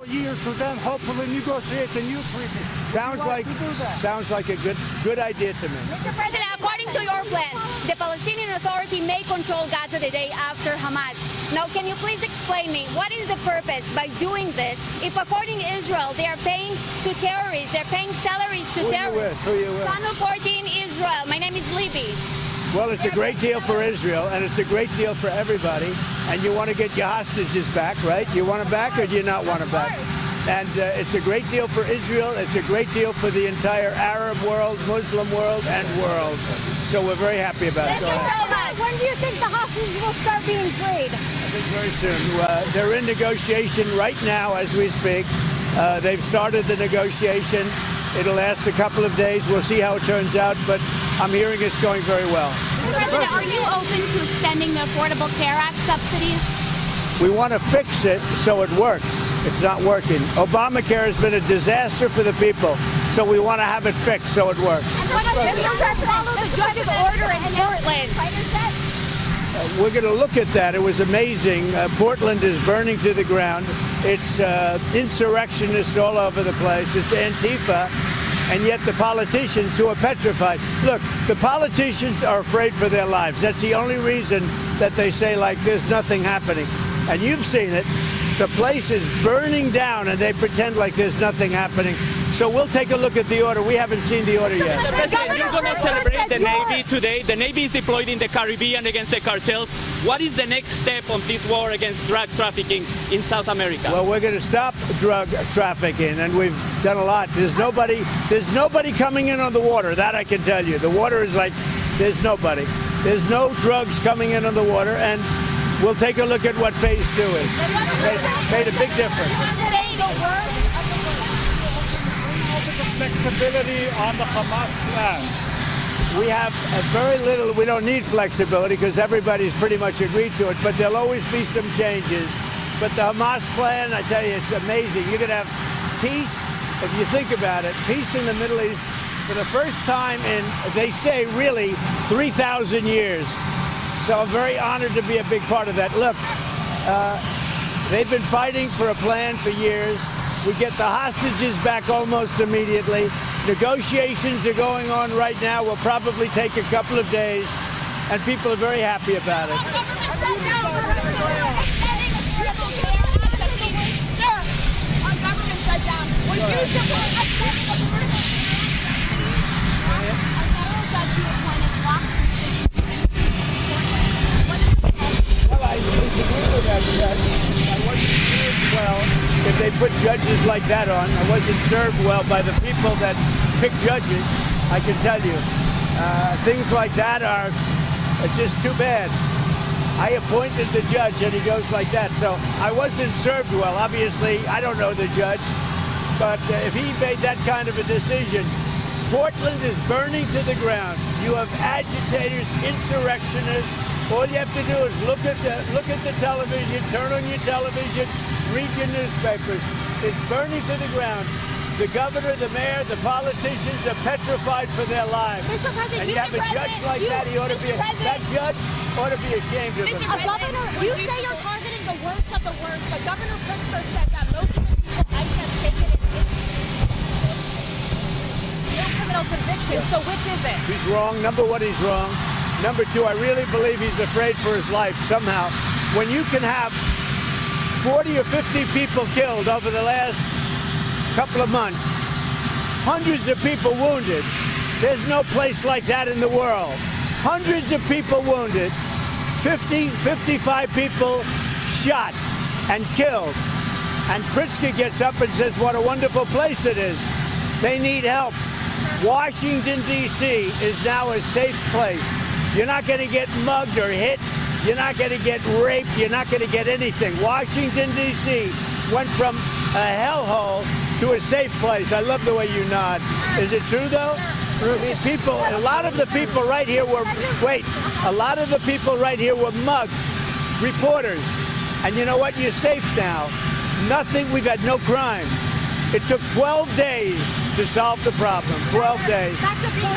Years to then hopefully negotiate a new treaty. Sounds like a good idea to me. Mr. President, according to your plan, the Palestinian Authority may control Gaza the day after Hamas. Now, can you please explain me what is the purpose by doing this? If according to Israel, they are paying to terrorists, they're paying salaries to terrorists. Who you with? Channel 14 Israel. My name is Libby. Well, it's a great deal for Israel, and it's a great deal for everybody. And you want to get your hostages back, right? You want them back, or do you not want them back? And it's a great deal for Israel. It's a great deal for the entire Arab world, Muslim world, and world. So we're very happy about it. When do you think the hostages will start being freed? I think very soon. They're in negotiation right now as we speak. They've started the negotiation. It'll last a couple of days. We'll see how it turns out, but I'm hearing it's going very well. President, are you open to extending the Affordable Care Act subsidies? We want to fix it so it works. It's not working. Obamacare has been a disaster for the people, so we want to have it fixed so it works. And what about follow the judge's order in Portland? We're going to look at that. It was amazing. Portland is burning to the ground. It's insurrectionists all over the place. It's Antifa. And yet the politicians who are petrified. Look, the politicians are afraid for their lives. That's the only reason that they say, like, there's nothing happening. And you've seen it. The place is burning down, and they pretend like there's nothing happening. So we'll take a look at the order. We haven't seen the order yet. Mr. President, you're going to celebrate the Navy today. The Navy is deployed in the Caribbean against the cartels. What is the next step on this war against drug trafficking in South America? Well, we're going to stop drug trafficking, and we've done a lot. There's nobody coming in on the water. That I can tell you. The water is like, there's nobody. There's no drugs coming in on the water, and we'll take a look at what phase 2 is. Made a big difference. Flexibility on the Hamas plan. We have very little. We don't need flexibility because everybody's pretty much agreed to it, but there'll always be some changes. But the Hamas plan, I tell you, it's amazing. You're going to have peace, if you think about it, peace in the Middle East for the first time in, they say, really 3,000 years. So I'm very honored to be a big part of that. Look, they've been fighting for a plan for years. We get the hostages back almost immediately. Negotiations are going on right now. Will probably take a couple of days, and people are very happy about it. Well, I disagree with that judge. I wasn't served well if they put judges like that on. I wasn't served well by the people that pick judges, I can tell you. Things like that are just too bad. I appointed the judge and he goes like that. So I wasn't served well. Obviously, I don't know the judge. But if he made that kind of a decision, Portland is burning to the ground. You have agitators, insurrectionists. All you have to do is look at the television, turn on your television, read your newspapers. It's burning to the ground. The governor, the mayor, the politicians are petrified for their lives. And you have a judge like that, that judge ought to be ashamed of himself. Governor, you say you're targeting the worst of the worst, but Governor Pritzker said that most of the people ICE has taken no criminal convictions. So which is it? He's wrong. Number one, he's wrong. Number two, I really believe he's afraid for his life somehow. When you can have 40 or 50 people killed over the last couple of months, hundreds of people wounded, there's no place like that in the world. Hundreds of people wounded, 50, 55 people shot and killed. And Pritzker gets up and says what a wonderful place it is. They need help. Washington, D.C. is now a safe place. You're not going to get mugged or hit. You're not going to get raped. You're not going to get anything. Washington, D.C. went from a hellhole to a safe place. I love the way you nod. Is it true, though? People, a lot of the people right here were, a lot of the people right here were mugged, reporters. And you know what? You're safe now. Nothing, we've had no crime. It took 12 days to solve the problem, 12 days.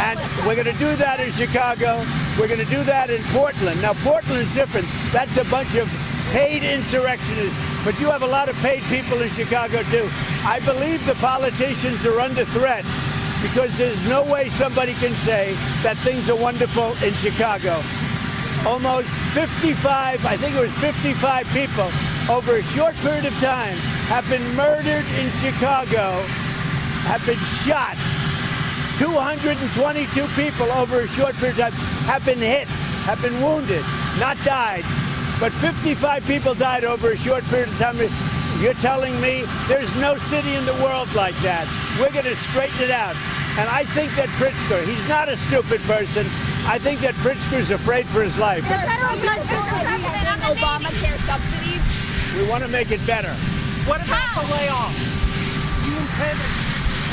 And we're going to do that in Chicago. We're going to do that in Portland. Now, Portland's different. That's a bunch of paid insurrectionists. But you have a lot of paid people in Chicago, too. I believe the politicians are under threat because there's no way somebody can say that things are wonderful in Chicago. Almost 55, I think it was 55 people over a short period of time have been murdered in Chicago, have been shot. 222 people over a short period of time have been hit, have been wounded, not died. But 55 people died over a short period of time. You're telling me there's no city in the world like that. We're going to straighten it out. And I think that Pritzker, he's not a stupid person. I think that Pritzker's afraid for his life. The federal government Obamacare subsidies. We want to make it better. What about the layoffs? You intend to...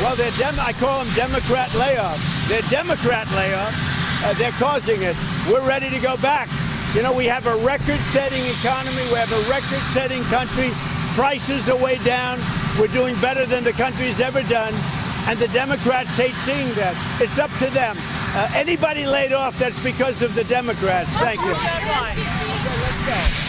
Well, I call them Democrat layoffs. They're Democrat layoffs. They're causing it. We're ready to go back. You know, we have a record-setting economy. We have a record-setting country. Prices are way down. We're doing better than the country's ever done. And the Democrats hate seeing that. It's up to them. Anybody laid off, that's because of the Democrats. Thank you. Okay, let's go.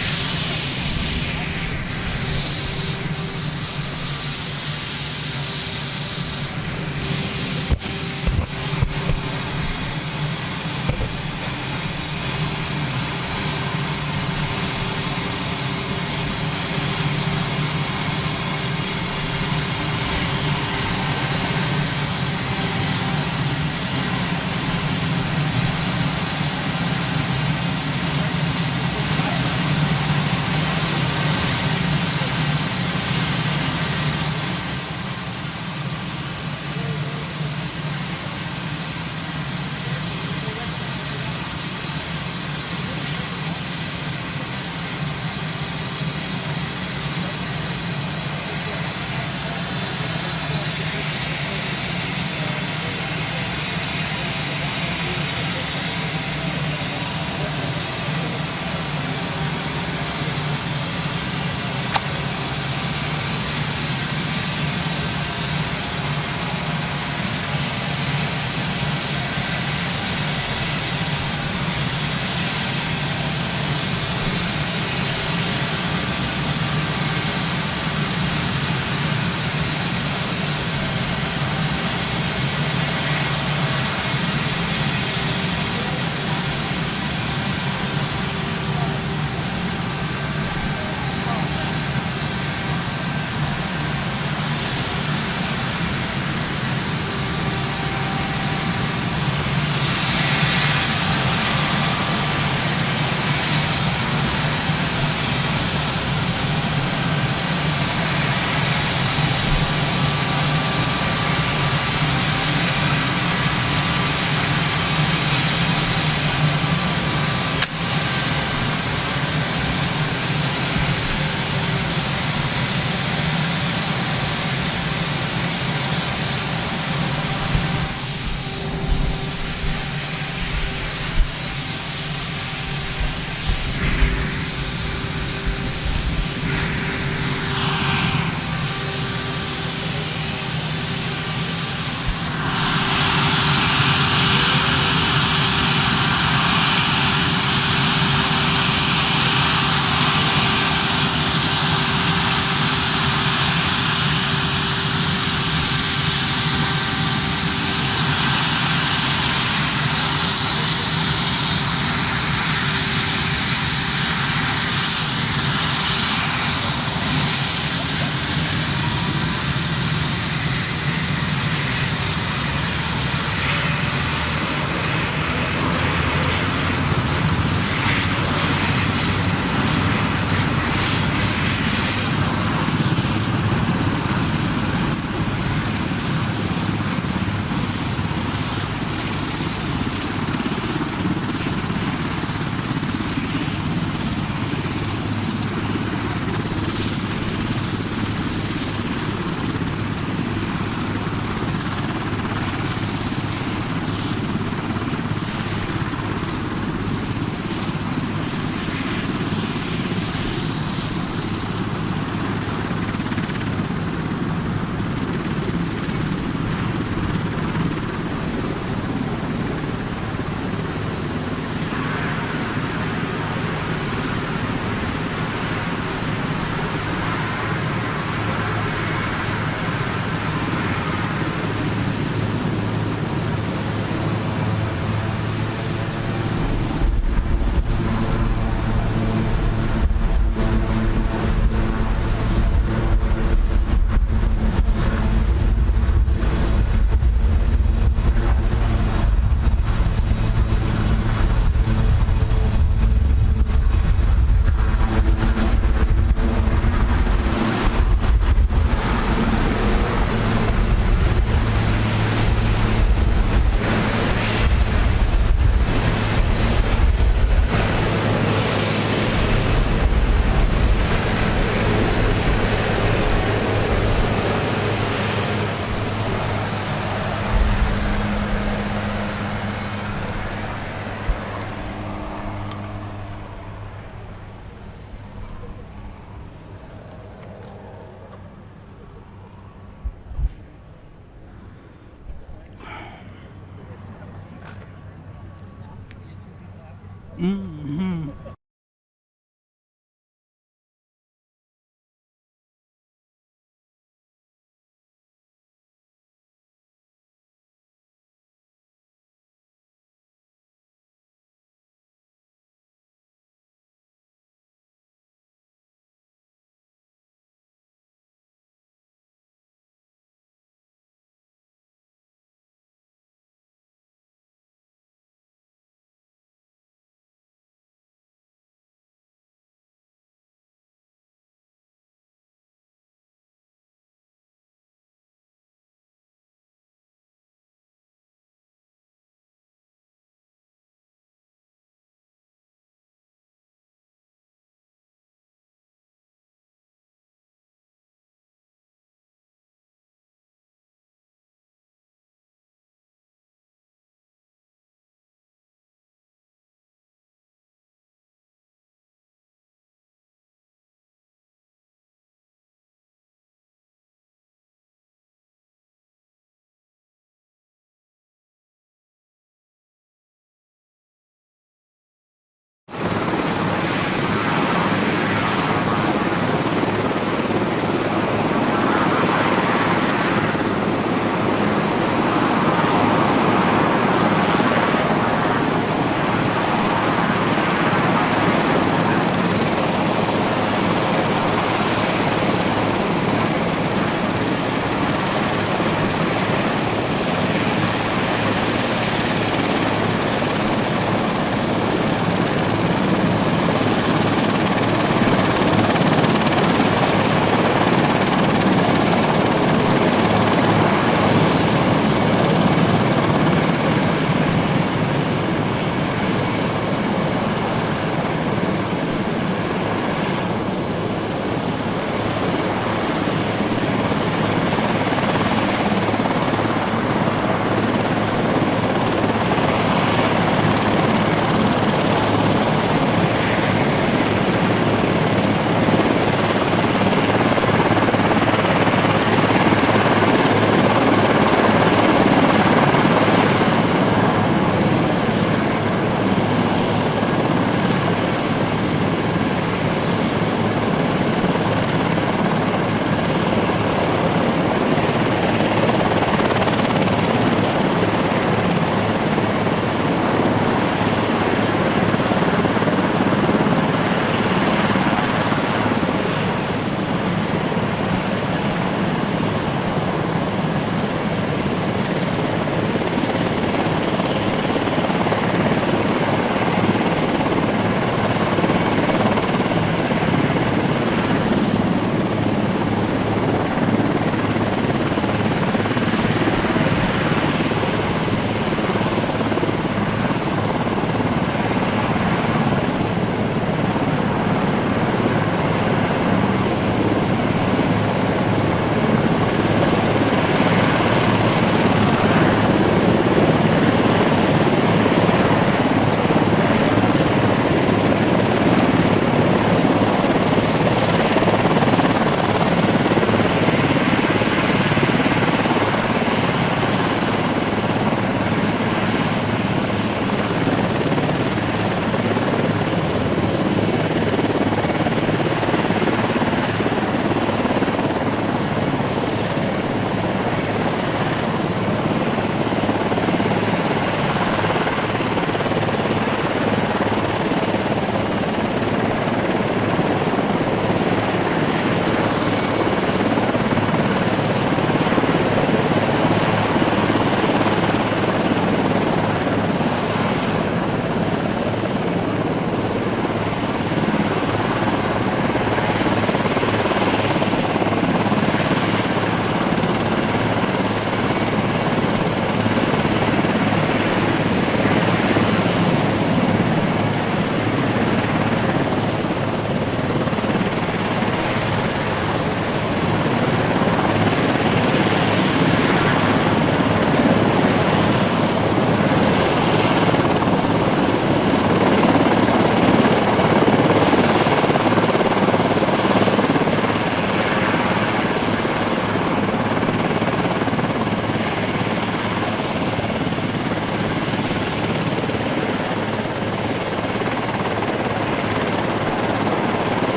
Mhm.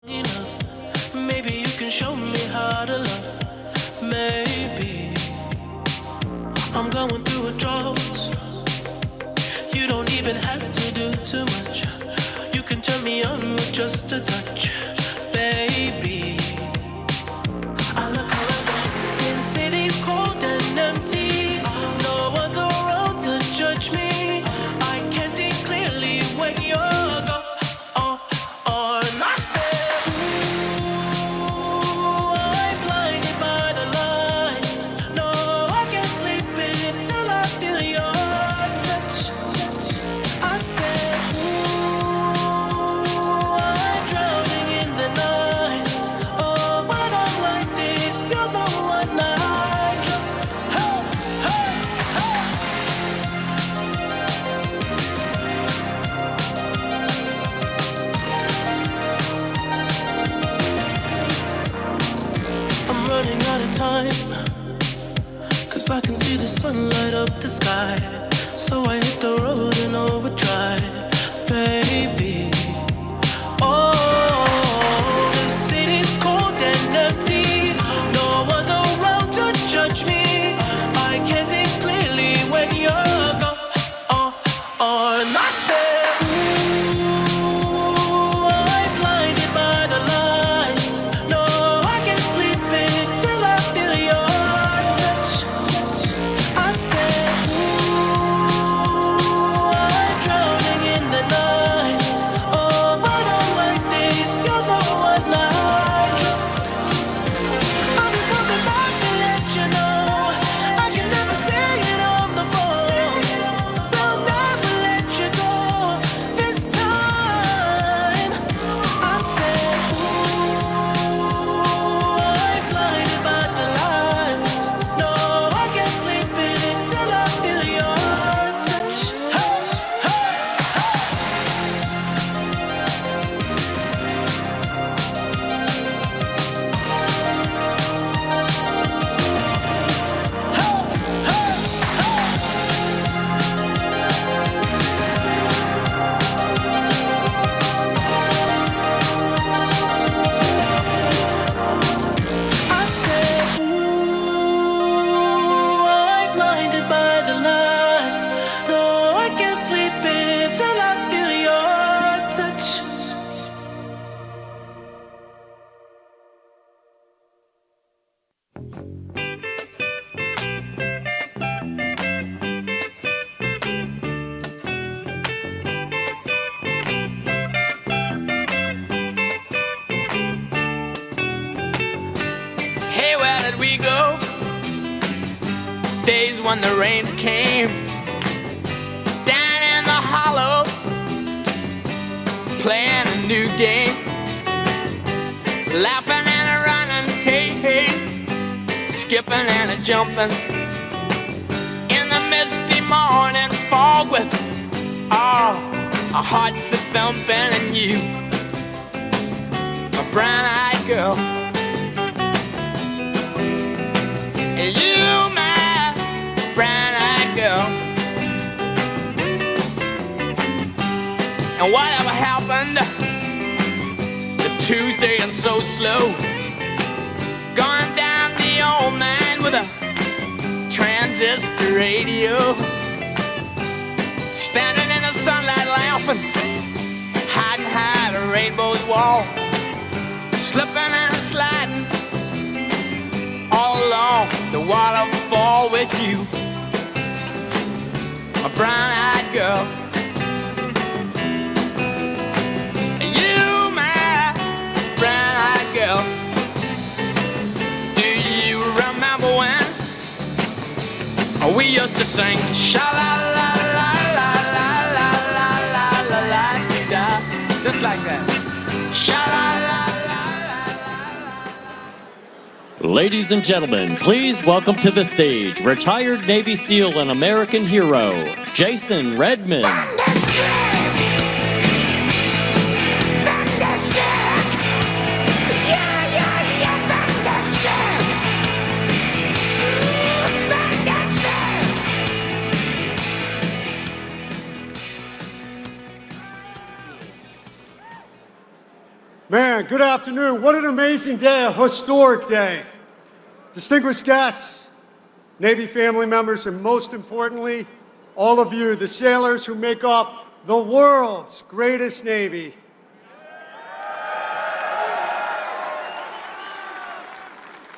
Enough. Maybe you can show me how to love. Maybe I'm going through a drought. You don't even have to do too much. You can turn me on with just a touch, baby. I look around, since city's cold and empty, no one's around to judge me. I can see clearly when you're gone. I said, ooh, I'm blinded by the lights. No, I can't sleep until I feel your touch. I said, ooh, I'm drowning in the night. Oh, when I'm like this, you're the one I just, hey, hey, hey. I'm running out of time, 'cause I can see the sun light up the sky. So I hit the road in overdrive, baby. Oh, the city's cold and empty. No one's around to judge me. I can see clearly when you're gone. And I said, ooh, I'm blinded by the lights. No, I can't sleep until I feel your touch. I said, ooh, I'm drowning in the night. Oh, when I'm like this, you're the one I just, I'm just coming back to let you know. I can never say it on the phone. They'll never let you go this time. I said, ooh, I'm blinded by the lights. No, I can't sleep until I feel your touch. Hey, hey, hey. I said, ooh, I'm blinded by the lights. No, I can't sleep until I feel your touch. Hey, where did we go? Days when the rains came down in the hollow, playing a new game, laughing and a running, hey, hey, skipping and a jumping in the misty morning fog with our hearts a thumping, and you, a brown-eyed girl. You, my brown-eyed girl. And whatever happened to Tuesday and so slow, going down the old man with a transistor radio, standing in the sunlight laughing, hiding behind a rainbow's wall, slipping and sliding all along the waterfall with you, a brown-eyed girl. You, my brown-eyed girl. Do you remember when we used to sing sha-la-la-la-la-la-la-la-la-la-la-la-la, just like that? Sha-la-la-la-la-la. Ladies and gentlemen, please welcome to the stage retired Navy SEAL and American hero, Jason Redman. Man, good afternoon. What an amazing day, a historic day. Distinguished guests, Navy family members, and most importantly, all of you, the sailors who make up the world's greatest Navy.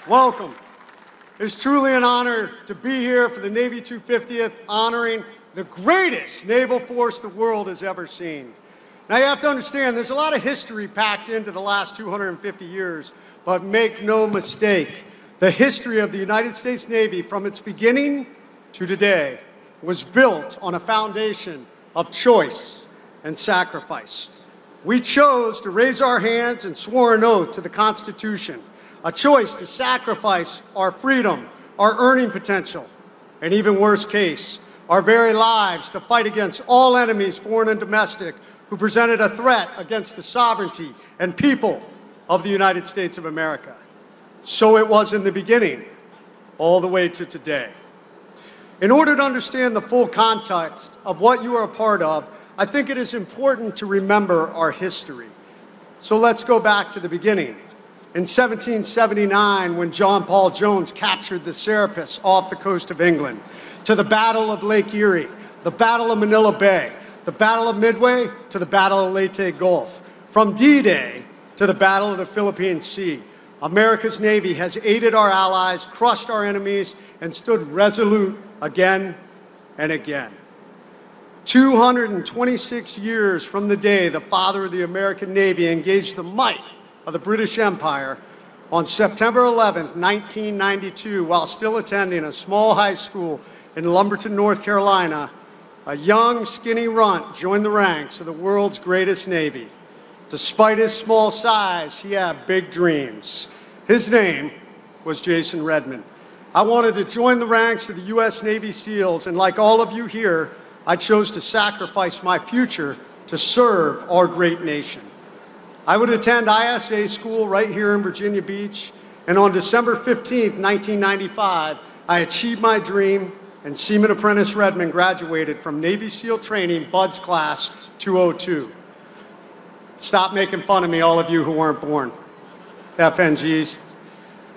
Welcome. It's truly an honor to be here for the Navy 250th, honoring the greatest naval force the world has ever seen. Now you have to understand, there's a lot of history packed into the last 250 years, but make no mistake, the history of the United States Navy from its beginning to today was built on a foundation of choice and sacrifice. We chose to raise our hands and swore an oath to the Constitution, a choice to sacrifice our freedom, our earning potential, and even worse case, our very lives to fight against all enemies, foreign and domestic, who presented a threat against the sovereignty and people of the United States of America. So it was in the beginning, all the way to today. In order to understand the full context of what you are a part of, I think it is important to remember our history. So let's go back to the beginning. In 1779, when John Paul Jones captured the Serapis off the coast of England, to the Battle of Lake Erie, the Battle of Manila Bay, the Battle of Midway to the Battle of Leyte Gulf, from D-Day to the Battle of the Philippine Sea, America's Navy has aided our allies, crushed our enemies, and stood resolute again and again. 226 years from the day the father of the American Navy engaged the might of the British Empire, on September 11th, 1992, while still attending a small high school in Lumberton, North Carolina, a young, skinny runt joined the ranks of the world's greatest Navy. Despite his small size, he had big dreams. His name was Jason Redmond. I wanted to join the ranks of the U.S. Navy SEALs, and like all of you here, I chose to sacrifice my future to serve our great nation. I would attend ISA school right here in Virginia Beach, and on December 15th, 1995, I achieved my dream, and Seaman Apprentice Redmond graduated from Navy SEAL Training Buds Class 202. Stop making fun of me, all of you who weren't born. FNGs.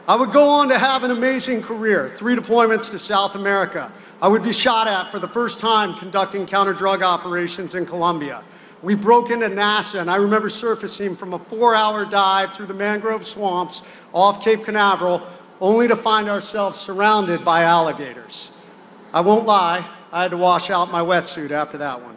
I would go on to have an amazing career, 3 deployments to South America. I would be shot at for the first time conducting counter-drug operations in Colombia. We broke into NASA, and I remember surfacing from a 4-hour dive through the mangrove swamps off Cape Canaveral, only to find ourselves surrounded by alligators. I won't lie, I had to wash out my wetsuit after that one.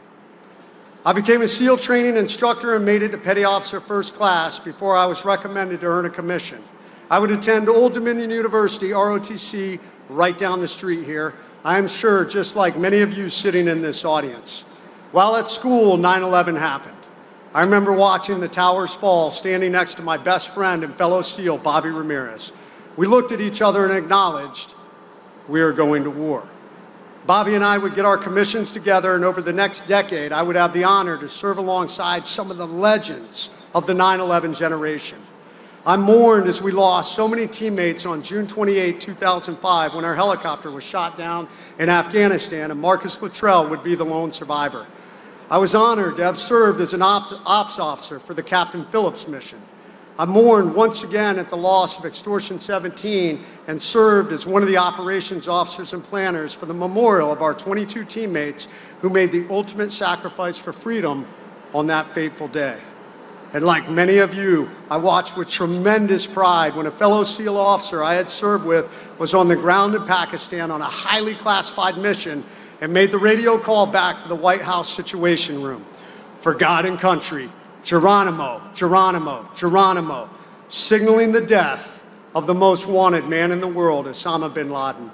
I became a SEAL training instructor and made it to Petty Officer First Class before I was recommended to earn a commission. I would attend Old Dominion University, ROTC, right down the street here. I am sure just like many of you sitting in this audience. While at school, 9/11 happened. I remember watching the towers fall, standing next to my best friend and fellow SEAL, Bobby Ramirez. We looked at each other and acknowledged we are going to war. Bobby and I would get our commissions together, and over the next decade, I would have the honor to serve alongside some of the legends of the 9/11 generation. I mourned as we lost so many teammates on June 28, 2005, when our helicopter was shot down in Afghanistan, and Marcus Luttrell would be the lone survivor. I was honored to have served as an ops officer for the Captain Phillips mission. I mourned once again at the loss of Extortion 17 and served as one of the operations officers and planners for the memorial of our 22 teammates who made the ultimate sacrifice for freedom on that fateful day. And like many of you, I watched with tremendous pride when a fellow SEAL officer I had served with was on the ground in Pakistan on a highly classified mission and made the radio call back to the White House Situation Room. For God and country, Geronimo, Geronimo, Geronimo, signaling the death of the most wanted man in the world, Osama bin Laden.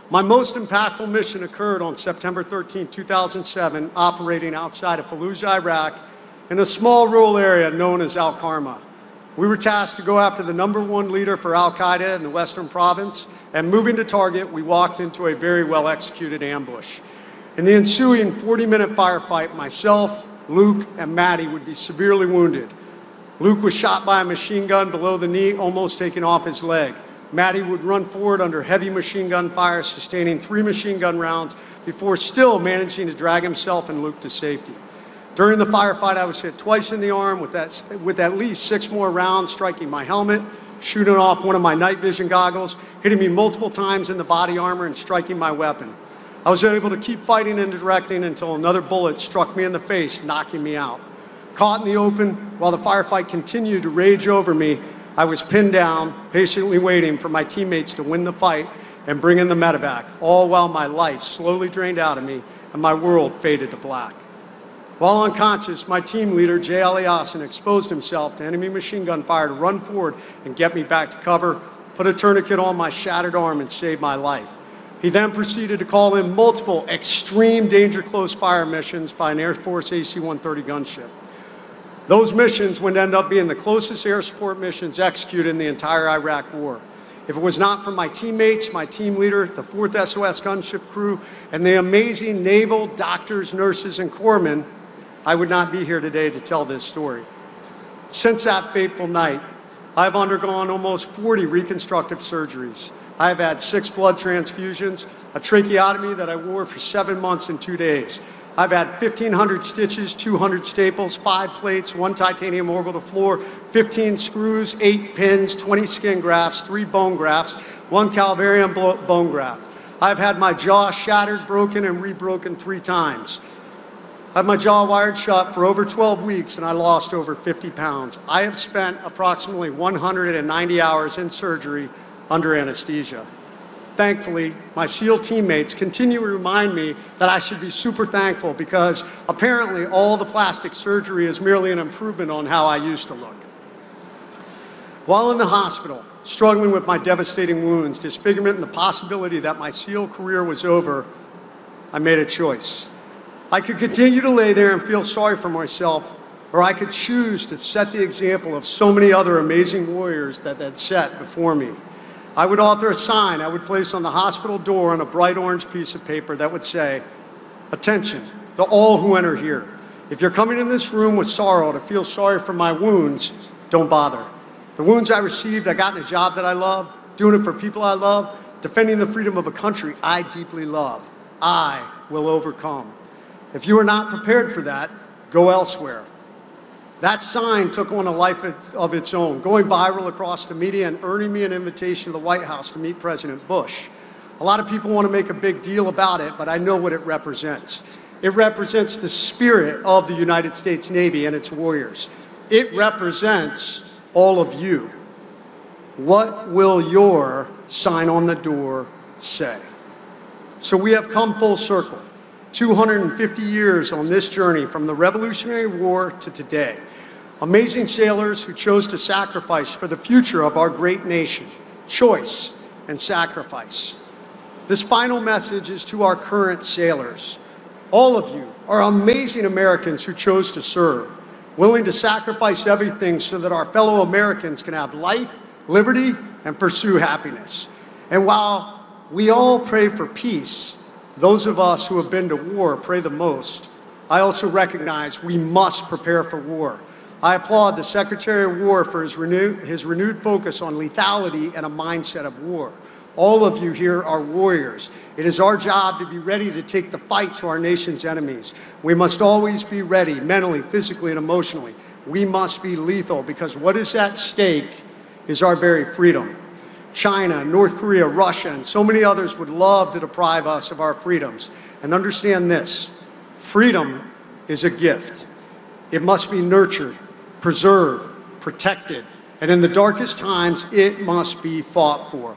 My most impactful mission occurred on September 13, 2007, operating outside of Fallujah, Iraq, in a small rural area known as Al-Karma. We were tasked to go after the #1 leader for Al-Qaeda in the Western Province, and moving to target, we walked into a very well-executed ambush. In the ensuing 40-minute firefight, myself, Luke, and Maddie would be severely wounded. Luke was shot by a machine gun below the knee, almost taking off his leg. Maddie would run forward under heavy machine gun fire, sustaining 3 machine gun rounds before still managing to drag himself and Luke to safety. During the firefight, I was hit twice in the arm with at least 6 more rounds striking my helmet, shooting off one of my night vision goggles, hitting me multiple times in the body armor, and striking my weapon. I was able to keep fighting and directing until another bullet struck me in the face, knocking me out. Caught in the open, while the firefight continued to rage over me, I was pinned down, patiently waiting for my teammates to win the fight and bring in the medevac, all while my life slowly drained out of me and my world faded to black. While unconscious, my team leader, Jay Aliassane, exposed himself to enemy machine gun fire to run forward and get me back to cover, put a tourniquet on my shattered arm, and save my life. He then proceeded to call in multiple extreme danger close fire missions by an Air Force AC-130 gunship. Those missions would end up being the closest air support missions executed in the entire Iraq War. If it was not for my teammates, my team leader, the 4th SOS gunship crew, and the amazing naval doctors, nurses, and corpsmen, I would not be here today to tell this story. Since that fateful night, I've undergone almost 40 reconstructive surgeries. I have had 6 blood transfusions, a tracheotomy that I wore for 7 months and 2 days. I've had 1,500 stitches, 200 staples, 5 plates, 1 titanium orbital floor, 15 screws, 8 pins, 20 skin grafts, 3 bone grafts, 1 calvarium bone graft. I've had my jaw shattered, broken, and rebroken 3 times. I had my jaw wired shut for over 12 weeks, and I lost over 50 pounds. I have spent approximately 190 hours in surgery under anesthesia. Thankfully, my SEAL teammates continue to remind me that I should be super thankful because apparently all the plastic surgery is merely an improvement on how I used to look. While in the hospital, struggling with my devastating wounds, disfigurement, and the possibility that my SEAL career was over, I made a choice. I could continue to lay there and feel sorry for myself, or I could choose to set the example of so many other amazing warriors that had set before me. I would author a sign I would place on the hospital door on a bright orange piece of paper that would say, "Attention to all who enter here. If you're coming in this room with sorrow to feel sorry for my wounds, don't bother. The wounds I received, I got in a job that I love, doing it for people I love, defending the freedom of a country I deeply love. I will overcome. If you are not prepared for that, go elsewhere." That sign took on a life of its own, going viral across the media and earning me an invitation to the White House to meet President Bush. A lot of people want to make a big deal about it, but I know what it represents. It represents the spirit of the United States Navy and its warriors. It represents all of you. What will your sign on the door say? So we have come full circle. 250 years on this journey from the Revolutionary War to today. Amazing sailors who chose to sacrifice for the future of our great nation. Choice and sacrifice. This final message is to our current sailors. All of you are amazing Americans who chose to serve, willing to sacrifice everything so that our fellow Americans can have life, liberty, and pursue happiness. And while we all pray for peace, those of us who have been to war pray the most. I also recognize we must prepare for war. I applaud the Secretary of War for his renewed focus on lethality and a mindset of war. All of you here are warriors. It is our job to be ready to take the fight to our nation's enemies. We must always be ready, mentally, physically, and emotionally. We must be lethal because what is at stake is our very freedom. China, North Korea, Russia, and so many others would love to deprive us of our freedoms. And understand this, freedom is a gift. It must be nurtured, preserved, protected, and in the darkest times, it must be fought for.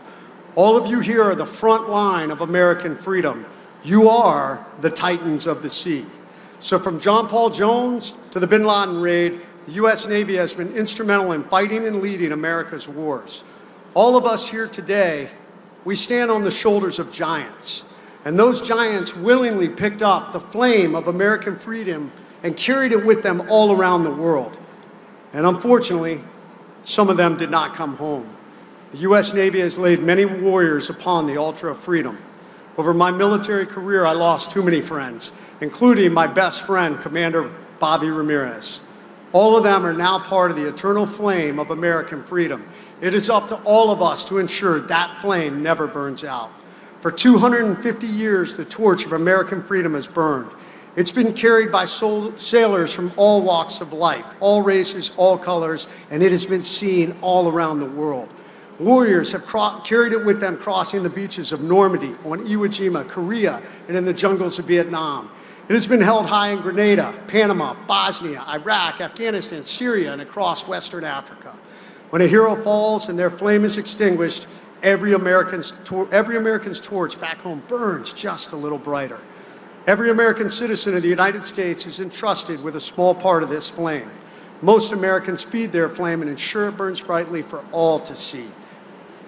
All of you here are the front line of American freedom. You are the titans of the sea. So from John Paul Jones to the Bin Laden raid, the U.S. Navy has been instrumental in fighting and leading America's wars. All of us here today, we stand on the shoulders of giants. And those giants willingly picked up the flame of American freedom and carried it with them all around the world. And unfortunately, some of them did not come home. The U.S. Navy has laid many warriors upon the altar of freedom. Over my military career, I lost too many friends, including my best friend, Commander Bobby Ramirez. All of them are now part of the eternal flame of American freedom. It is up to all of us to ensure that flame never burns out. For 250 years, the torch of American freedom has burned. It's been carried by sailors from all walks of life, all races, all colors, and it has been seen all around the world. Warriors have carried it with them crossing the beaches of Normandy, on Iwo Jima, Korea, and in the jungles of Vietnam. It has been held high in Grenada, Panama, Bosnia, Iraq, Afghanistan, Syria, and across Western Africa. When a hero falls and their flame is extinguished, every American's torch back home burns just a little brighter. Every American citizen of the United States is entrusted with a small part of this flame. Most Americans feed their flame and ensure it burns brightly for all to see.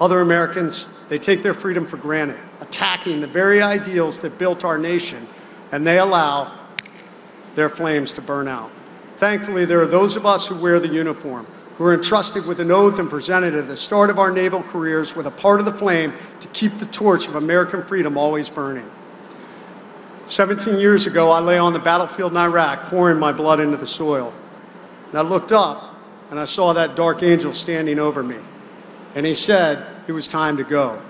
Other Americans, they take their freedom for granted, attacking the very ideals that built our nation, and they allow their flames to burn out. Thankfully, there are those of us who wear the uniform, who are entrusted with an oath and presented at the start of our naval careers with a part of the flame to keep the torch of American freedom always burning. 17 years ago, I lay on the battlefield in Iraq, pouring my blood into the soil. And I looked up, and I saw that dark angel standing over me. And he said it was time to go.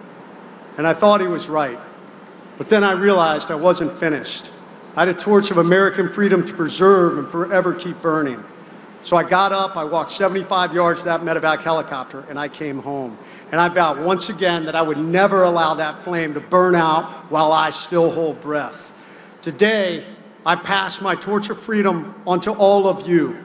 And I thought he was right. But then I realized I wasn't finished. I had a torch of American freedom to preserve and forever keep burning. So I got up, I walked 75 yards to that medevac helicopter, and I came home. And I vowed once again that I would never allow that flame to burn out while I still hold breath. Today, I pass my torch of freedom onto all of you.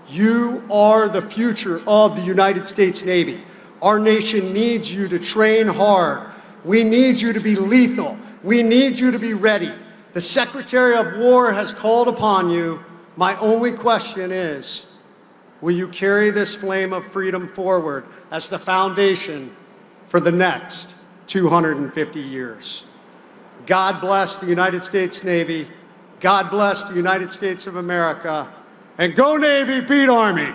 You are the future of the United States Navy. Our nation needs you to train hard. We need you to be lethal. We need you to be ready. The Secretary of War has called upon you. My only question is, will you carry this flame of freedom forward as the foundation for the next 250 years? God bless the United States Navy. God bless the United States of America. And go Navy, beat Army.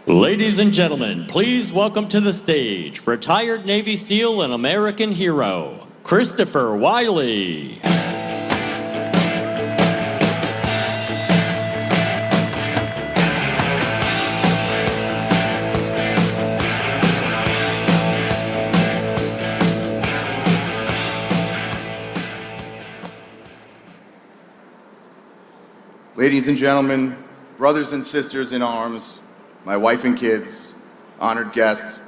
Ladies and gentlemen, please welcome to the stage retired Navy SEAL and American hero, Christopher Wiley. Ladies and gentlemen, brothers and sisters in arms, my wife and kids, honored guests,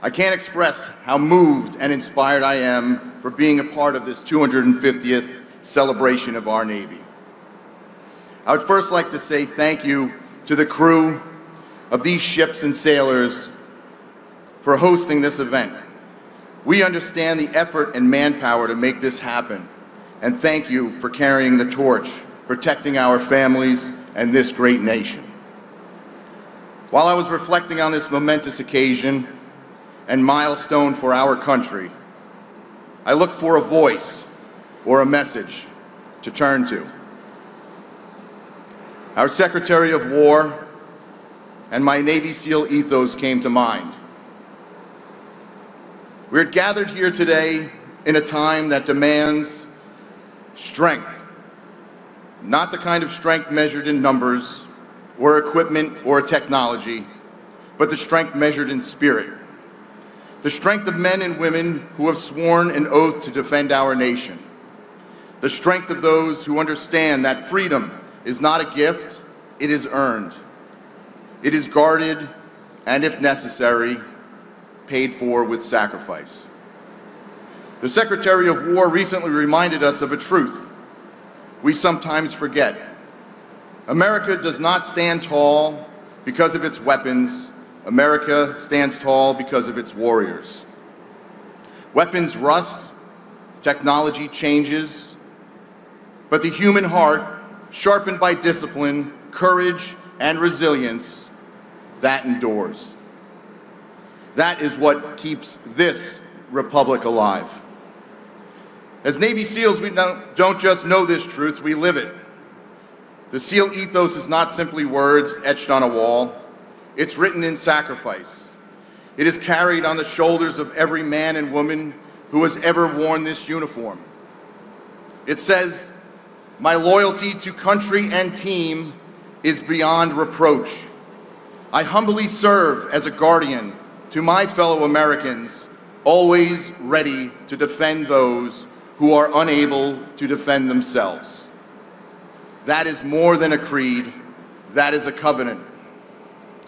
I can't express how moved and inspired I am for being a part of this 250th celebration of our Navy. I would first like to say thank you to the crew of these ships and sailors for hosting this event. We understand the effort and manpower to make this happen, and thank you for carrying the torch, protecting our families and this great nation. While I was reflecting on this momentous occasion and milestone for our country, I looked for a voice or a message to turn to. Our Secretary of War and my Navy SEAL ethos came to mind. We're gathered here today in a time that demands strength, not the kind of strength measured in numbers or equipment or technology, but the strength measured in spirit. The strength of men and women who have sworn an oath to defend our nation. The strength of those who understand that freedom is not a gift, it is earned. It is guarded, and if necessary, paid for with sacrifice. The Secretary of War recently reminded us of a truth we sometimes forget. America does not stand tall because of its weapons. America stands tall because of its warriors. Weapons rust, technology changes, but the human heart, sharpened by discipline, courage, and resilience, that endures. That is what keeps this republic alive. As Navy SEALs, we don't just know this truth, we live it. The SEAL ethos is not simply words etched on a wall. It's written in sacrifice. It is carried on the shoulders of every man and woman who has ever worn this uniform. It says, "My loyalty to country and team is beyond reproach. I humbly serve as a guardian to my fellow Americans, always ready to defend those who are unable to defend themselves." That is more than a creed, that is a covenant,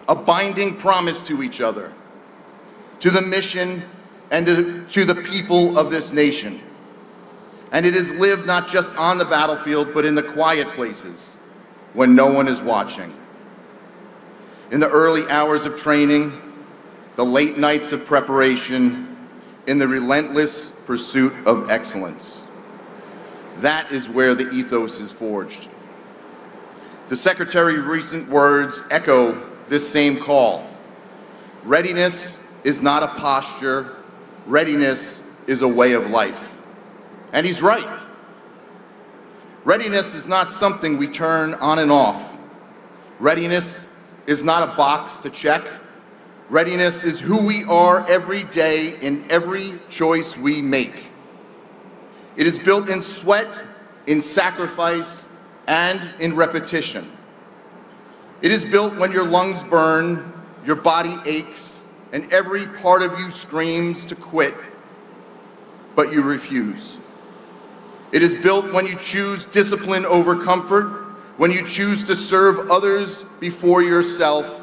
a binding promise to each other, to the mission, and to the people of this nation. And it is lived not just on the battlefield, but in the quiet places when no one is watching. In the early hours of training, the late nights of preparation, in the relentless pursuit of excellence. That is where the ethos is forged. The Secretary's recent words echo this same call. Readiness is not a posture, readiness is a way of life. And he's right. Readiness is not something we turn on and off. Readiness is not a box to check. Readiness is who we are every day in every choice we make. It is built in sweat, in sacrifice, and in repetition. It is built when your lungs burn, your body aches, and every part of you screams to quit, but you refuse. It is built when you choose discipline over comfort, when you choose to serve others before yourself,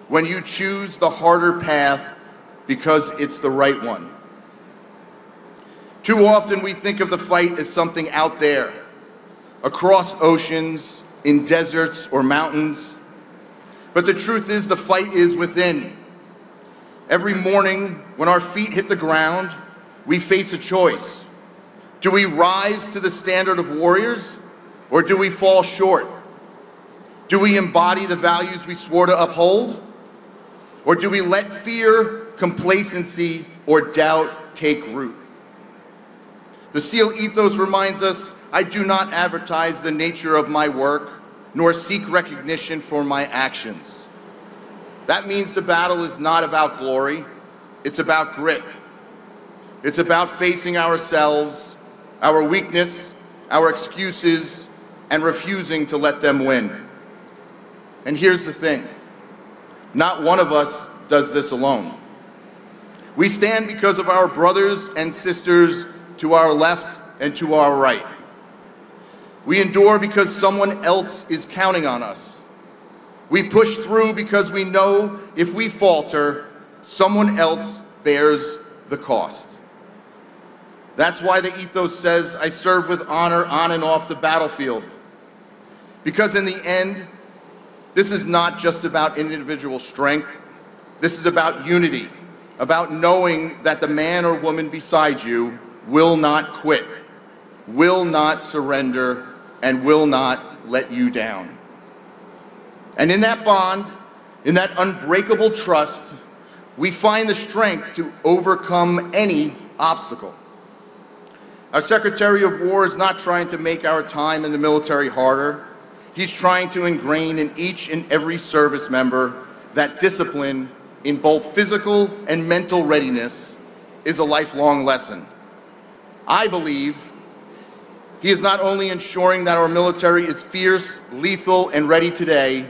when you choose the harder path because it's the right one. Too often we think of the fight as something out there, across oceans, in deserts or mountains. But the truth is, the fight is within. Every morning, when our feet hit the ground, we face a choice. Do we rise to the standard of warriors, or do we fall short? Do we embody the values we swore to uphold, or do we let fear, complacency, or doubt take root? The SEAL ethos reminds us, I do not advertise the nature of my work, nor seek recognition for my actions. That means the battle is not about glory, it's about grit. It's about facing ourselves, our weakness, our excuses, and refusing to let them win. And here's the thing, not one of us does this alone. We stand because of our brothers and sisters to our left and to our right. We endure because someone else is counting on us. We push through because we know if we falter, someone else bears the cost. That's why the ethos says, I serve with honor on and off the battlefield. Because in the end, this is not just about individual strength. This is about unity, about knowing that the man or woman beside you will not quit, will not surrender, and will not let you down. And in that bond, in that unbreakable trust, we find the strength to overcome any obstacle. Our Secretary of War is not trying to make our time in the military harder. He's trying to ingrain in each and every service member that discipline in both physical and mental readiness is a lifelong lesson. I believe he is not only ensuring that our military is fierce, lethal, and ready today,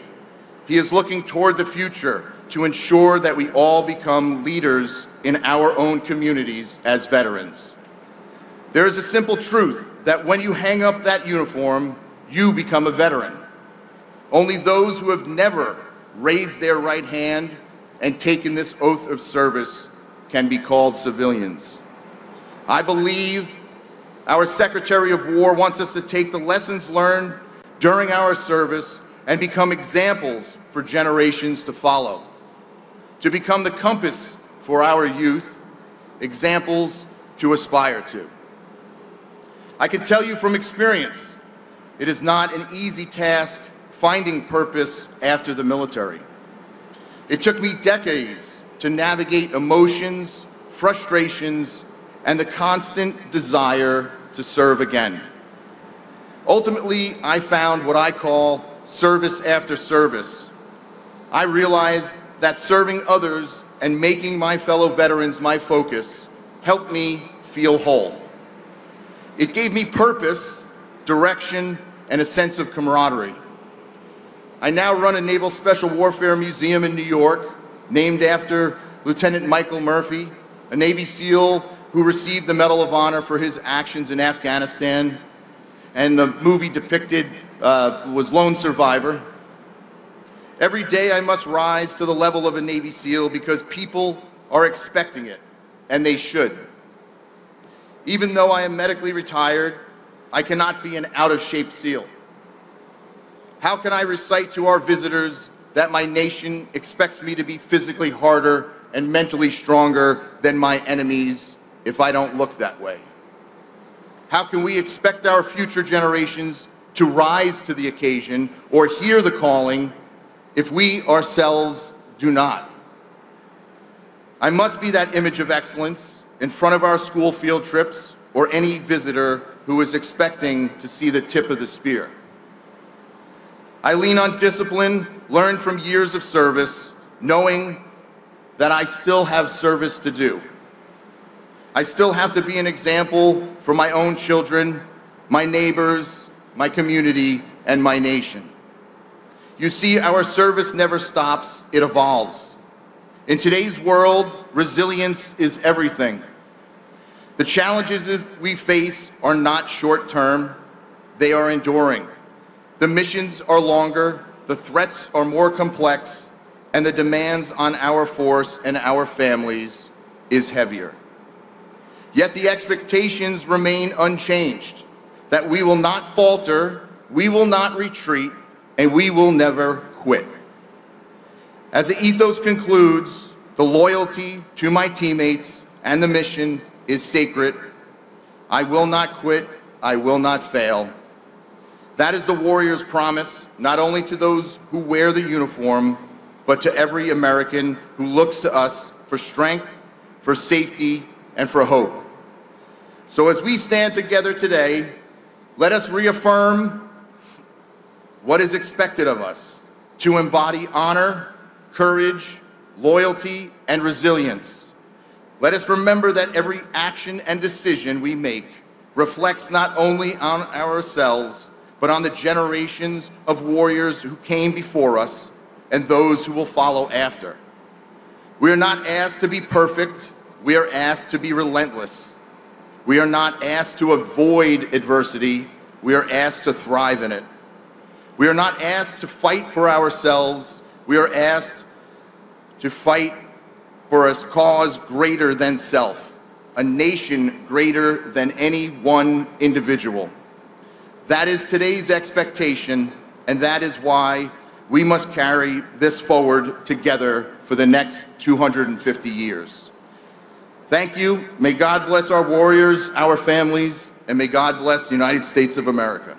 he is looking toward the future to ensure that we all become leaders in our own communities as veterans. There is a simple truth that when you hang up that uniform, you become a veteran. Only those who have never raised their right hand and taken this oath of service can be called civilians. I believe our Secretary of War wants us to take the lessons learned during our service and become examples for generations to follow. To become the compass for our youth, examples to aspire to. I can tell you from experience, it is not an easy task finding purpose after the military. It took me decades to navigate emotions, frustrations, and the constant desire to serve again. Ultimately, I found what I call service after service. I realized that serving others and making my fellow veterans my focus helped me feel whole. It gave me purpose, direction, and a sense of camaraderie. I now run a Naval Special Warfare Museum in New York, named after Lieutenant Michael Murphy, a Navy SEAL who received the Medal of Honor for his actions in Afghanistan, and the movie depicted was Lone Survivor. Every day I must rise to the level of a Navy SEAL because people are expecting it, and they should. Even though I am medically retired, I cannot be an out-of-shape SEAL. How can I recite to our visitors that my nation expects me to be physically harder and mentally stronger than my enemies if I don't look that way? How can we expect our future generations to rise to the occasion or hear the calling if we ourselves do not? I must be that image of excellence in front of our school field trips or any visitor who is expecting to see the tip of the spear. I lean on discipline learned from years of service, knowing that I still have service to do. I still have to be an example for my own children, my neighbors, my community, and my nation. You see, our service never stops, it evolves. In today's world, resilience is everything. The challenges we face are not short-term, they are enduring. The missions are longer, the threats are more complex, and the demands on our force and our families is heavier. Yet the expectations remain unchanged, that we will not falter, we will not retreat, and we will never quit. As the ethos concludes, the loyalty to my teammates and the mission is sacred. I will not quit, I will not fail. That is the warrior's promise, not only to those who wear the uniform, but to every American who looks to us for strength, for safety, and for hope. So as we stand together today, let us reaffirm what is expected of us: to embody honor, courage, loyalty, and resilience. Let us remember that every action and decision we make reflects not only on ourselves, but on the generations of warriors who came before us and those who will follow after. We are not asked to be perfect, we are asked to be relentless. We are not asked to avoid adversity, we are asked to thrive in it. We are not asked to fight for ourselves, we are asked to fight for a cause greater than self, a nation greater than any one individual. That is today's expectation, and that is why we must carry this forward together for the next 250 years. Thank you. May God bless our warriors, our families, and may God bless the United States of America.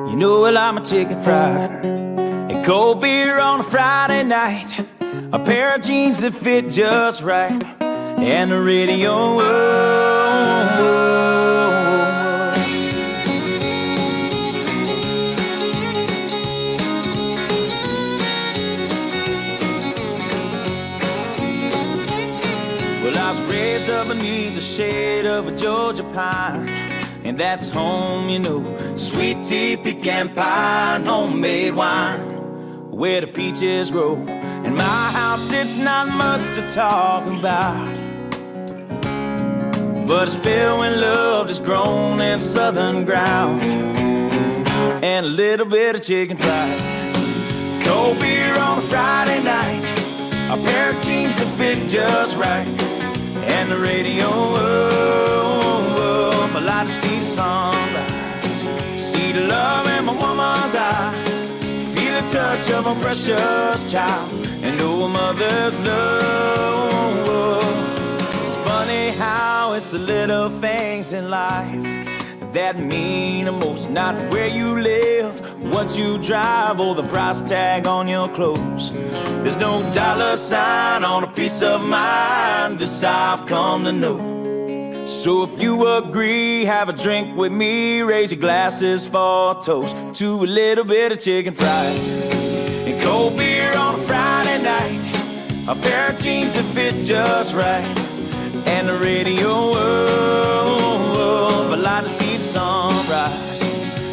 You know, well, I'm a chicken fried and cold beer on a Friday night, a pair of jeans that fit just right, and the radio. Well, I was raised up beneath the shade of a Georgia pine, and that's home, you know. Sweet tea, pecan pie, and homemade wine, where the peaches grow. In my house, it's not much to talk about, but it's filled when love is grown in southern ground, and a little bit of chicken fried. Cold beer on a Friday night, a pair of jeans that fit just right, and the radio up. I like to see the sunrise, see the love in my woman's eyes, feel the touch of a precious child, and know a mother's love. It's funny funny how it's the little things in life that mean the most. Not where you live, what you drive, or the price tag on your clothes. There's no dollar sign on a peace of mind, this I've come to know. So if you agree, have a drink with me, raise your glasses for a toast to a little bit of chicken fried and cold beer on a Friday night, a pair of jeans that fit just right, and the radio world. I'd like to see the sunrise,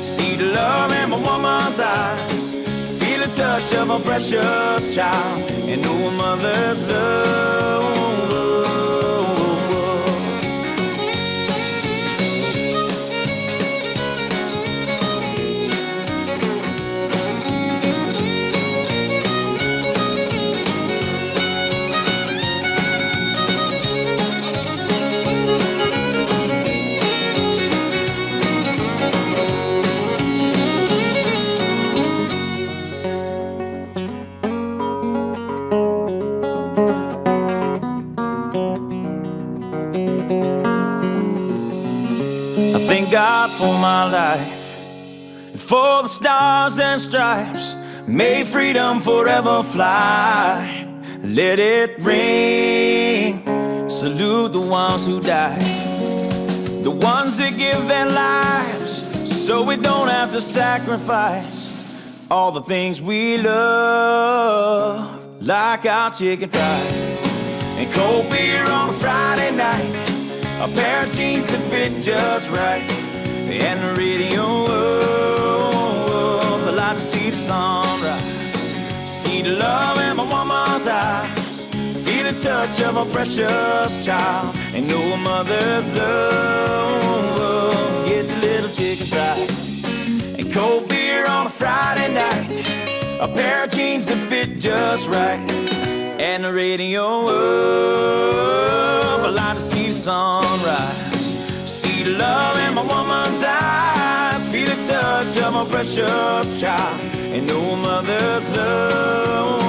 see the love in my woman's eyes, feel the touch of a precious child, and know a mother's love. Thank God for my life and for the stars and stripes. May freedom forever fly. Let it ring. Salute the ones who died, the ones that give their lives so we don't have to sacrifice all the things we love, like our chicken fried and cold beer on a Friday night, a pair of jeans that fit just right, and the radio world. I like to see the sunrise, see the love in my woman's eyes, feel the touch of a precious child, and know a mother's love. Gets a little chicken fried and cold beer on a Friday night, a pair of jeans that fit just right, and the radio world. I like to see the sunrise, see the love in my woman's eyes, feel the touch of my precious child, and know a mother's love.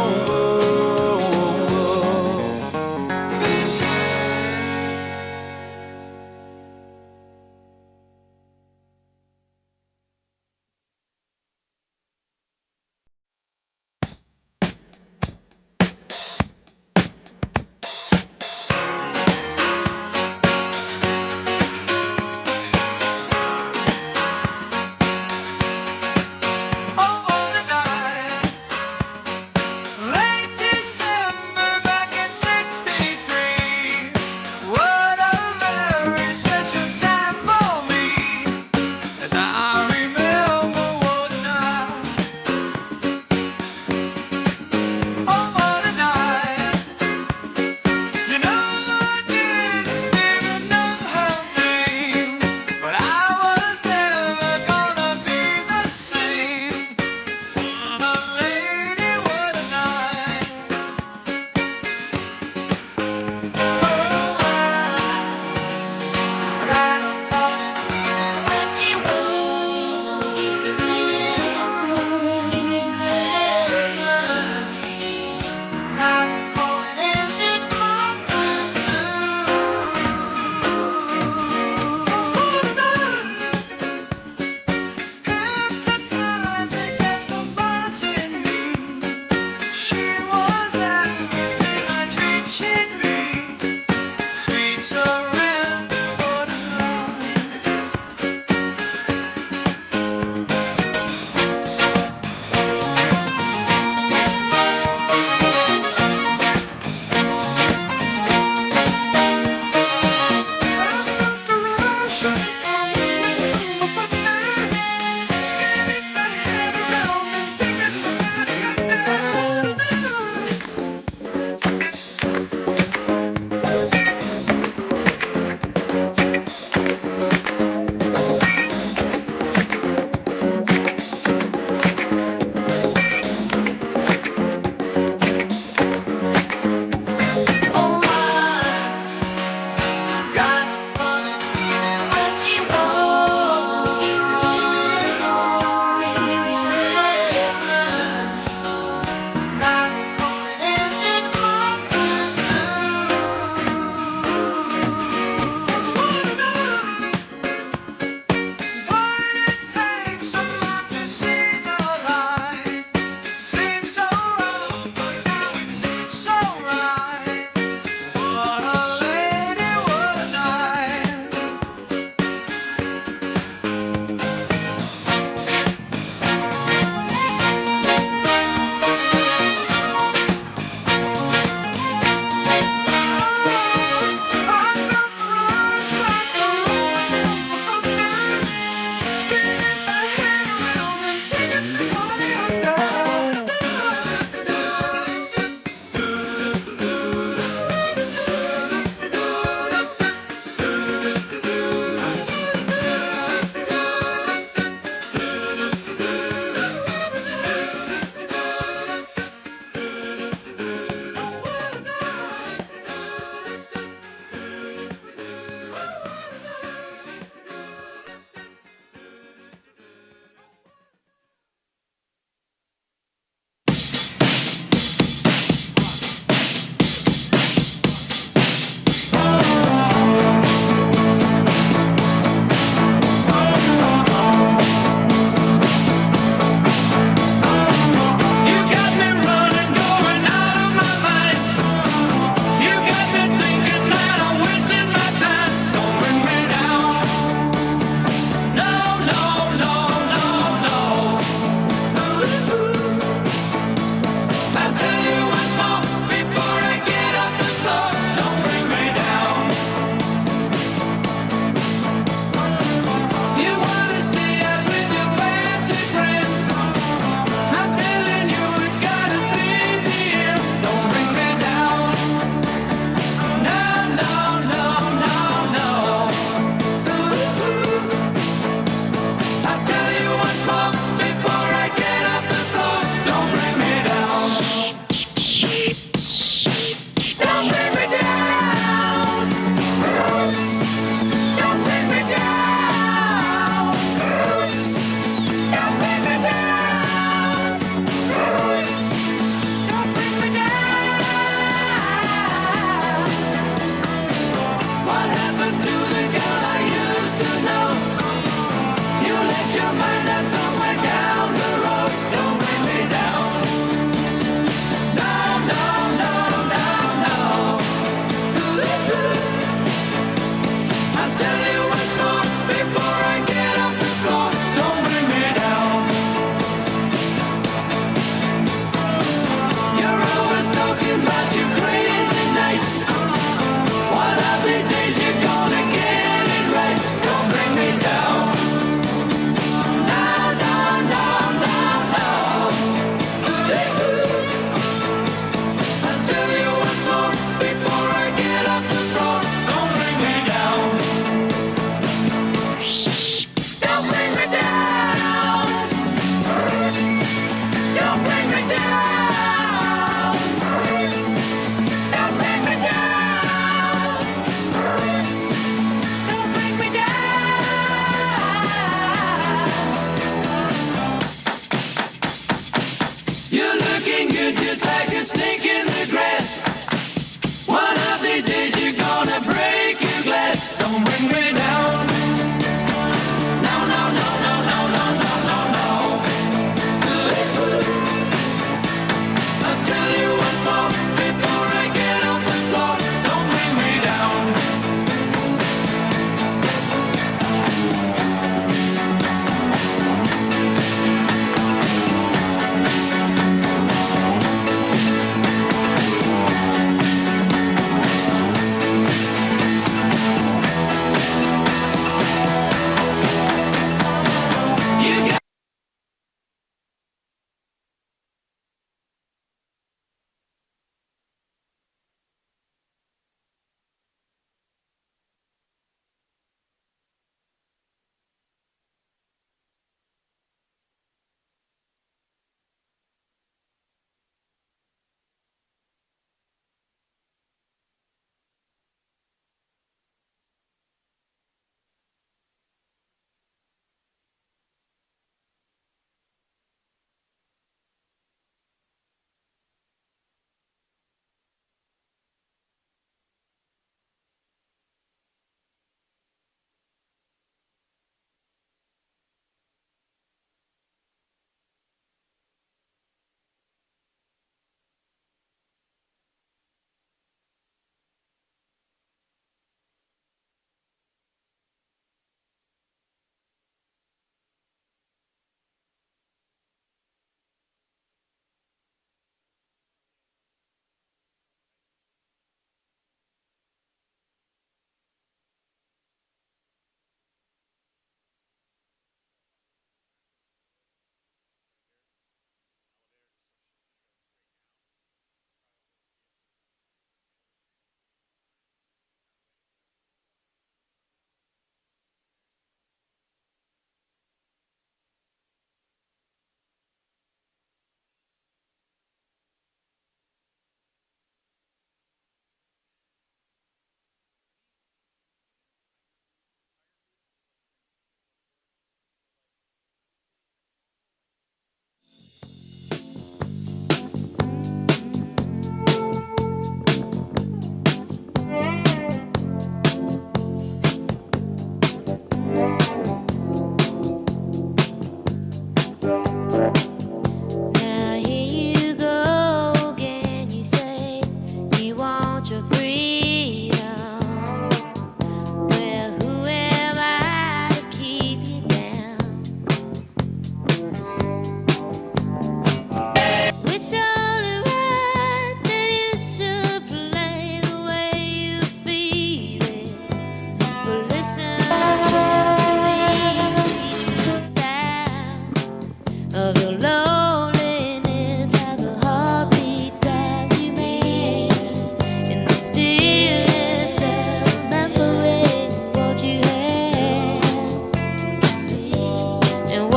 What you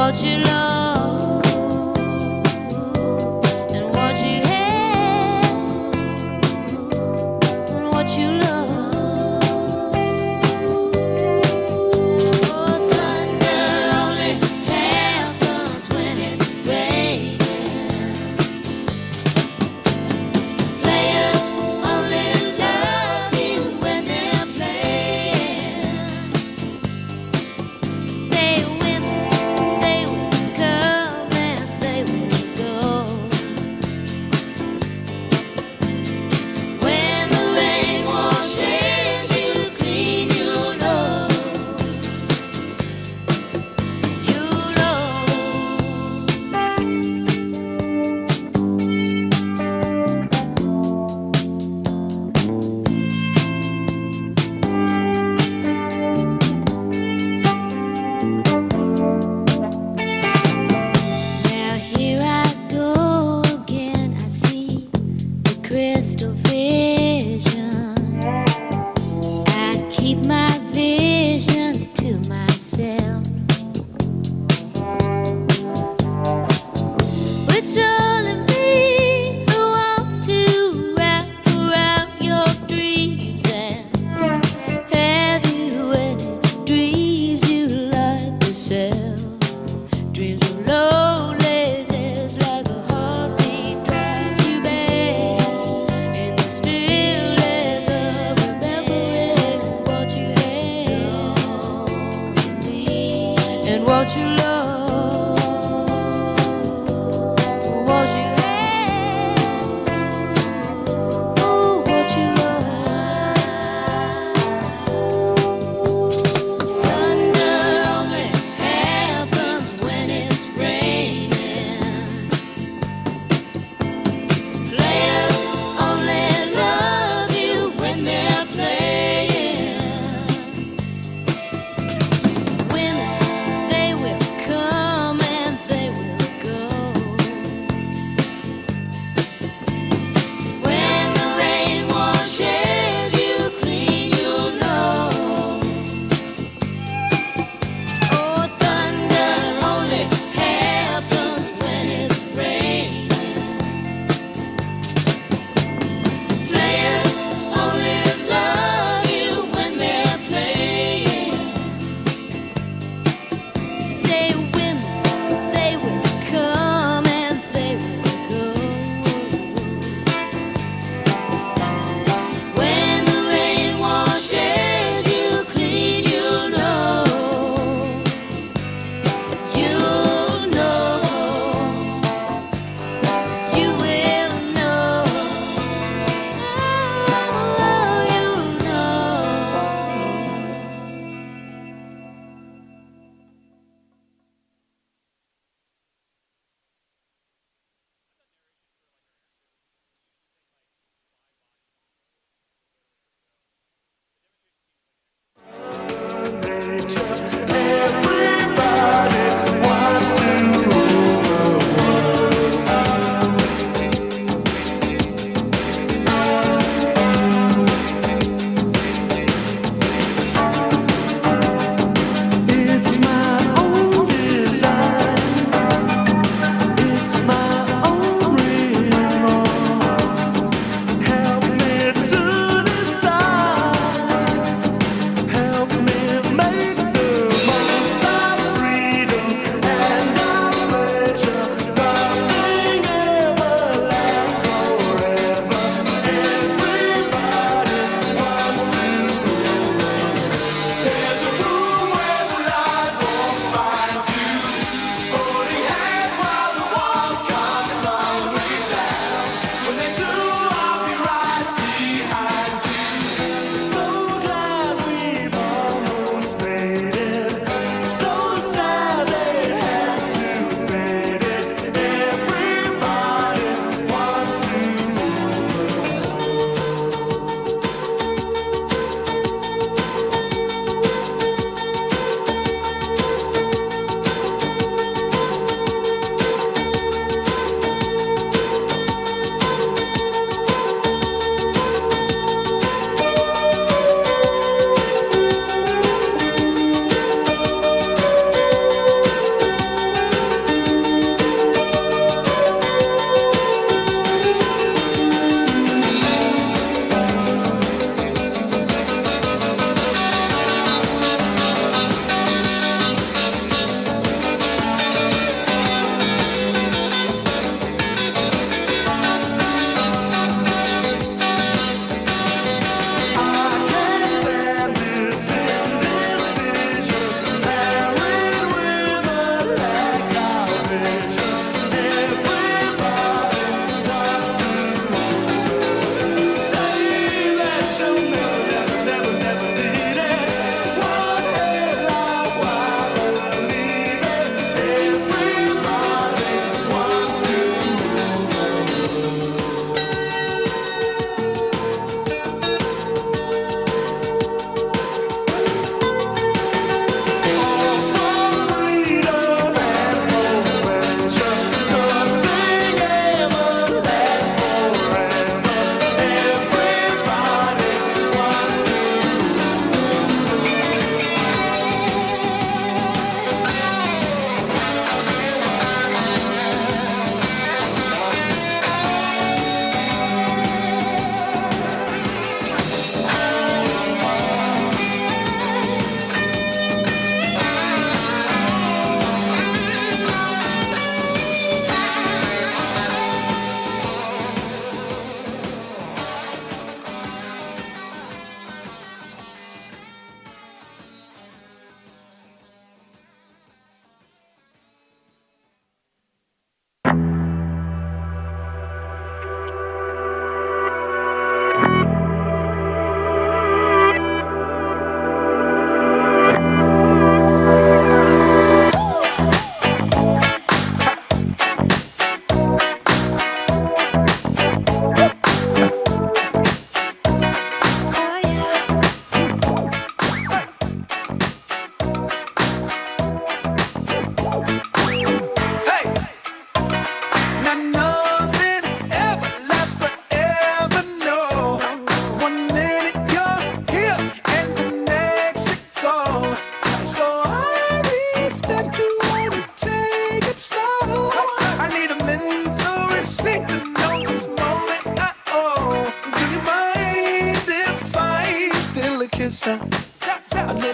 what you love and what you have and what you love. Oh, thunder only happens when it's raining. Players only love you when they're playing. Say women, they will come and they will go. When the rain washes you clean, you know. You know. Now here I go again. I see the crystal vision. I keep my visions to myself. It's only me who wants to wrap around your dreams and have you any dreams you like yourself. Dreams of loneliness like a heartbeat drives you back in the stillness of remembering what you had and what you love. What you had, oh, what you love. Thunder only happens when it's raining. Players only love you when they're playing. Women, they will come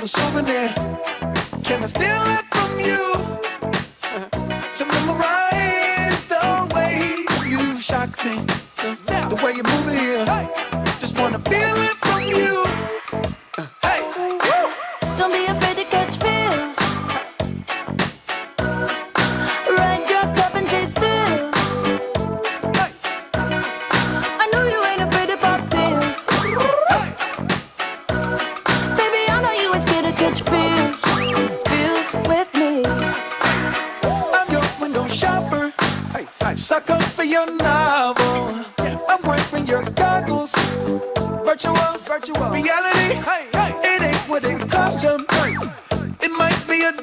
little souvenir. Can I steal it from you? To memorize the way you shock me, the way you move it here. Just wanna feel it from you. Hey, don't be afraid to catch feels. Ride your cup and chase thrills. I know you ain't afraid to pop pills. Baby, I know you ain't scared to catch feels. Feels with me. I'm your window shopper. Suck up for your novel. I'm wearing your goggles. Virtual reality. It ain't what it cost you. It might be $1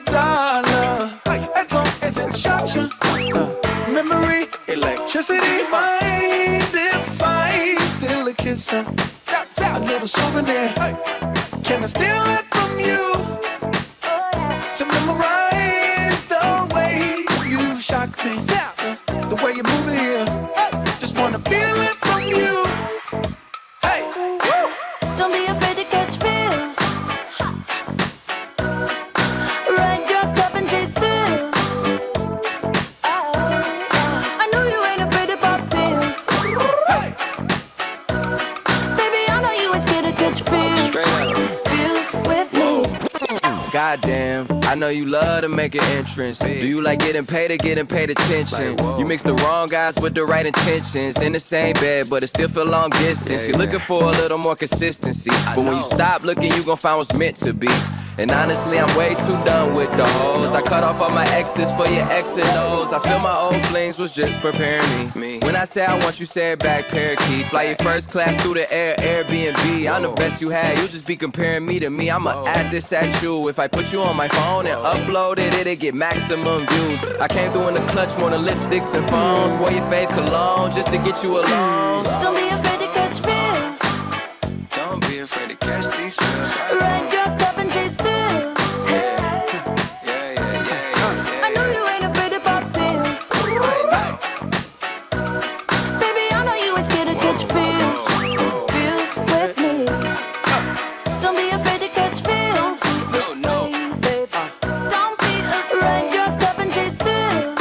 as long as it shocks you. Memory, electricity. Mind if I steal a kiss? A little souvenir. Can I steal it from you? To memorize the way you shock me, the way you move it here. Just wanna feel it from you. Hey, don't be afraid to catch feels. Ride your cup and chase thrills. I know you ain't afraid to pop pills. Baby, I know you ain't scared to catch feels. Feels with me. Goddamn, I know you love to make an entrance. Do you like getting paid or getting paid attention? You mix the wrong guys with the right intentions. In the same bed, but it still feel long distance. You're looking for a little more consistency. But when you stop looking, you gon' find what's meant to be. And honestly, I'm way too done with the hoes. I cut off all my exes for your X and O's. I feel my old flings was just preparing me. When I say I want you, say it back, parakeet. Fly your first class through the air, Airbnb. I'm the best you had, you'll just be comparing me to me. I'ma add this at you. If I put you on my phone and upload it, it'll get maximum views. I came through in the clutch more than lipsticks and phones. Wore your fave cologne just to get you alone. Don't be afraid to catch feels. Don't be afraid to catch these feels. Ride your cup and chase thrills. I know you ain't afraid to pop pills. Baby, I know you ain't scared to catch feels. Feels with me. Don't be afraid to catch feels. No. Don't be afraid. Ride your cup and chase thrills.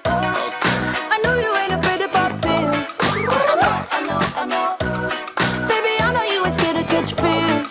I know you ain't afraid to pop pills. I know. Baby, I know you ain't scared to catch feels.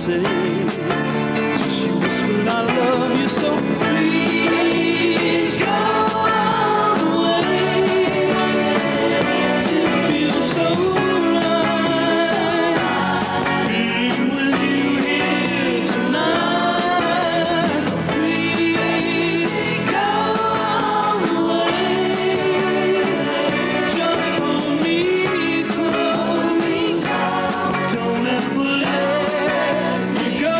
say. Till she whispered, I love you, so please go away. It feels so right being with you here tonight. Please go away. Just hold me close. Don't ever let me go.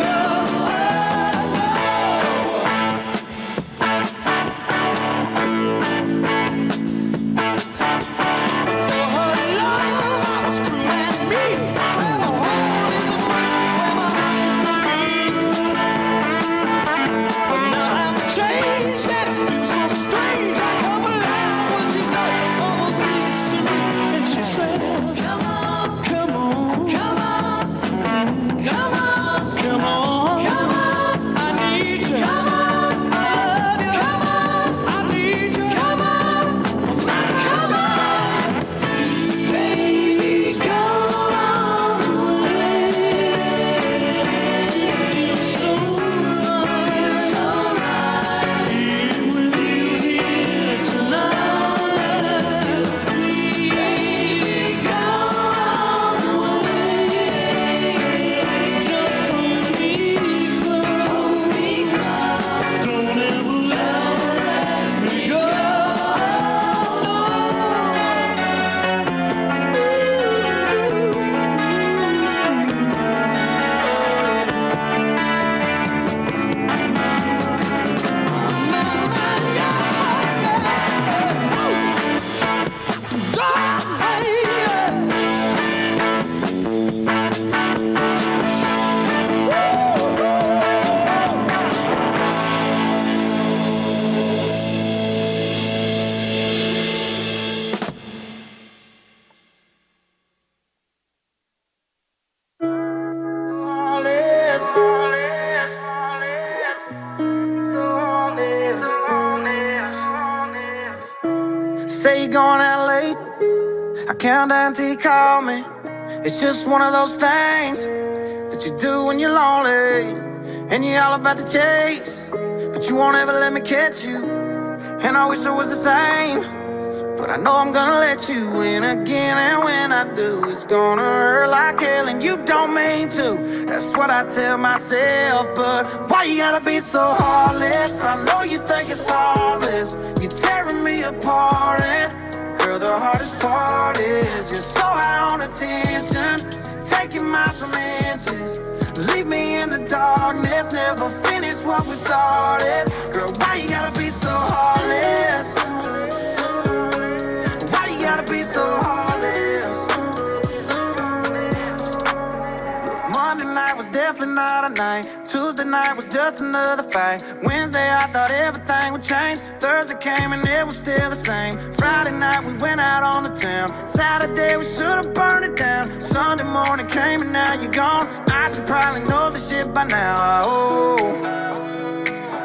Change that feels so strange. I come alive when she does all those things to me. And she said, come on, come on, come on, come on, come on, come on. I need you. Come on, I love you. Come on, I need you. Come on, come on. Please go away. You're so right, so right. Being with you here tonight. Please go away. Just hold me close. Don't ever let me go. Say you're going out late, I count down till you call me. It's just one of those things that you do when you're lonely, and you're all about the chase, but you won't ever let me catch you. And I wish I was the same, but I know I'm gonna let you in again. And when I do, it's gonna hurt like hell, and you don't mean to. That's what I tell myself, but why you gotta be so heartless? I know you think it's harmless. You're tearing me apart, and girl, the hardest part is you're so high on attention, taking miles from inches. Leave me in the darkness, never finish what we started. Girl, why you gotta be so heartless? Why you gotta be so heartless? Look, Monday night was definitely not a night. Tuesday night was just another fight. Wednesday I thought everything would change. Thursday came and it was still the same. Friday night we went out on the town. Saturday we should've burned it down. Sunday morning came and now you're gone. I should probably know this shit by now. Oh,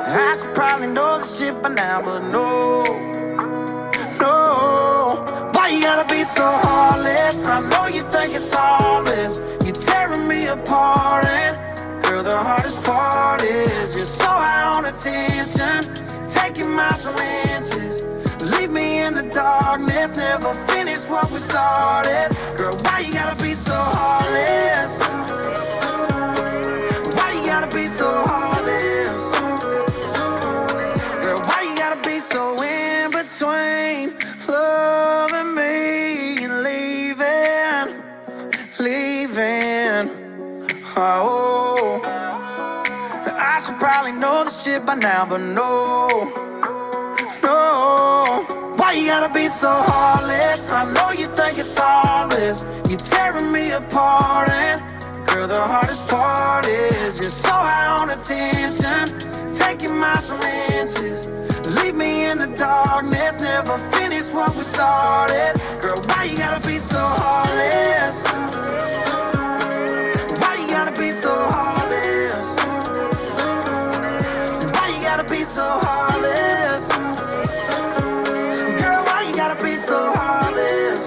I should probably know this shit by now, but no, no. Why you gotta be so heartless? I know you think it's harmless. You're tearing me apart, and girl, the hardest part is you're so high on attention, taking miles from inches. Leave me in the darkness, never finish what we started. Girl, why you gotta be so heartless? Why you gotta be so heartless? Girl, why you gotta be so in between loving me and leaving, leaving? Oh, I should probably know this shit by now, but no, no. Why you gotta be so heartless? I know you think it's harmless. You're tearing me apart, and girl, the hardest part is you're so high on attention, taking miles from inches. Leave me in the darkness, never finish what we started. Girl, why you gotta be so heartless? Why you gotta be so heartless? Why you gotta be so heartless? Girl, why you gotta be so heartless?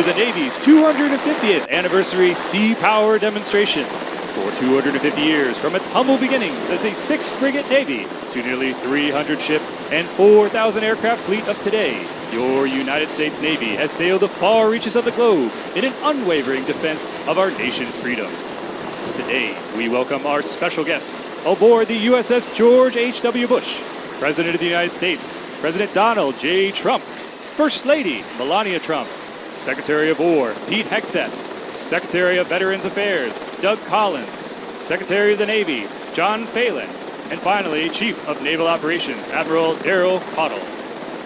to the Navy's 250th anniversary Sea Power demonstration. For 250 years, from its humble beginnings as a 6-frigate Navy to nearly 300-ship and 4,000 aircraft fleet of today, your United States Navy has sailed the far reaches of the globe in an unwavering defense of our nation's freedom. Today, we welcome our special guests aboard the USS George H.W. Bush, President of the United States, President Donald J. Trump, First Lady Melania Trump, Secretary of War Pete Hegseth, Secretary of Veterans Affairs Doug Collins, Secretary of the Navy John Phelan, and finally, Chief of Naval Operations Admiral Daryl Caudle.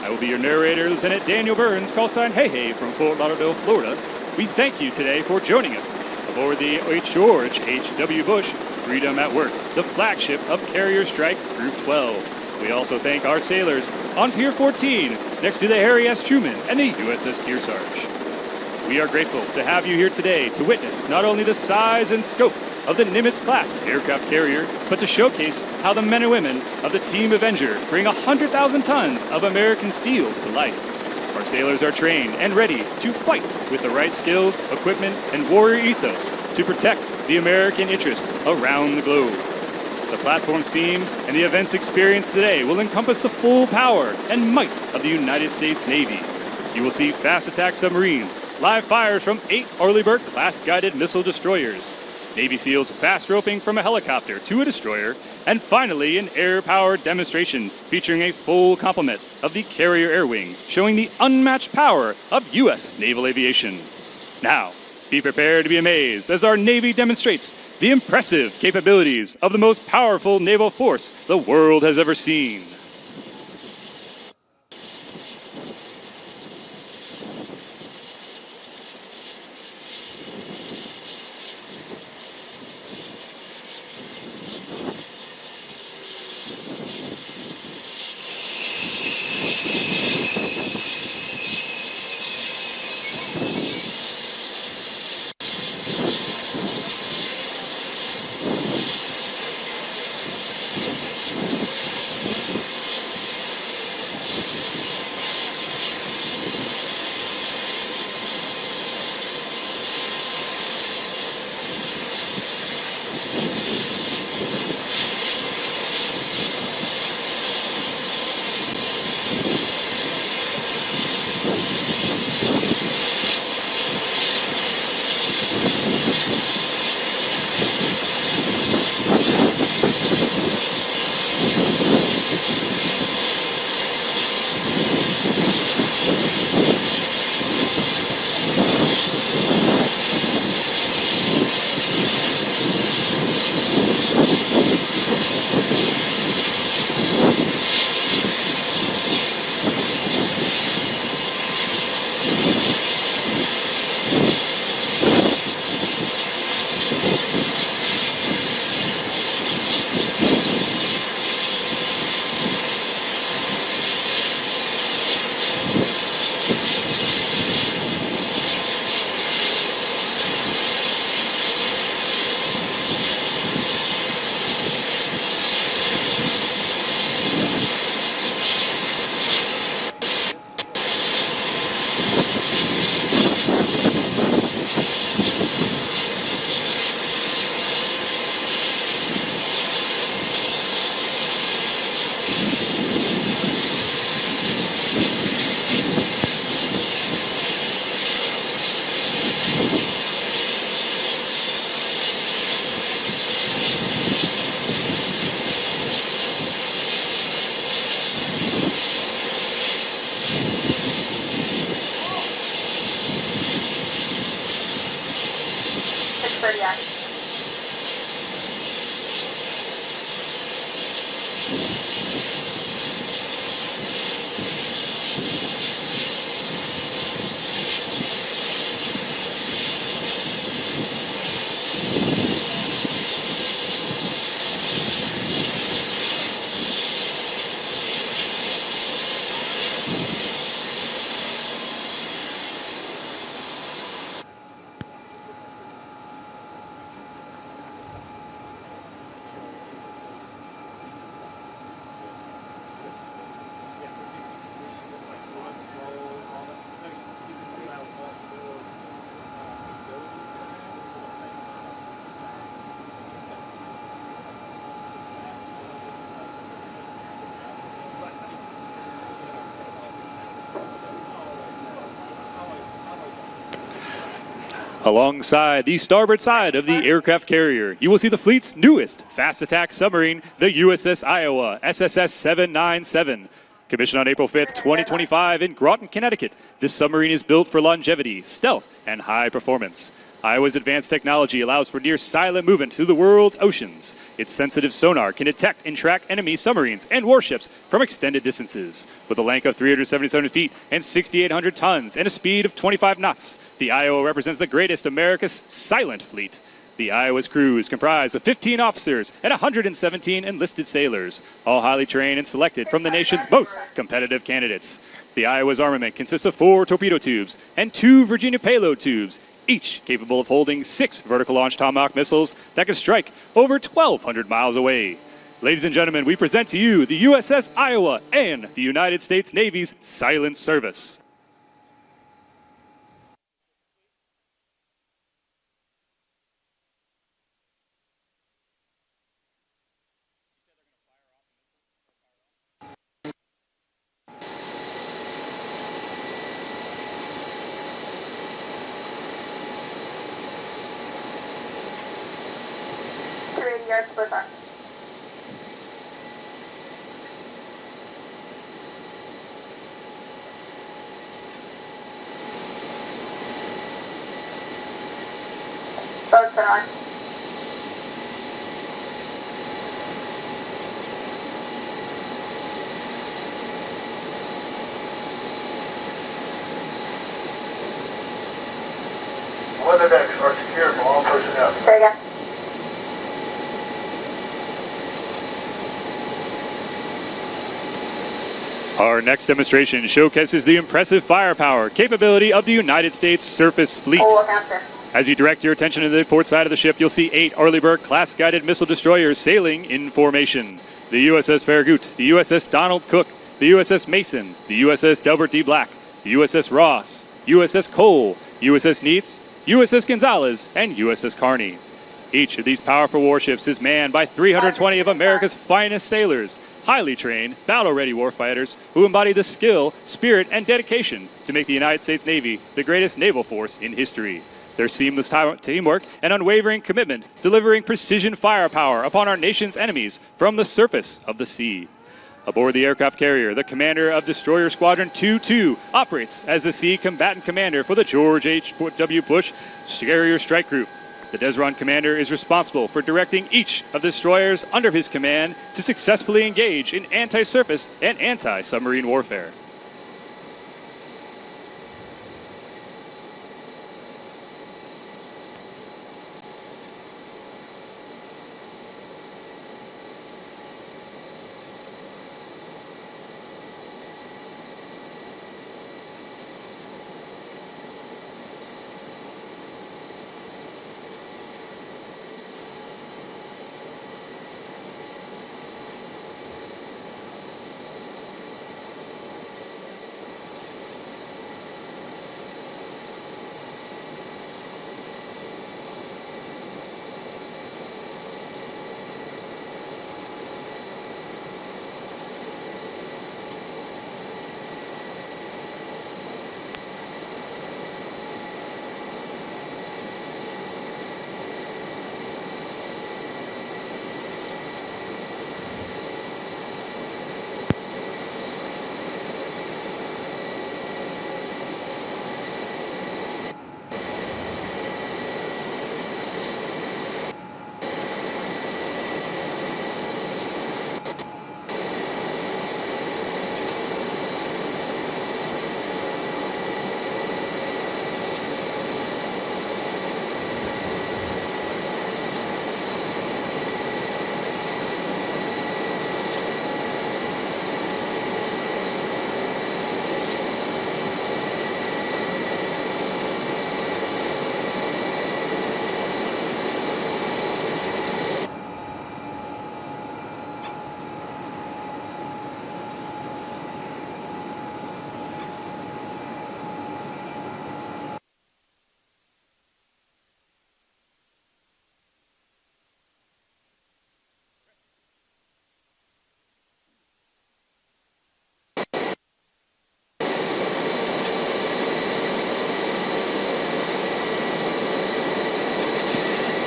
I will be your narrator, Lieutenant Daniel Burns, call sign Hey Hey from Fort Lauderdale, Florida. We thank you today for joining us aboard the George H.W. Bush Freedom at Work, the flagship of Carrier Strike Group 12. We also thank our sailors on Pier 14, next to the Harry S. Truman and the USS Kearsarge. We are grateful to have you here today to witness not only the size and scope of the Nimitz-class aircraft carrier, but to showcase how the men and women of the Team Avenger bring 100,000 tons of American steel to life. Our sailors are trained and ready to fight with the right skills, equipment, and warrior ethos to protect the American interest around the globe. The platform's theme and the events experienced today will encompass the full power and might of the United States Navy. You will see fast attack submarines, live fires from 8 Arleigh-Burke-class guided missile destroyers, Navy SEALs fast roping from a helicopter to a destroyer, and finally an air-powered demonstration featuring a full complement of the Carrier Air Wing, showing the unmatched power of U.S. naval aviation. Now, be prepared to be amazed as our Navy demonstrates the impressive capabilities of the most powerful naval force the world has ever seen. Alongside the starboard side of the aircraft carrier, you will see the fleet's newest fast attack submarine, the USS Iowa, SSS 797. Commissioned on April 5th, 2025 in Groton, Connecticut, this submarine is built for longevity, stealth, and high performance. Iowa's advanced technology allows for near-silent movement through the world's oceans. Its sensitive sonar can detect and track enemy submarines and warships from extended distances. With a length of 377 feet and 6,800 tons and a speed of 25 knots, the Iowa represents the greatest America's silent fleet. The Iowa's crew is comprised of 15 officers and 117 enlisted sailors, all highly trained and selected from the nation's most competitive candidates. The Iowa's armament consists of 4 torpedo tubes and 2 Virginia payload tubes, each capable of holding 6 vertical launch Tomahawk missiles that can strike over 1,200 miles away. Ladies and gentlemen, we present to you the USS Iowa and the United States Navy's Silent Service. Boats are on. Weather decks are secure for all personnel. There you go. Our next demonstration showcases the impressive firepower capability of the United States Surface Fleet. As you direct your attention to the port side of the ship, you'll see 8 Arleigh-Burke-class guided missile destroyers sailing in formation. The USS Farragut, the USS Donald Cook, the USS Mason, the USS Delbert D. Black, the USS Ross, USS Cole, USS Neitz, USS Gonzalez, and USS Carney. Each of these powerful warships is manned by 320 of America's finest sailors, highly trained, battle-ready warfighters who embody the skill, spirit, and dedication to make the United States Navy the greatest naval force in history. Their seamless teamwork and unwavering commitment delivering precision firepower upon our nation's enemies from the surface of the sea. Aboard the aircraft carrier, the commander of Destroyer Squadron 2-2 operates as the Sea Combatant Commander for the George H.W. Bush Carrier Strike Group. The Desron commander is responsible for directing each of the destroyers under his command to successfully engage in anti-surface and anti-submarine warfare.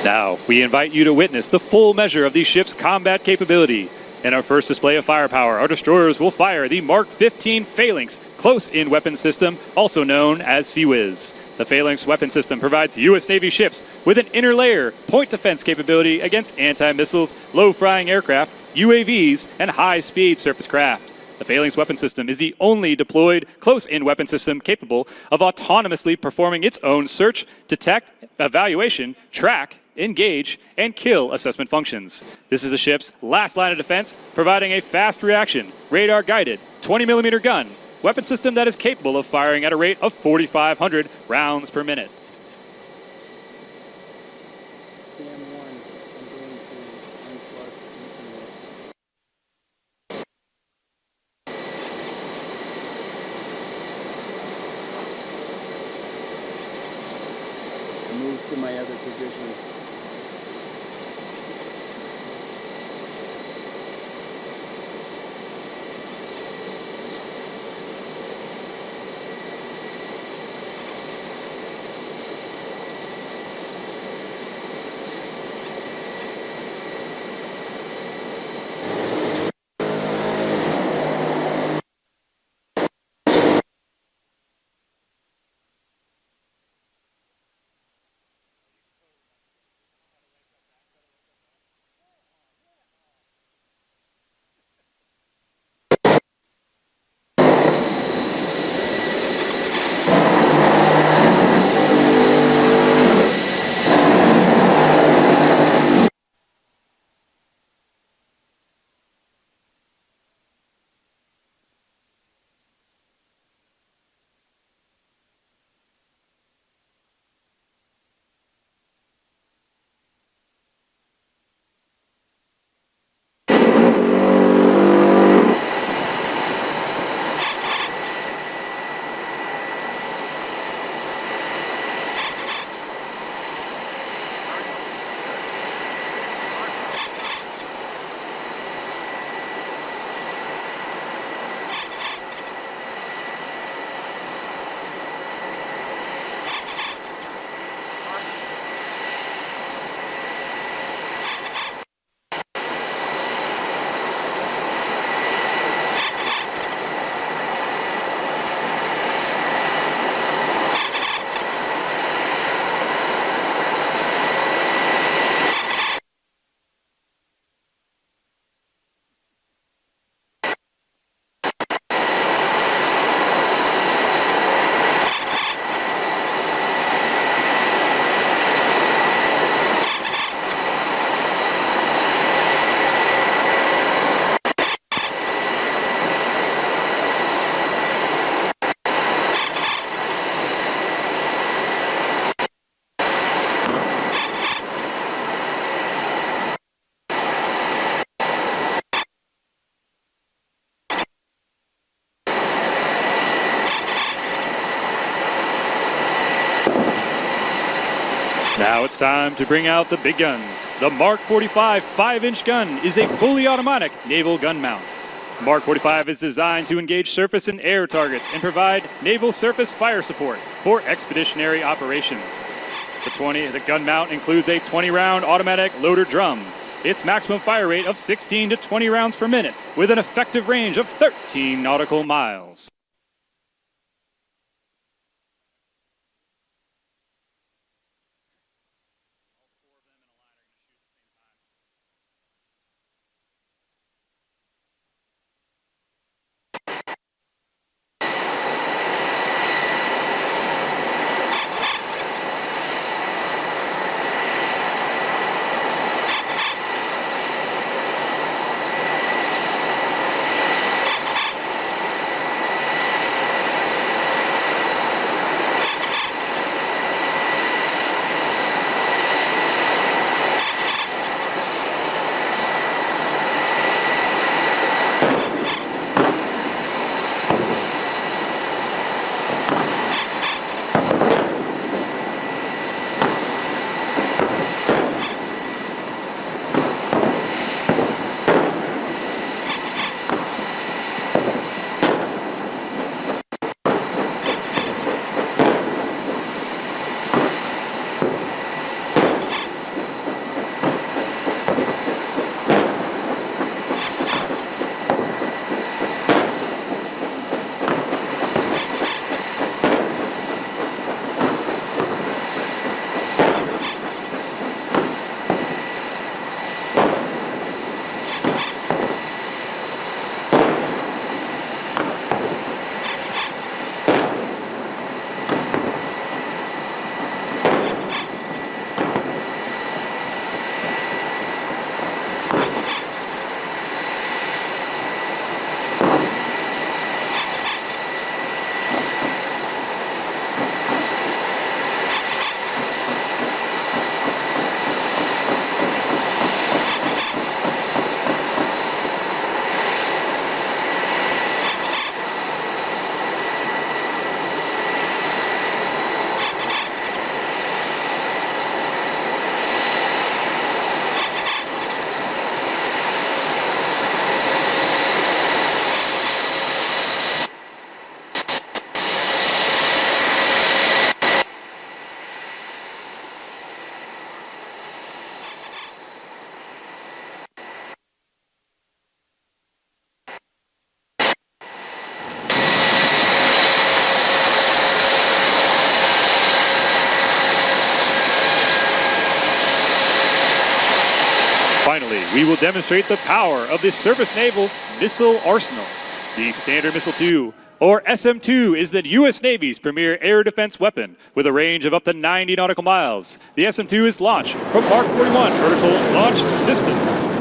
Now, we invite you to witness the full measure of these ships' combat capability. In our first display of firepower, our destroyers will fire the Mark 15 Phalanx close-in weapon system, also known as Sea-Wiz. The Phalanx weapon system provides U.S. Navy ships with an inner layer point defense capability against anti-missiles, low-flying aircraft, UAVs, and high-speed surface craft. The Phalanx weapon system is the only deployed close-in weapon system capable of autonomously performing its own search, detect, evaluation, track, engage, and kill assessment functions. This is the ship's last line of defense, providing a fast reaction, radar-guided, 20mm gun, weapon system that is capable of firing at a rate of 4,500 rounds per minute. Move to my other position. Now it's time to bring out the big guns. The Mark 45 5-inch gun is a fully automatic naval gun mount. Mark 45 is designed to engage surface and air targets and provide naval surface fire support for expeditionary operations. The gun mount includes a 20-round automatic loader drum. Its maximum fire rate of 16 to 20 rounds per minute with an effective range of 13 nautical miles. Finally, we will demonstrate the power of the Surface Naval's missile arsenal. The Standard Missile 2, or SM-2, is the U.S. Navy's premier air defense weapon with a range of up to 90 nautical miles. The SM-2 is launched from Mark 41 vertical launch systems.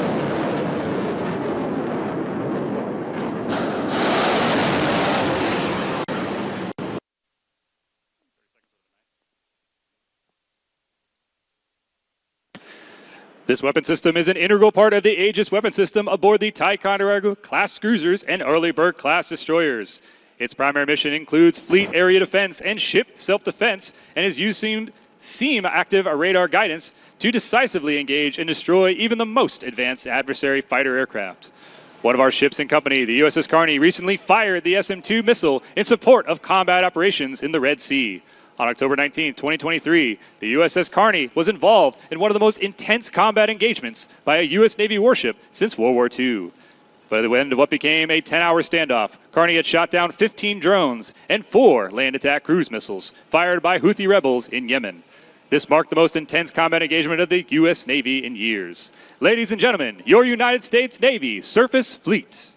This weapon system is an integral part of the Aegis weapon system aboard the Ticonderoga-class cruisers and Arleigh-Burke-class destroyers. Its primary mission includes fleet area defense and ship self-defense, and is using SEAM active radar guidance to decisively engage and destroy even the most advanced adversary fighter aircraft. One of our ships in company, the USS Carney, recently fired the SM-2 missile in support of combat operations in the Red Sea. On October 19, 2023, the USS Carney was involved in one of the most intense combat engagements by a U.S. Navy warship since World War II. By the end of what became a 10-hour standoff, Carney had shot down 15 drones and 4 land attack cruise missiles fired by Houthi rebels in Yemen. This marked the most intense combat engagement of the U.S. Navy in years. Ladies and gentlemen, your United States Navy Surface Fleet.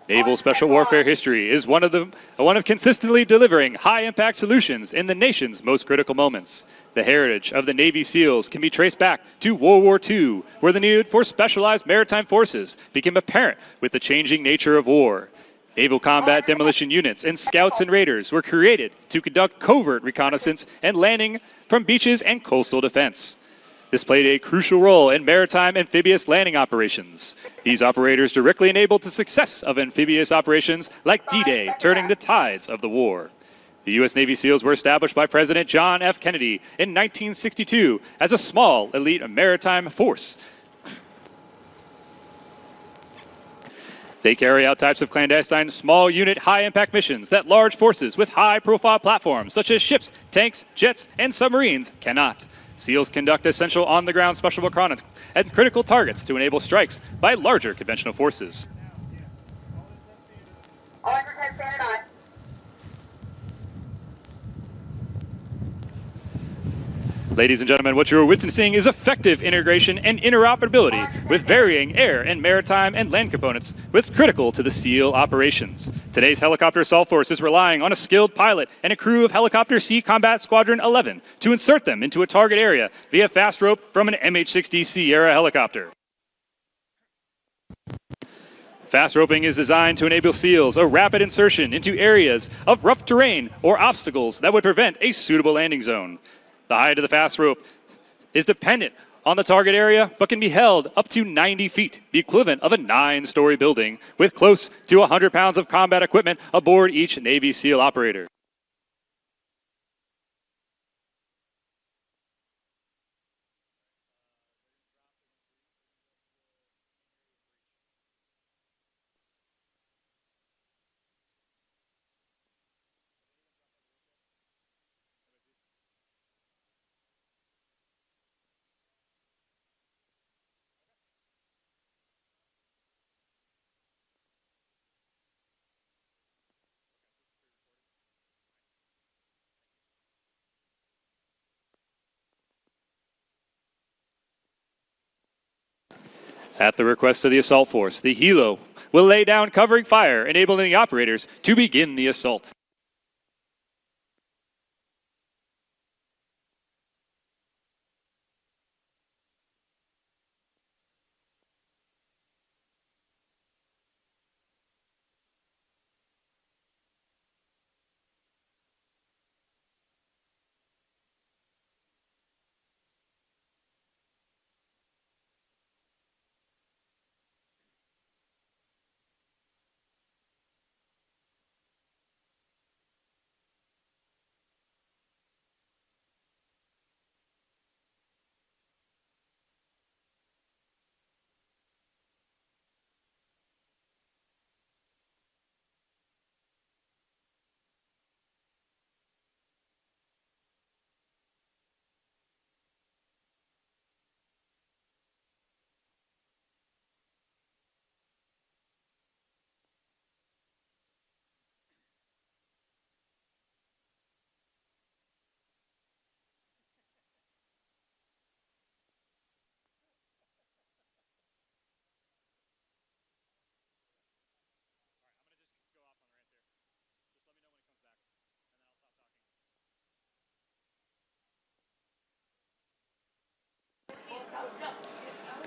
Naval Special Warfare history is one of consistently delivering high-impact solutions in the nation's most critical moments. The heritage of the Navy SEALs can be traced back to World War II, where the need for specialized maritime forces became apparent with the changing nature of war. Naval combat demolition units and scouts and raiders were created to conduct covert reconnaissance and landing from beaches and coastal defense. This played a crucial role in maritime amphibious landing operations. These operators directly enabled the success of amphibious operations like D-Day, turning the tides of the war. The U.S. Navy SEALs were established by President John F. Kennedy in 1962 as a small elite maritime force. They carry out types of clandestine, small unit, high-impact missions that large forces with high-profile platforms, such as ships, tanks, jets, and submarines, cannot. SEALs conduct essential on-the-ground special reconnaissance at critical targets to enable strikes by larger conventional forces. Ladies and gentlemen, what you're witnessing is effective integration and interoperability with varying air and maritime and land components, which is critical to the SEAL operations. Today's helicopter assault force is relying on a skilled pilot and a crew of Helicopter Sea Combat Squadron 11 to insert them into a target area via fast rope from an MH-60 Sierra helicopter. Fast roping is designed to enable SEALs a rapid insertion into areas of rough terrain or obstacles that would prevent a suitable landing zone. The height of the fast rope is dependent on the target area, but can be held up to 90 feet, the equivalent of a 9-story building, with close to 100 pounds of combat equipment aboard each Navy SEAL operator. At the request of the assault force, the helo will lay down covering fire, enabling the operators to begin the assault.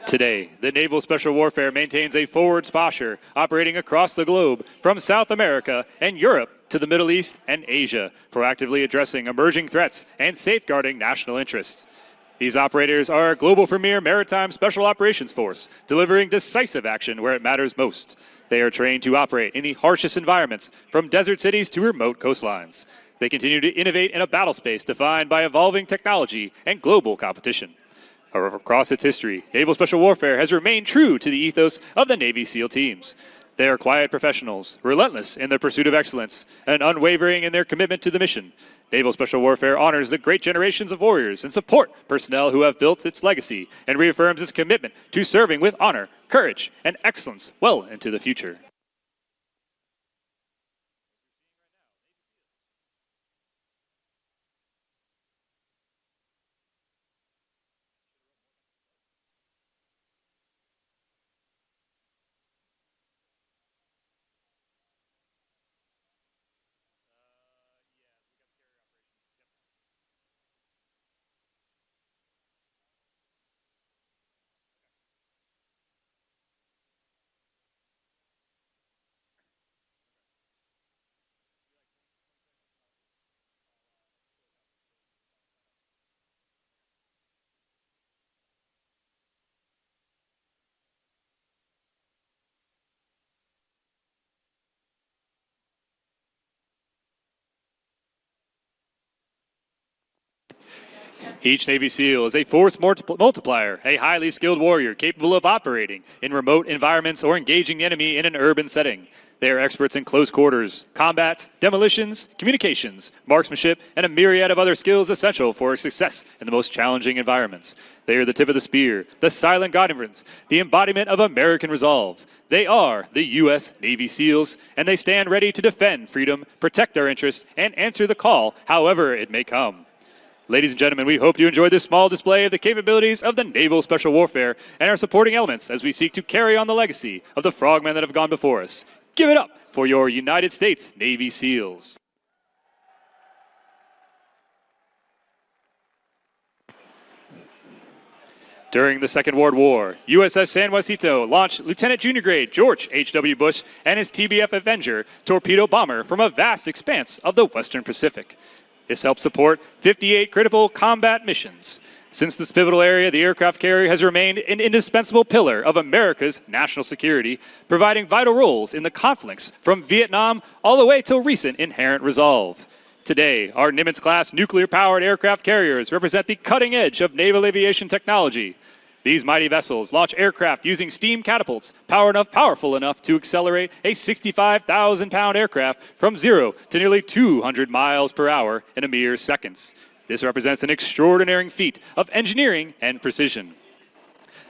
Today, the Naval Special Warfare maintains a forward posture, operating across the globe from South America and Europe to the Middle East and Asia, proactively addressing emerging threats and safeguarding national interests. These operators are a global premier maritime special operations force, delivering decisive action where it matters most. They are trained to operate in the harshest environments, from desert cities to remote coastlines. They continue to innovate in a battle space defined by evolving technology and global competition. However, across its history, Naval Special Warfare has remained true to the ethos of the Navy SEAL teams. They are quiet professionals, relentless in their pursuit of excellence, and unwavering in their commitment to the mission. Naval Special Warfare honors the great generations of warriors and support personnel who have built its legacy and reaffirms its commitment to serving with honor, courage, and excellence well into the future. Each Navy SEAL is a force multiplier, a highly skilled warrior capable of operating in remote environments or engaging the enemy in an urban setting. They are experts in close quarters, combat, demolitions, communications, marksmanship, and a myriad of other skills essential for success in the most challenging environments. They are the tip of the spear, the silent guardians, the embodiment of American resolve. They are the U.S. Navy SEALs, and they stand ready to defend freedom, protect our interests, and answer the call, however it may come. Ladies and gentlemen, we hope you enjoyed this small display of the capabilities of the Naval Special Warfare and our supporting elements as we seek to carry on the legacy of the frogmen that have gone before us. Give it up for your United States Navy SEALs. During the Second World War, USS San Jacinto launched Lieutenant Junior Grade George H.W. Bush and his TBF Avenger torpedo bomber from a vast expanse of the Western Pacific. This helped support 58 critical combat missions. Since this pivotal area, the aircraft carrier has remained an indispensable pillar of America's national security, providing vital roles in the conflicts from Vietnam all the way till recent inherent resolve. Today, our Nimitz-class nuclear-powered aircraft carriers represent the cutting edge of naval aviation technology. These mighty vessels launch aircraft using steam catapults, powerful enough to accelerate a 65,000-pound aircraft from 0 to nearly 200 miles per hour in a mere seconds. This represents an extraordinary feat of engineering and precision.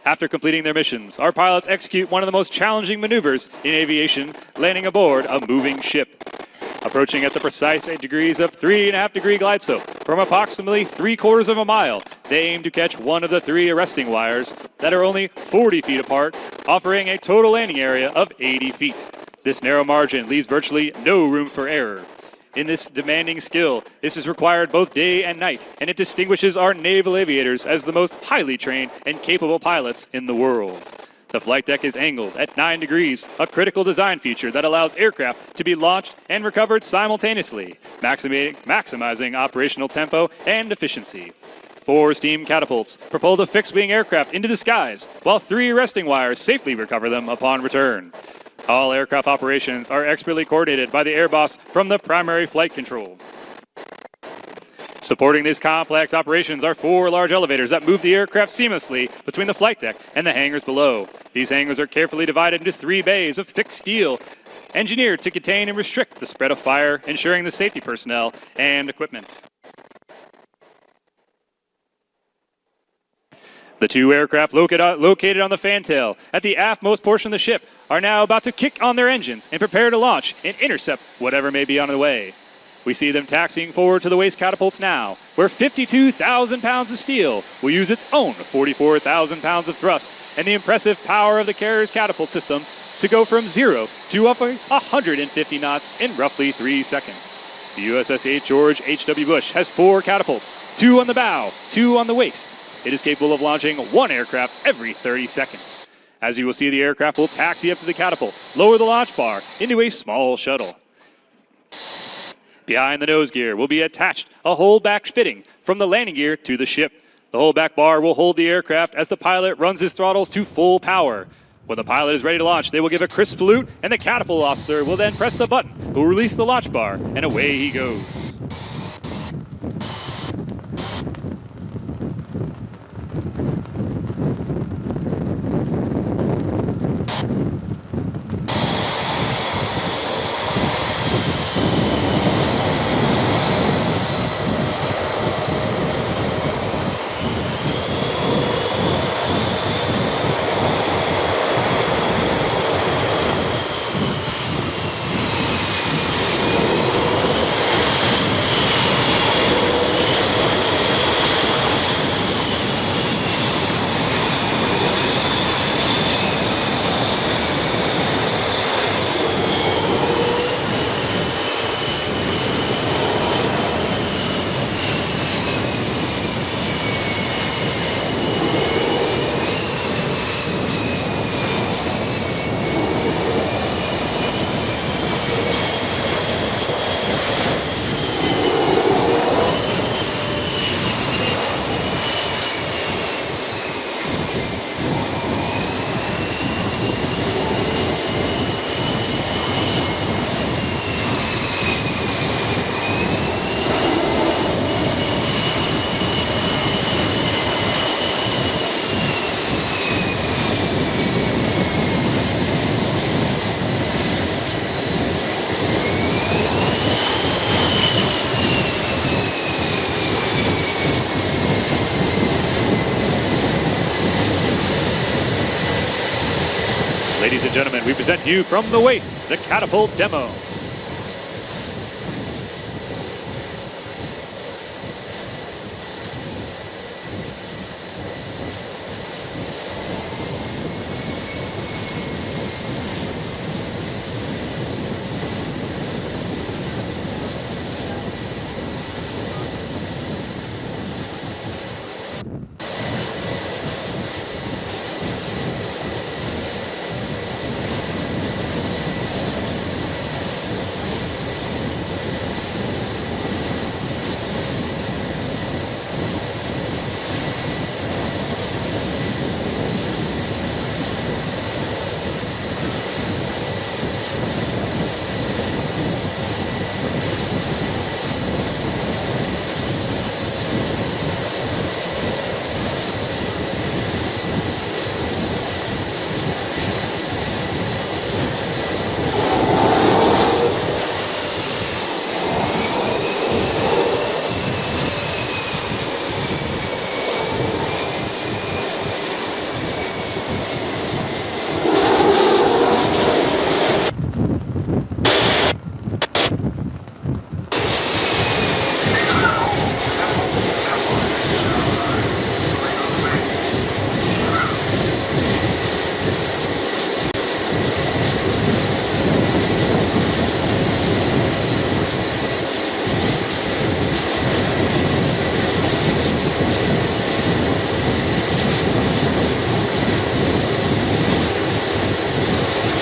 After completing their missions, our pilots execute one of the most challenging maneuvers in aviation, landing aboard a moving ship. Approaching at the precise degrees of 3.5-degree glide slope from approximately 3/4 of a mile, they aim to catch one of the 3 arresting wires that are only 40 feet apart, offering a total landing area of 80 feet. This narrow margin leaves virtually no room for error. In this demanding skill, this is required both day and night, and it distinguishes our naval aviators as the most highly trained and capable pilots in the world. The flight deck is angled at 9 degrees, a critical design feature that allows aircraft to be launched and recovered simultaneously, maximizing operational tempo and efficiency. 4 steam catapults propel the fixed-wing aircraft into the skies, while 3 arresting wires safely recover them upon return. All aircraft operations are expertly coordinated by the air boss from the primary flight control. Supporting these complex operations are 4 large elevators that move the aircraft seamlessly between the flight deck and the hangars below. These hangars are carefully divided into 3 bays of thick steel, engineered to contain and restrict the spread of fire, ensuring the safety personnel and equipment. The 2 aircraft located on the fantail at the aftmost portion of the ship are now about to kick on their engines and prepare to launch and intercept whatever may be on the way. We see them taxiing forward to the waist catapults now, where 52,000 pounds of steel will use its own 44,000 pounds of thrust and the impressive power of the carrier's catapult system to go from 0 to 150 knots in roughly 3 seconds. The USS George H.W. Bush has 4 catapults, 2 on the bow, 2 on the waist, It is capable of launching one aircraft every 30 seconds. As you will see, the aircraft will taxi up to the catapult, lower the launch bar into a small shuttle. Behind the nose gear will be attached a holdback fitting from the landing gear to the ship. The holdback bar will hold the aircraft as the pilot runs his throttles to full power. When the pilot is ready to launch, they will give a crisp salute, and the catapult officer will then press the button, who will release the launch bar, and away he goes. Ladies and gentlemen, we present to you from the waist, the catapult demo.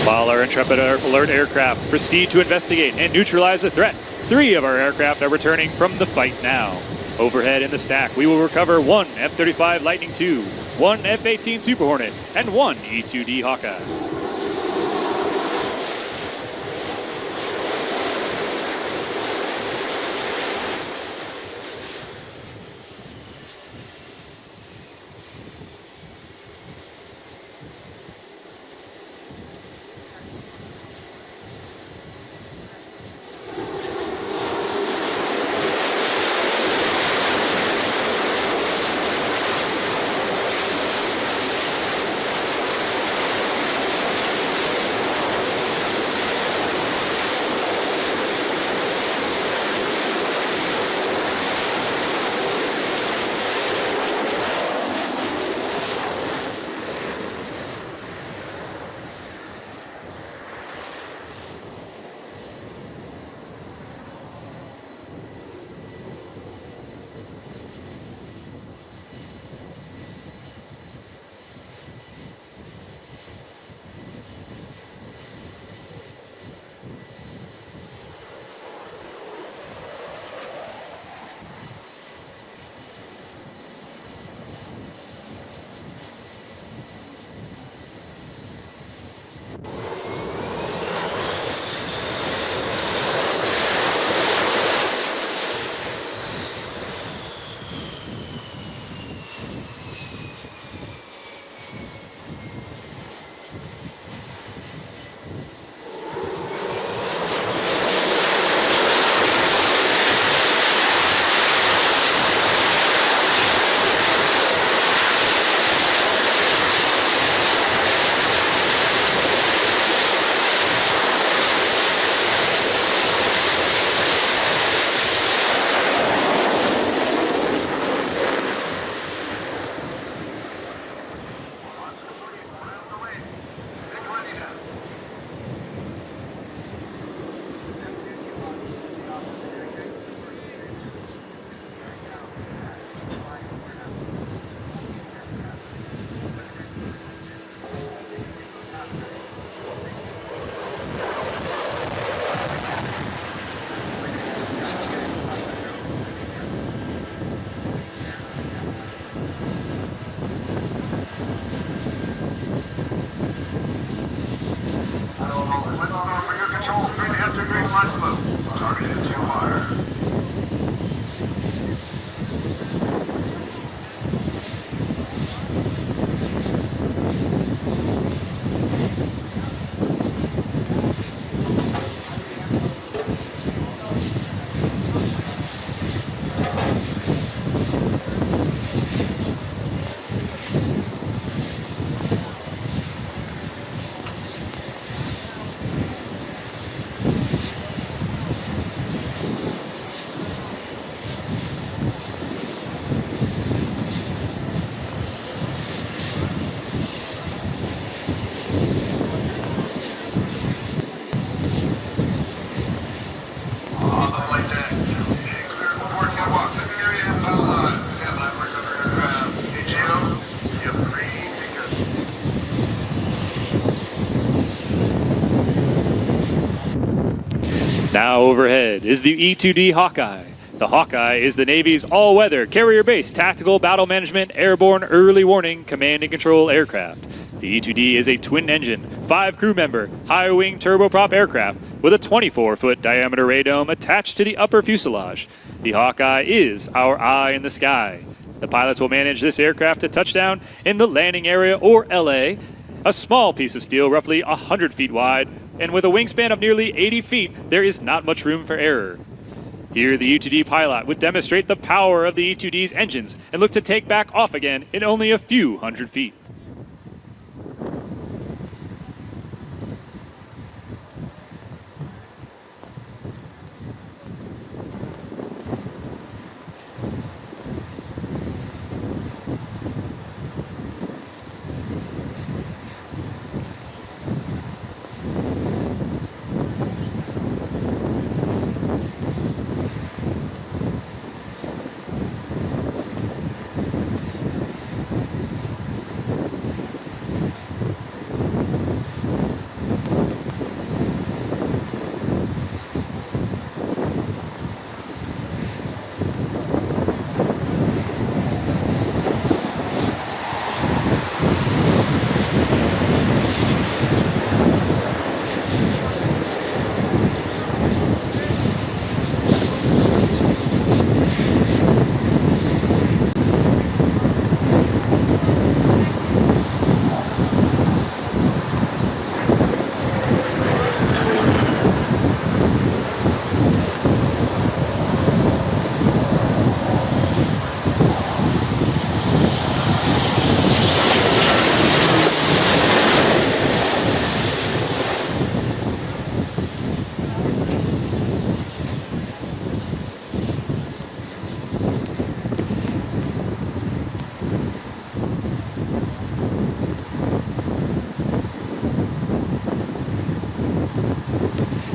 While our intrepid alert aircraft proceed to investigate and neutralize the threat, 3 of our aircraft are returning from the fight now. Overhead in the stack, we will recover 1 F-35 Lightning II, 1 F-18 Super Hornet, and 1 E-2D Hawkeye. Now overhead is the E-2D Hawkeye. The Hawkeye is the Navy's all-weather, carrier-based tactical battle management, airborne early warning, command and control aircraft. The E-2D is a twin-engine, 5-crew-member, high-wing turboprop aircraft with a 24-foot diameter radome attached to the upper fuselage. The Hawkeye is our eye in the sky. The pilots will manage this aircraft to touchdown in the landing area, or LA, a small piece of steel roughly 100 feet wide, and with a wingspan of nearly 80 feet, there is not much room for error. Here, the E-2D pilot would demonstrate the power of the E-2D's engines and look to take back off again in only a few hundred feet.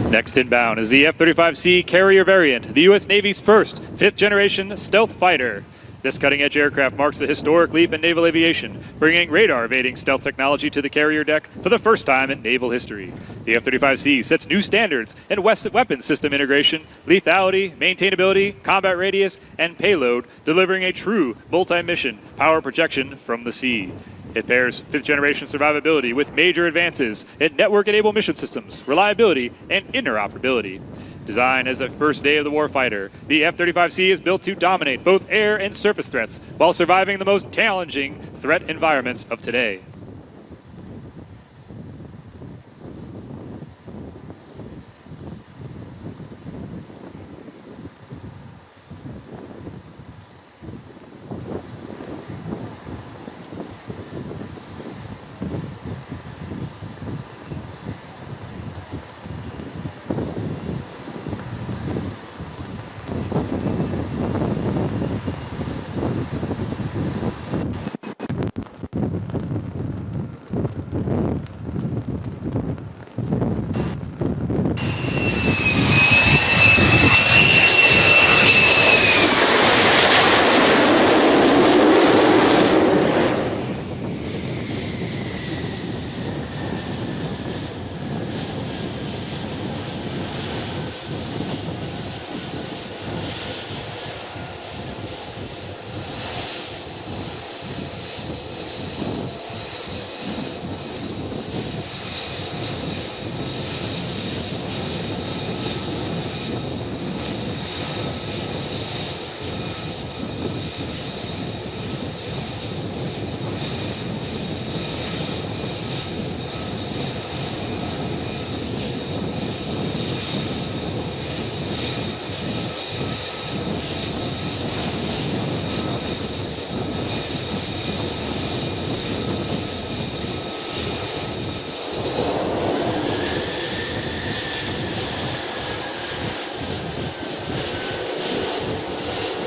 Next inbound is the F-35C carrier variant, the U.S. Navy's first 5th-generation stealth fighter. This cutting-edge aircraft marks a historic leap in naval aviation, bringing radar-evading stealth technology to the carrier deck for the first time in naval history. The F-35C sets new standards in weapons system integration, lethality, maintainability, combat radius, and payload, delivering a true multi-mission power projection from the sea. It pairs 5th-generation survivability with major advances in network-enabled mission systems, reliability, and interoperability. Designed as a first day of the warfighter, the F-35C is built to dominate both air and surface threats while surviving the most challenging threat environments of today.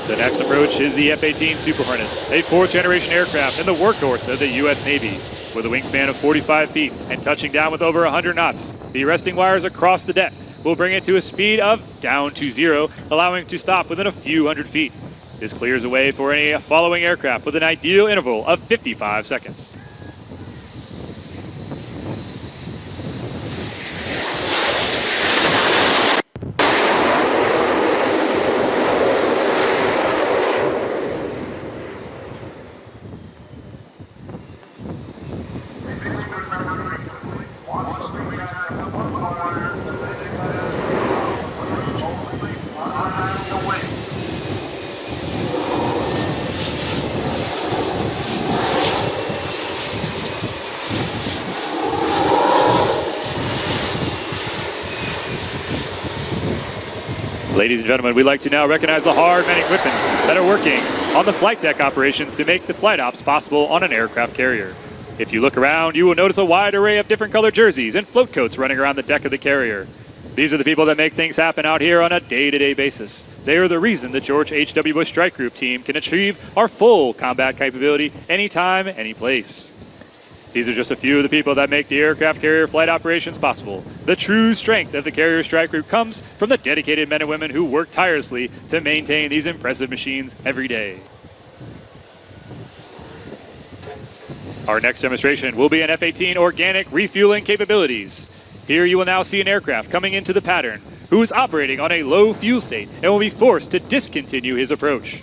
The next approach is the F-18 Super Hornet, a 4th-generation aircraft and the workhorse of the U.S. Navy. With a wingspan of 45 feet and touching down with over 100 knots, the arresting wires across the deck will bring it to a speed of down to 0, allowing it to stop within a few hundred feet. This clears a way for any following aircraft with an ideal interval of 55 seconds. Ladies and gentlemen, we'd like to now recognize the hard men and equipment that are working on the flight deck operations to make the flight ops possible on an aircraft carrier. If you look around, you will notice a wide array of different colored jerseys and float coats running around the deck of the carrier. These are the people that make things happen out here on a day-to-day basis. They are the reason the George H.W. Bush Strike Group team can achieve our full combat capability anytime, any place. These are just a few of the people that make the aircraft carrier flight operations possible. The true strength of the Carrier Strike Group comes from the dedicated men and women who work tirelessly to maintain these impressive machines every day. Our next demonstration will be an F-18 organic refueling capabilities. Here you will now see an aircraft coming into the pattern who is operating on a low fuel state and will be forced to discontinue his approach.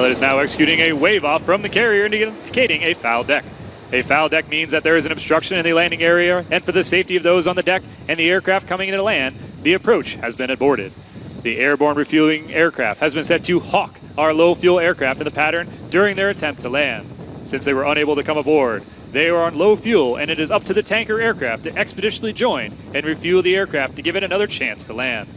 Is now executing a wave-off from the carrier indicating a foul deck. A foul deck means that there is an obstruction in the landing area, and for the safety of those on the deck and the aircraft coming into land, the approach has been aborted. The airborne refueling aircraft has been set to hawk our low-fuel aircraft in the pattern during their attempt to land. Since they were unable to come aboard, they are on low fuel, and it is up to the tanker aircraft to expeditiously join and refuel the aircraft to give it another chance to land.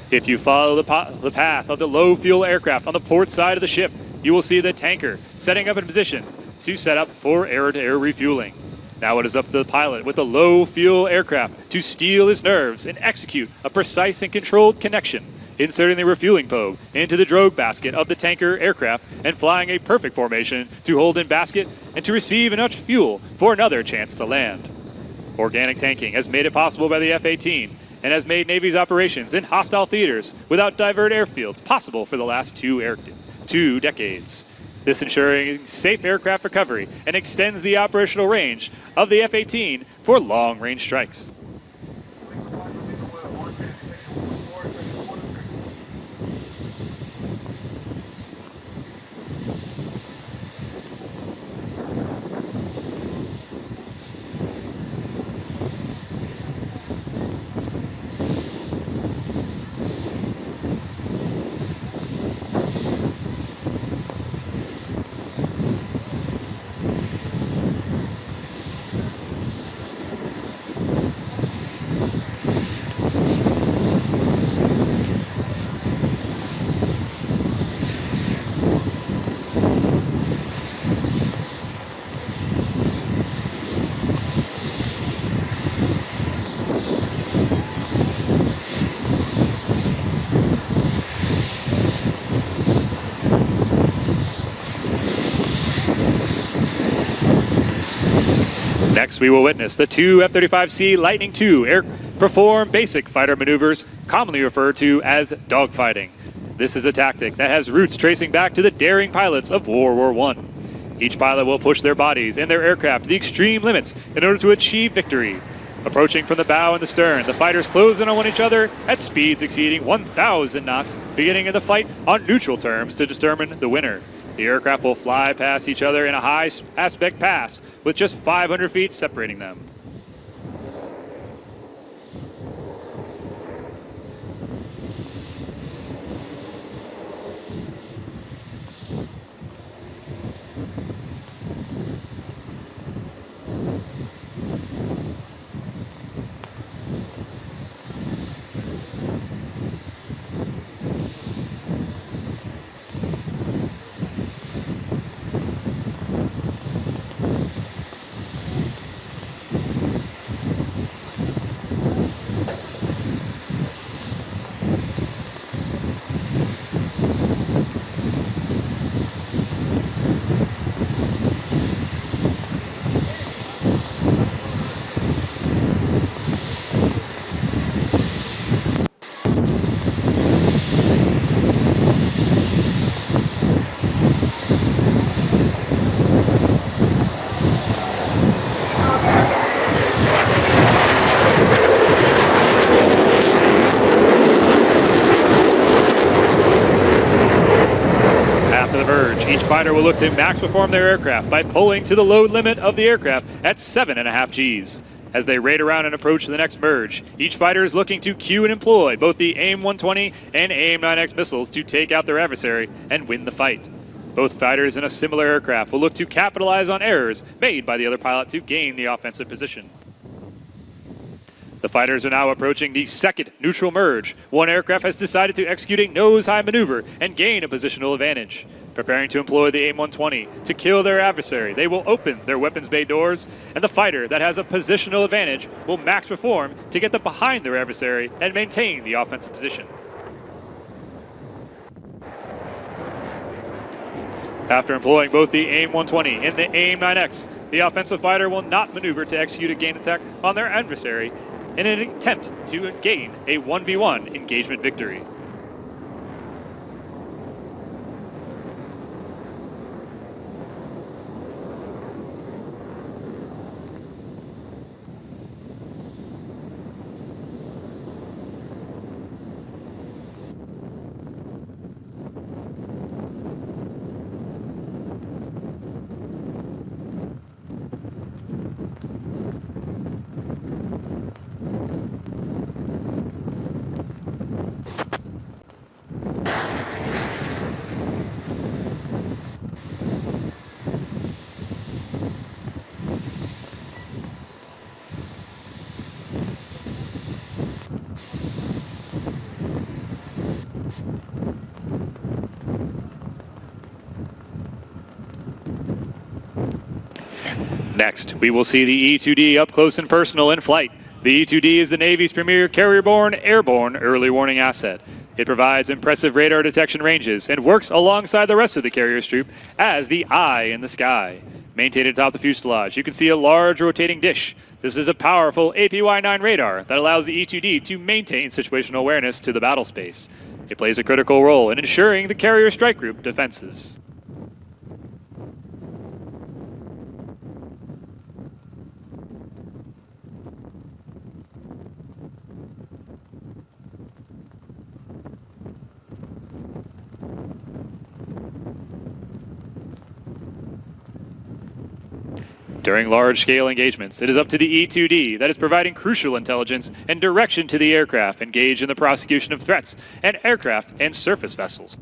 If you follow the path of the low-fuel aircraft on the port side of the ship, you will see the tanker setting up in position to set up for air-to-air refueling. Now it is up to the pilot with the low-fuel aircraft to steel his nerves and execute a precise and controlled connection, inserting the refueling probe into the drogue basket of the tanker aircraft and flying a perfect formation to hold in basket and to receive enough fuel for another chance to land. Organic tanking has made it possible by the F-18 and has made Navy's operations in hostile theaters without divert airfields possible for the last two decades. This ensuring safe aircraft recovery and extends the operational range of the F-18 for long-range strikes. Next, we will witness the two F-35C Lightning II perform basic fighter maneuvers, commonly referred to as dogfighting. This is a tactic that has roots tracing back to the daring pilots of World War I. Each pilot will push their bodies and their aircraft to the extreme limits in order to achieve victory. Approaching from the bow and the stern, the fighters close in on each other at speeds exceeding 1,000 knots, beginning in the fight on neutral terms to determine the winner. The aircraft will fly past each other in a high aspect pass with just 500 feet separating them. fighter will look to max perform their aircraft by pulling to the load limit of the aircraft at 7.5 Gs. As they raid around and approach the next merge, each fighter is looking to cue and employ both the AIM-120 and AIM-9X missiles to take out their adversary and win the fight. Both fighters in a similar aircraft will look to capitalize on errors made by the other pilot to gain the offensive position. The fighters are now approaching the second neutral merge. One aircraft has decided to execute a nose-high maneuver and gain a positional advantage. Preparing to employ the AIM-120 to kill their adversary, they will open their weapons bay doors, and the fighter that has a positional advantage will max perform to get them behind their adversary and maintain the offensive position. After employing both the AIM-120 and the AIM-9X, the offensive fighter will not maneuver to execute a gain attack on their adversary in an attempt to gain a 1v1 engagement victory. Next, we will see the E-2D up close and personal in flight. The E-2D is the Navy's premier carrier-borne, airborne early warning asset. It provides impressive radar detection ranges and works alongside the rest of the carrier's troop as the eye in the sky. Maintained atop the fuselage, you can see a large rotating dish. This is a powerful APY-9 radar that allows the E-2D to maintain situational awareness to the battle space. It plays a critical role in ensuring the carrier strike group defenses. During large-scale engagements, it is up to the E-2D that is providing crucial intelligence and direction to the aircraft engaged in the prosecution of threats and aircraft and surface vessels.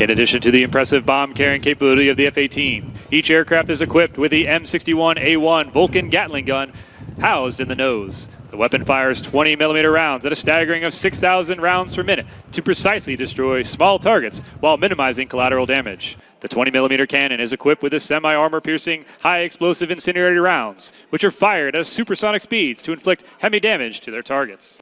In addition to the impressive bomb-carrying capability of the F-18, each aircraft is equipped with the M61A1 Vulcan Gatling gun housed in the nose. The weapon fires 20mm rounds at a staggering of 6,000 rounds per minute to precisely destroy small targets while minimizing collateral damage. The 20mm cannon is equipped with a semi-armor-piercing, high-explosive incendiary rounds, which are fired at supersonic speeds to inflict heavy damage to their targets.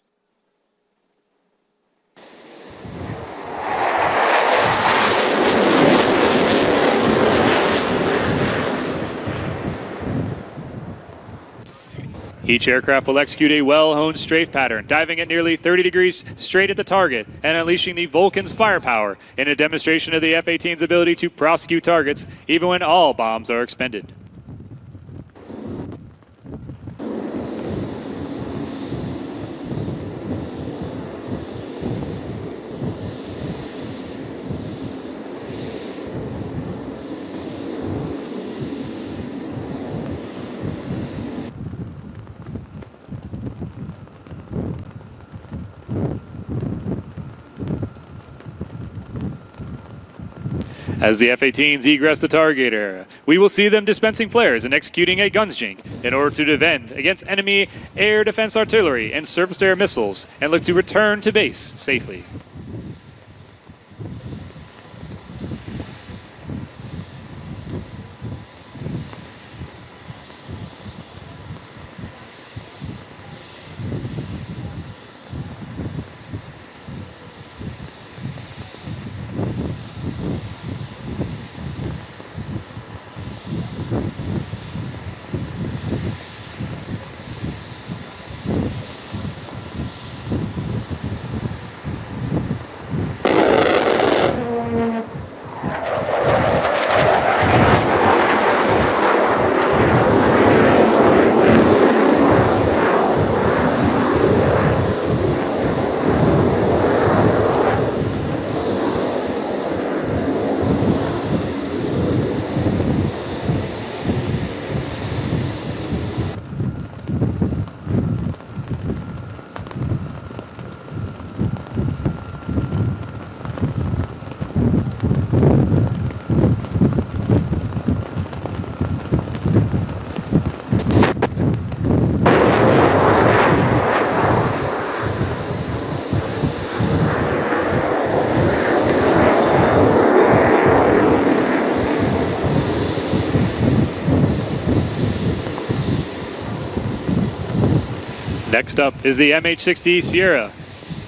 Each aircraft will execute a well-honed strafe pattern, diving at nearly 30 degrees straight at the target and unleashing the Vulcan's firepower in a demonstration of the F-18's ability to prosecute targets even when all bombs are expended. As the F-18s egress the target area, we will see them dispensing flares and executing a guns jink in order to defend against enemy air defense artillery and surface-to-air missiles and look to return to base safely. Next up is the MH-60 Sierra.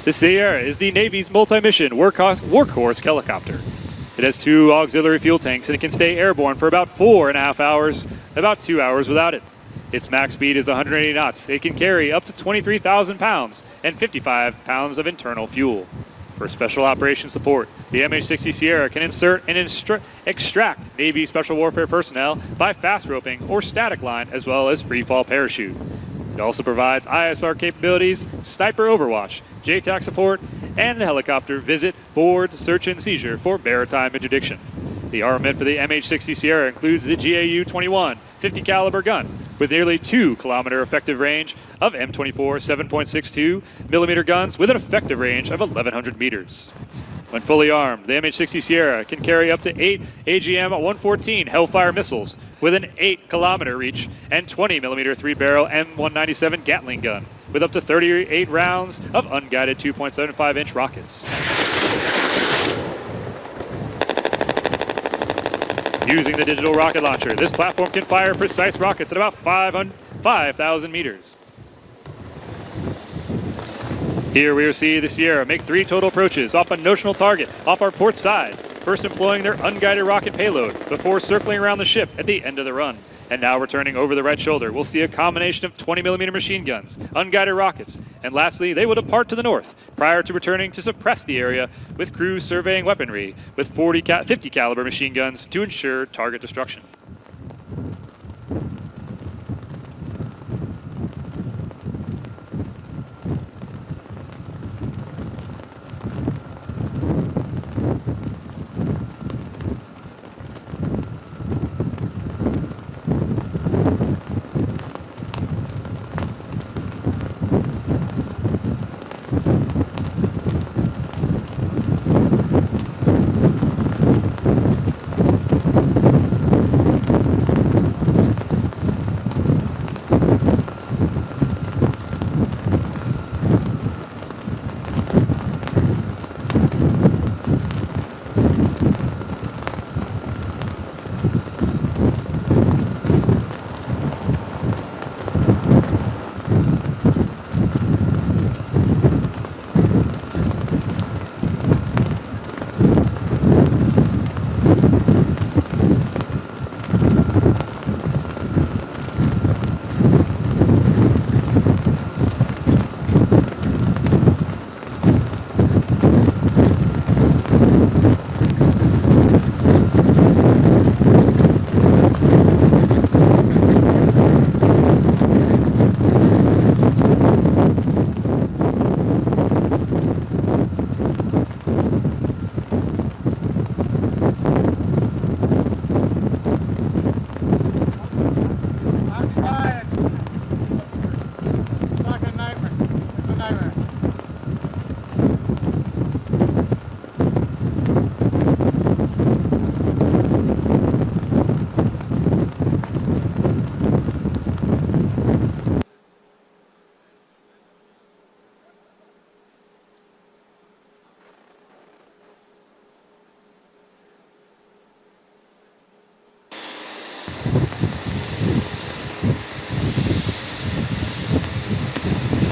The Sierra is the Navy's multi-mission workhorse helicopter. It has 2 auxiliary fuel tanks and it can stay airborne for about 4.5 hours, about 2 hours without it. Its max speed is 180 knots. It can carry up to 23,000 pounds and 55 pounds of internal fuel. For special operations support, the MH-60 Sierra can insert and extract Navy Special Warfare personnel by fast roping or static line, as well as free fall parachute. It also provides ISR capabilities, sniper overwatch, JTAC support, and a helicopter visit, board, search, and seizure for maritime interdiction. The armament for the MH-60 Sierra includes the GAU-21 50 caliber gun with nearly 2-kilometer effective range of M24 7.62 millimeter guns with an effective range of 1,100 meters. When fully armed, the MH-60 Sierra can carry up to 8 AGM-114 Hellfire missiles with an 8-kilometer reach and 20mm 3-barrel M197 Gatling gun with up to 38 rounds of unguided 2.75-inch rockets. Using the digital rocket launcher, this platform can fire precise rockets at about 5,000 meters. Here we will see the Sierra make 3 total approaches off a notional target off our port side, first employing their unguided rocket payload before circling around the ship at the end of the run. And now returning over the right shoulder, we'll see a combination of 20mm machine guns, unguided rockets, and lastly, they will depart to the north prior to returning to suppress the area with crew surveying weaponry with 50 caliber machine guns to ensure target destruction.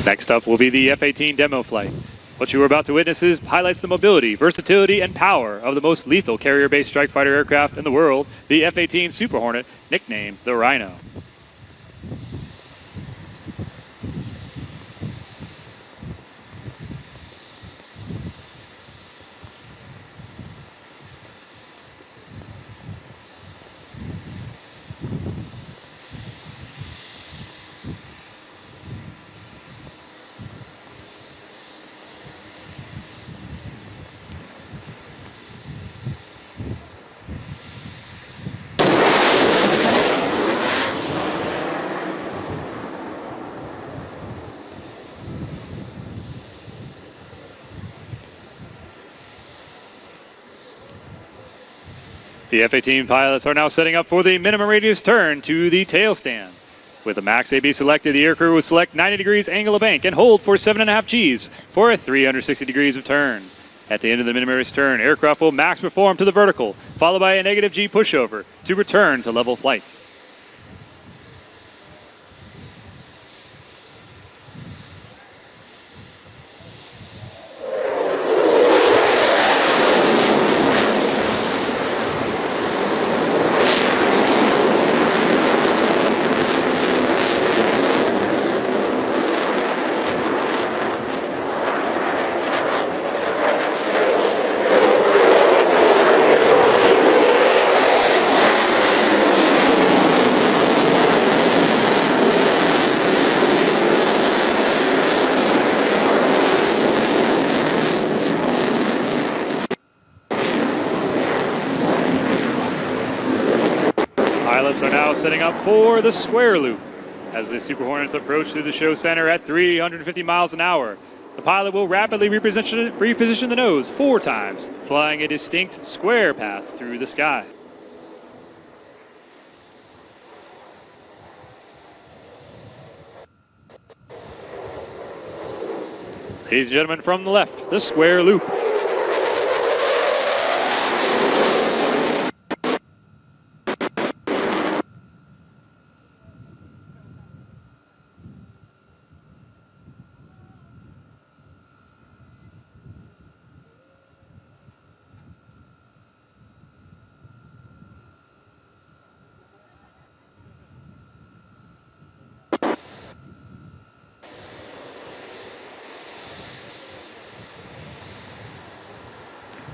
Next up will be the F-18 demo flight. What you are about to witness highlights the mobility, versatility, and power of the most lethal carrier-based strike fighter aircraft in the world, the F-18 Super Hornet, nicknamed the Rhino. The F-18 pilots are now setting up for the minimum radius turn to the tail stand. With the max AB selected, the aircrew will select 90 degrees angle of bank and hold for 7.5 Gs for a 360 degrees of turn. At the end of the minimum radius turn, aircraft will max perform to the vertical, followed by a negative G pushover to return to level flights. Pilots are now setting up for the square loop. As the Super Hornets approach through the show center at 350 miles an hour, the pilot will rapidly reposition the nose 4 times, flying a distinct square path through the sky. Ladies and gentlemen, from the left, the square loop.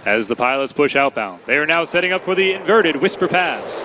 As the pilots push outbound, they are now setting up for the inverted whisper pass.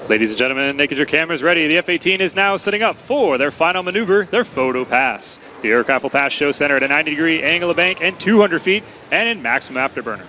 Ladies and gentlemen, get your cameras ready. The F-18 is now setting up for their final maneuver, their photo pass. The aircraft will pass show center at a 90-degree angle of bank and 200 feet and in maximum afterburner.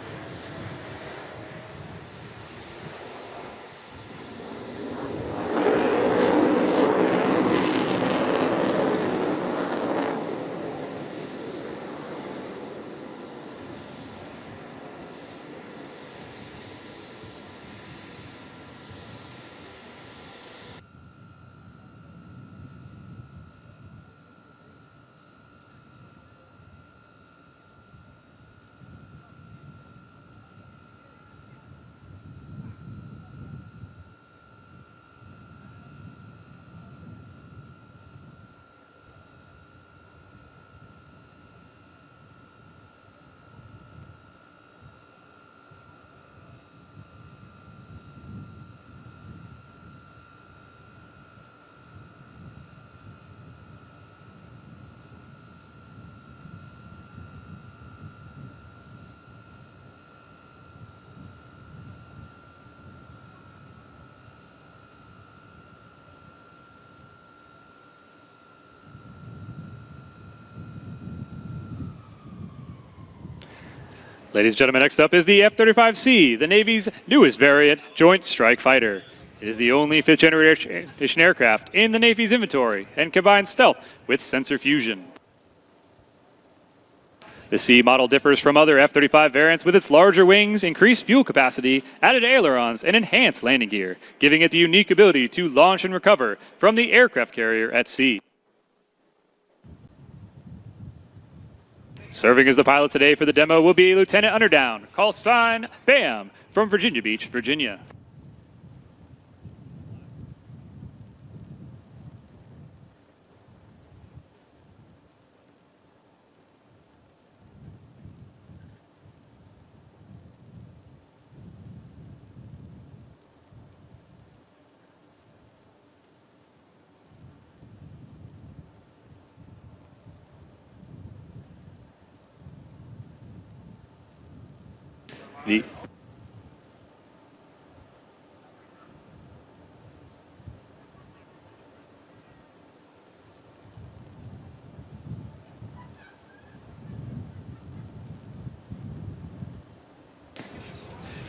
Ladies and gentlemen, next up is the F-35C, the Navy's newest variant Joint Strike Fighter. It is the only fifth-generation aircraft in the Navy's inventory and combines stealth with sensor fusion. The C model differs from other F-35 variants with its larger wings, increased fuel capacity, added ailerons, and enhanced landing gear, giving it the unique ability to launch and recover from the aircraft carrier at sea. Serving as the pilot today for the demo will be Lieutenant Underdown, call sign BAM, from Virginia Beach, Virginia.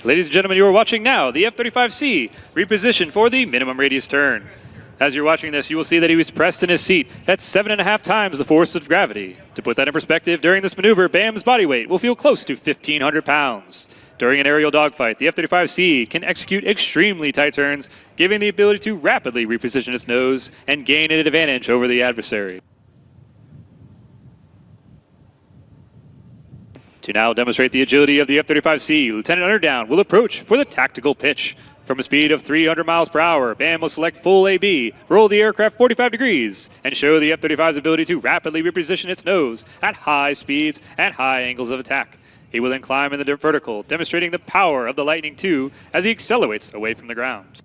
Ladies and gentlemen, you are watching now the F-35C repositioned for the minimum radius turn. As you're watching this, you will see that he was pressed in his seat at 7.5 times the force of gravity. To put that in perspective, during this maneuver, BAM's body weight will feel close to 1,500 pounds. During an aerial dogfight, the F-35C can execute extremely tight turns, giving the ability to rapidly reposition its nose and gain an advantage over the adversary. To now demonstrate the agility of the F-35C, Lieutenant Underdown will approach for the tactical pitch. From a speed of 300 miles per hour, BAM will select full AB, roll the aircraft 45 degrees, and show the F-35's ability to rapidly reposition its nose at high speeds and high angles of attack. He will then climb in the vertical, demonstrating the power of the Lightning II as he accelerates away from the ground.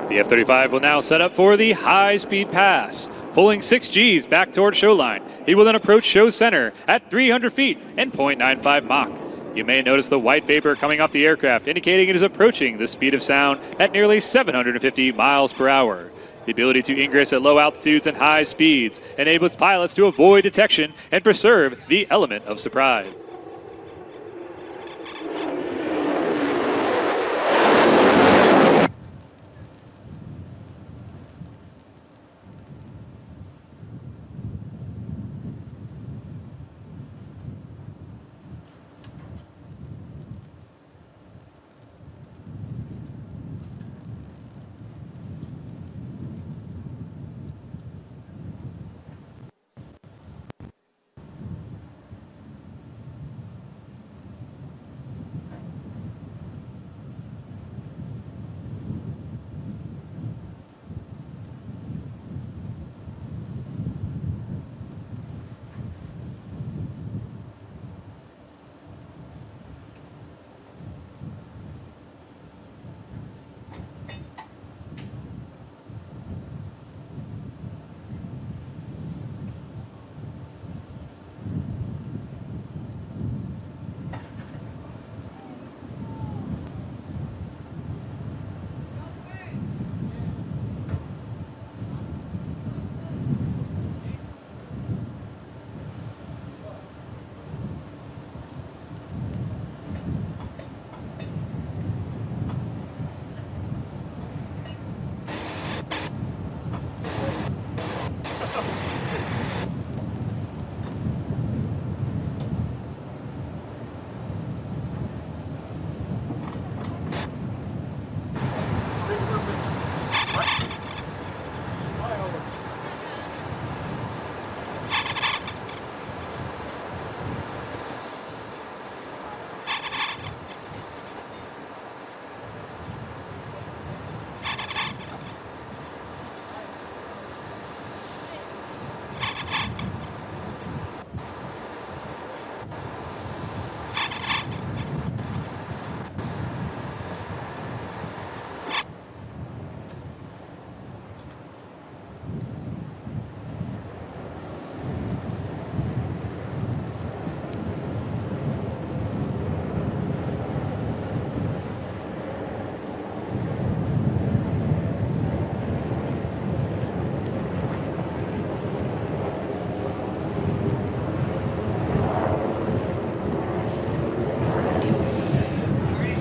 The F-35 will now set up for the high-speed pass, pulling 6 Gs back toward show line. He will then approach show center at 300 feet and 0.95 Mach. You may notice the white vapor coming off the aircraft, indicating it is approaching the speed of sound at nearly 750 miles per hour. The ability to ingress at low altitudes and high speeds enables pilots to avoid detection and preserve the element of surprise.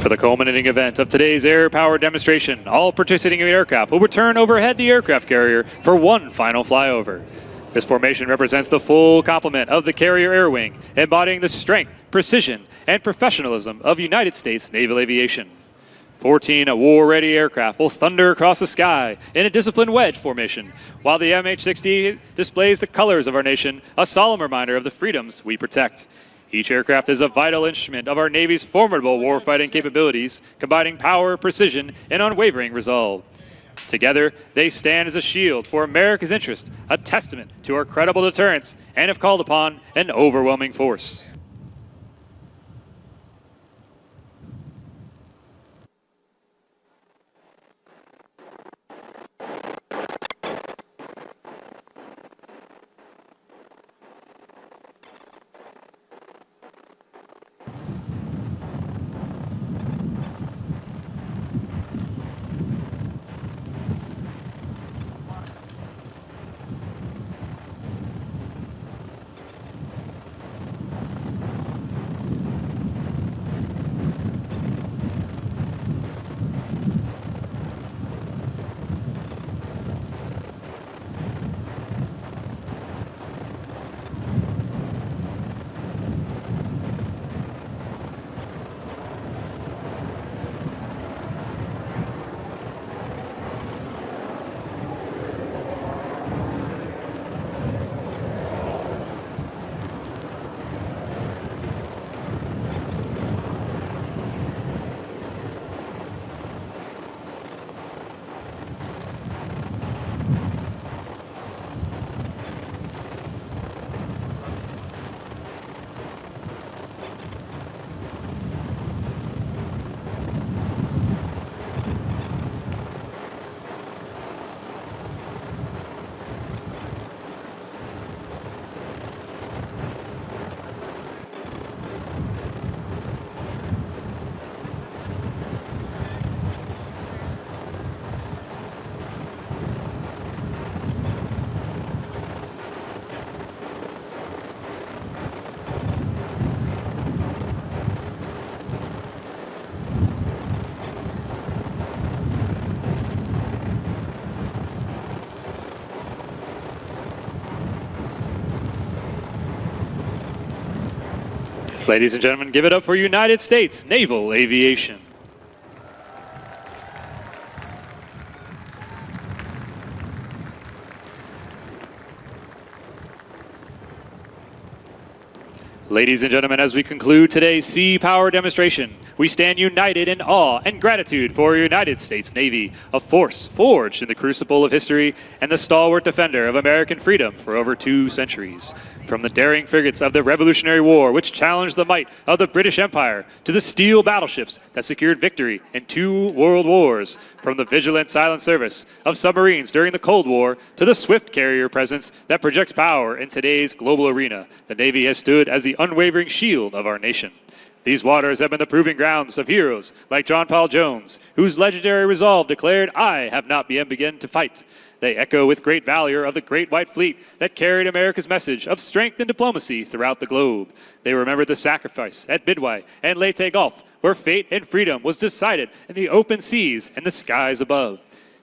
For the culminating event of today's air power demonstration, all participating aircraft will return overhead the aircraft carrier for one final flyover. This formation represents the full complement of the carrier air wing, embodying the strength, precision, and professionalism of United States naval aviation. 14 war-ready aircraft will thunder across the sky in a disciplined wedge formation, while the MH-60 displays the colors of our nation, a solemn reminder of the freedoms we protect. Each aircraft is a vital instrument of our Navy's formidable warfighting capabilities, combining power, precision, and unwavering resolve. Together, they stand as a shield for America's interest, a testament to our credible deterrence, and if called upon, an overwhelming force. Ladies and gentlemen, give it up for United States Naval Aviation. Ladies and gentlemen, as we conclude today's sea power demonstration, we stand united in awe and gratitude for United States Navy, a force forged in the crucible of history and the stalwart defender of American freedom for over 2 centuries. From the daring frigates of the Revolutionary War, which challenged the might of the British Empire, to the steel battleships that secured victory in 2 world wars, from the vigilant silent service of submarines during the Cold War to the swift carrier presence that projects power in today's global arena, the Navy has stood as the unwavering shield of our nation. These waters have been the proving grounds of heroes like John Paul Jones, whose legendary resolve declared, "I have not yet begun to fight." They echo with great valor of the Great White Fleet that carried America's message of strength and diplomacy throughout the globe. They remembered the sacrifice at Midway and Leyte Gulf, where fate and freedom was decided in the open seas and the skies above.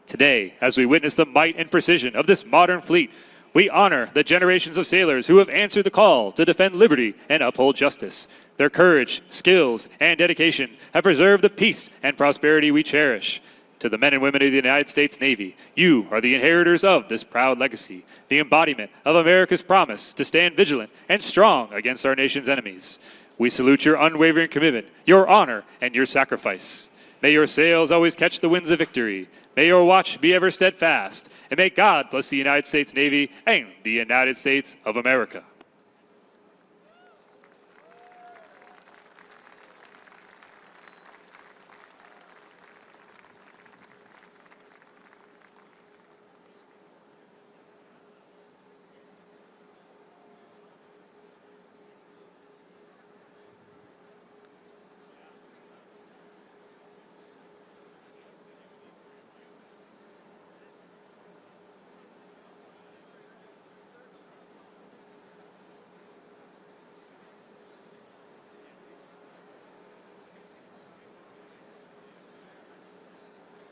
Today, as we witness the might and precision of this modern fleet, we honor the generations of sailors who have answered the call to defend liberty and uphold justice. Their courage, skills, and dedication have preserved the peace and prosperity we cherish. To the men and women of the United States Navy, you are the inheritors of this proud legacy, the embodiment of America's promise to stand vigilant and strong against our nation's enemies. We salute your unwavering commitment, your honor, and your sacrifice. May your sails always catch the winds of victory. May your watch be ever steadfast, and may God bless the United States Navy and the United States of America.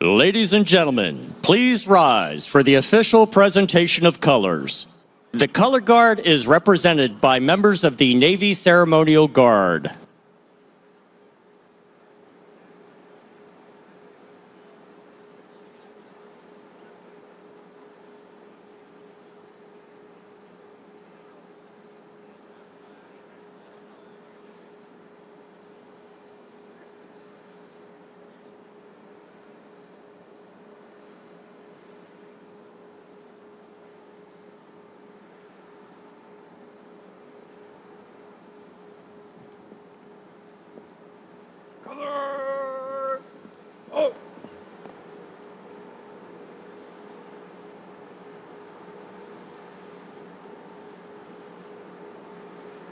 Ladies and gentlemen, please rise for the official presentation of colors. The color guard is represented by members of the Navy Ceremonial Guard.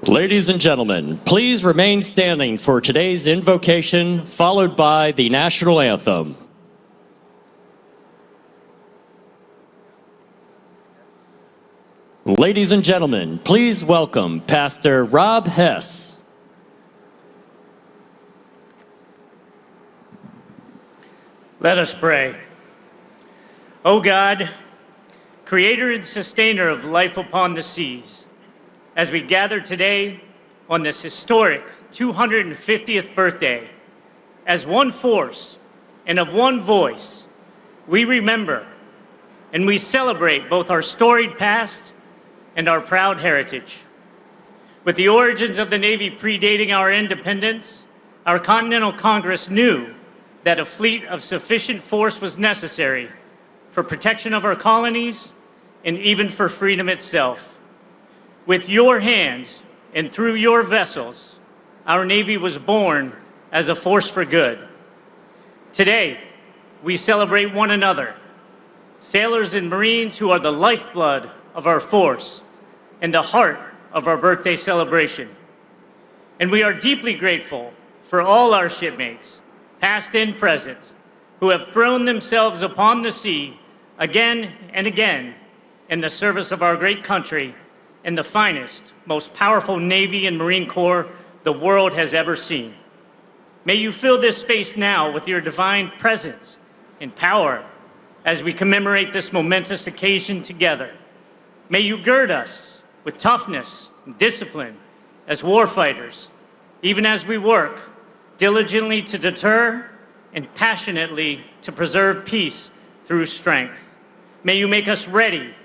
Ladies and gentlemen, please remain standing for today's invocation, followed by the national anthem. Ladies and gentlemen, please welcome Pastor Rob Hess. Let us pray. O God, creator and sustainer of life upon the seas, as we gather today on this historic 250th birthday, as one force and of one voice, we remember and we celebrate both our storied past and our proud heritage. With the origins of the Navy predating our independence, our Continental Congress knew that a fleet of sufficient force was necessary for protection of our colonies and even for freedom itself. With your hands and through your vessels, our Navy was born as a force for good. Today, we celebrate one another, sailors and Marines who are the lifeblood of our force and the heart of our birthday celebration. And we are deeply grateful for all our shipmates, past and present, who have thrown themselves upon the sea again and again in the service of our great country and the finest, most powerful Navy and Marine Corps the world has ever seen. May you fill this space now with your divine presence and power as we commemorate this momentous occasion together. May you gird us with toughness and discipline as warfighters, even as we work diligently to deter and passionately to preserve peace through strength. May you make us ready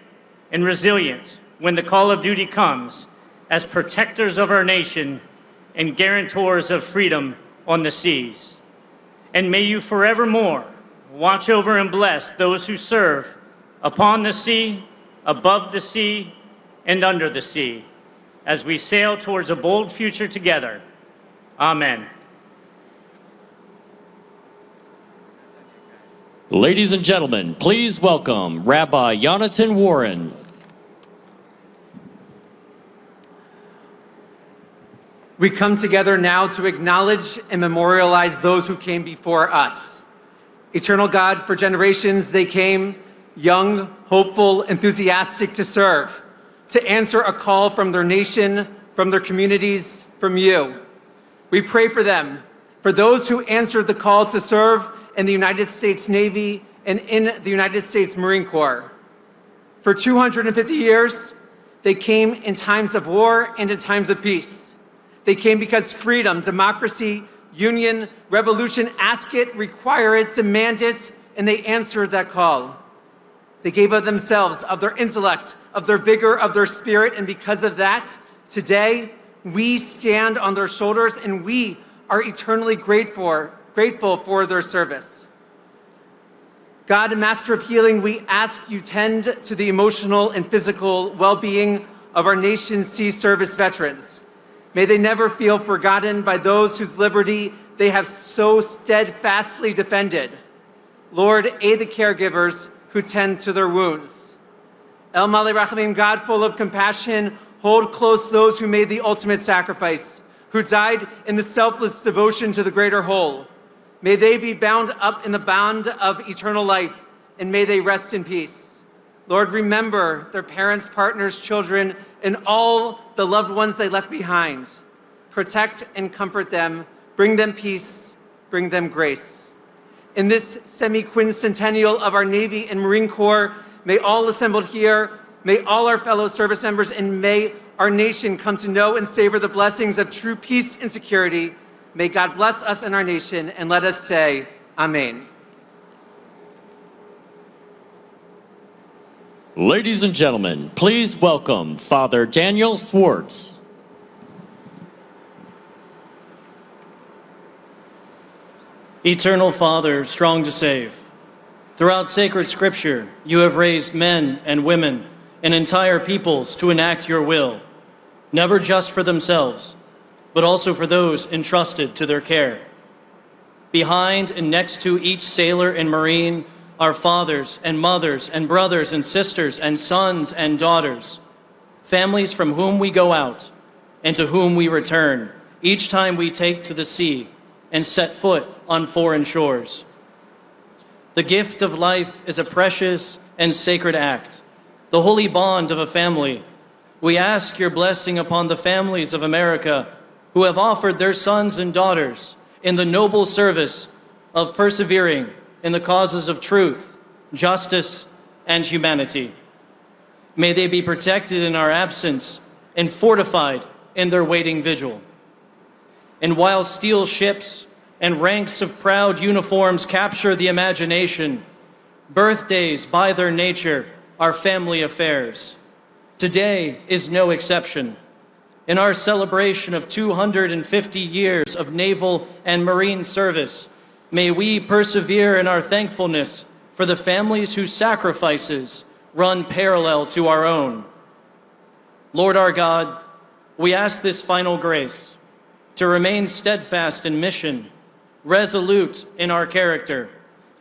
and resilient when the call of duty comes as protectors of our nation and guarantors of freedom on the seas. And may you forevermore watch over and bless those who serve upon the sea, above the sea, and under the sea, as we sail towards a bold future together. Amen. Ladies and gentlemen, please welcome Rabbi Yonatan Warren. We come together now to acknowledge and memorialize those who came before us. Eternal God, for generations they came, young, hopeful, enthusiastic to serve, to answer a call from their nation, from their communities, from you. We pray for them, for those who answered the call to serve in the United States Navy and in the United States Marine Corps. For 250 years, they came in times of war and in times of peace. They came because freedom, democracy, union, revolution ask it, require it, demand it, and they answered that call. They gave of themselves, of their intellect, of their vigor, of their spirit, and because of that, today, we stand on their shoulders and we are eternally grateful for their service. God, Master of Healing, we ask you tend to the emotional and physical well-being of our nation's sea service veterans. May they never feel forgotten by those whose liberty they have so steadfastly defended. Lord, aid the caregivers who tend to their wounds. El Malei Rachamim, God full of compassion, hold close those who made the ultimate sacrifice, who died in the selfless devotion to the greater whole. May they be bound up in the bond of eternal life, and may they rest in peace. Lord, remember their parents, partners, children, and all the loved ones they left behind. Protect and comfort them, bring them peace, bring them grace. In this semi-quincentennial of our Navy and Marine Corps, may all assembled here, may all our fellow service members, and may our nation come to know and savor the blessings of true peace and security. May God bless us and our nation, and let us say, Amen. Ladies and gentlemen, please welcome Father Daniel Swartz. Eternal Father, strong to save, throughout sacred scripture, you have raised men and women and entire peoples to enact your will, never just for themselves, but also for those entrusted to their care. Behind and next to each sailor and Marine are fathers and mothers and brothers and sisters and sons and daughters, families from whom we go out and to whom we return each time we take to the sea and set foot on foreign shores. The gift of life is a precious and sacred act, the holy bond of a family. We ask your blessing upon the families of America who have offered their sons and daughters in the noble service of persevering in the causes of truth, justice, and humanity. May they be protected in our absence and fortified in their waiting vigil. And while steel ships and ranks of proud uniforms capture the imagination, birthdays by their nature are family affairs. Today is no exception. In our celebration of 250 years of naval and marine service, may we persevere in our thankfulness for the families whose sacrifices run parallel to our own. Lord our God, we ask this final grace to remain steadfast in mission, resolute in our character,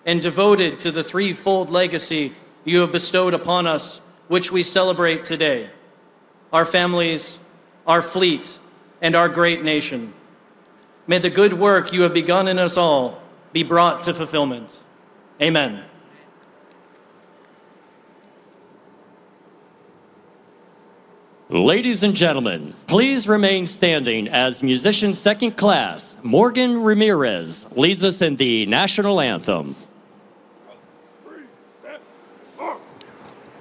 and devoted to the threefold legacy you have bestowed upon us, which we celebrate today: our families, our fleet, and our great nation. May the good work you have begun in us all be brought to fulfillment. Amen. Ladies and gentlemen, please remain standing as musician second class Morgan Ramirez leads us in the national anthem.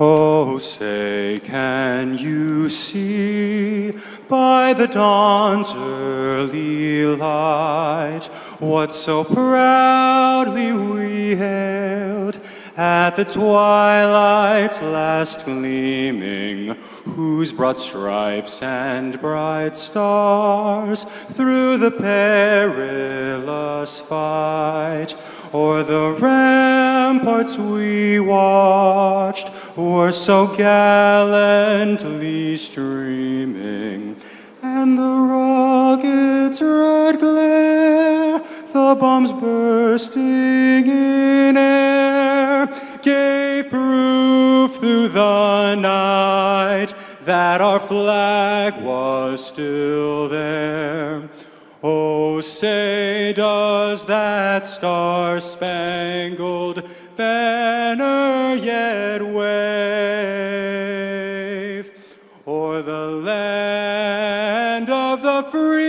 Oh, say, can you see by the dawn's early light what so proudly we hailed at the twilight's last gleaming, whose broad stripes and bright stars through the perilous fight o'er the ramparts we watched were so gallantly streaming, and the rocket's red glare, the bombs bursting in air, gave proof through the night that our flag was still there. Oh, say, does that star-spangled banner yet wave o'er the land of the free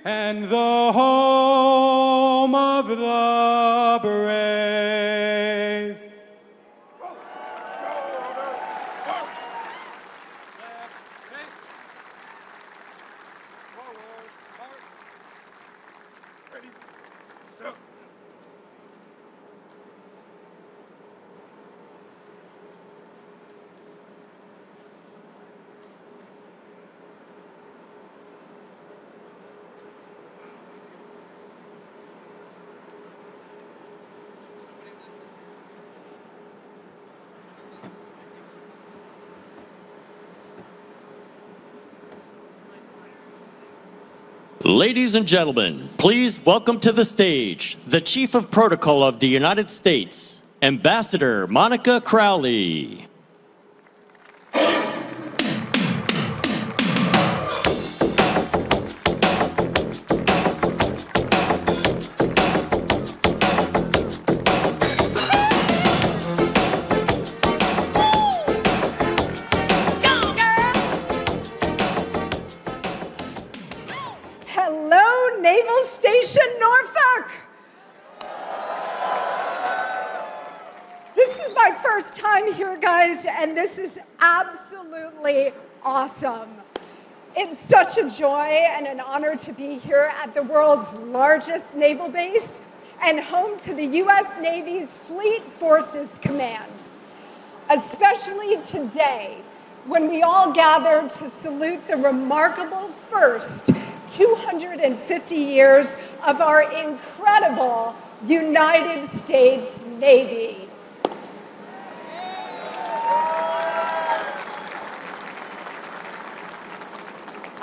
and the home of the brave? Ladies and gentlemen, please welcome to the stage the Chief of Protocol of the United States, Ambassador Monica Crowley. Hello, Naval Station Norfolk. first time here, guys, and this is absolutely awesome. It's such a joy and an honor to be here at the world's largest naval base and home to the U.S. Navy's Fleet Forces Command. Especially today, when we all gather to salute the remarkable first 250 years of our incredible United States Navy.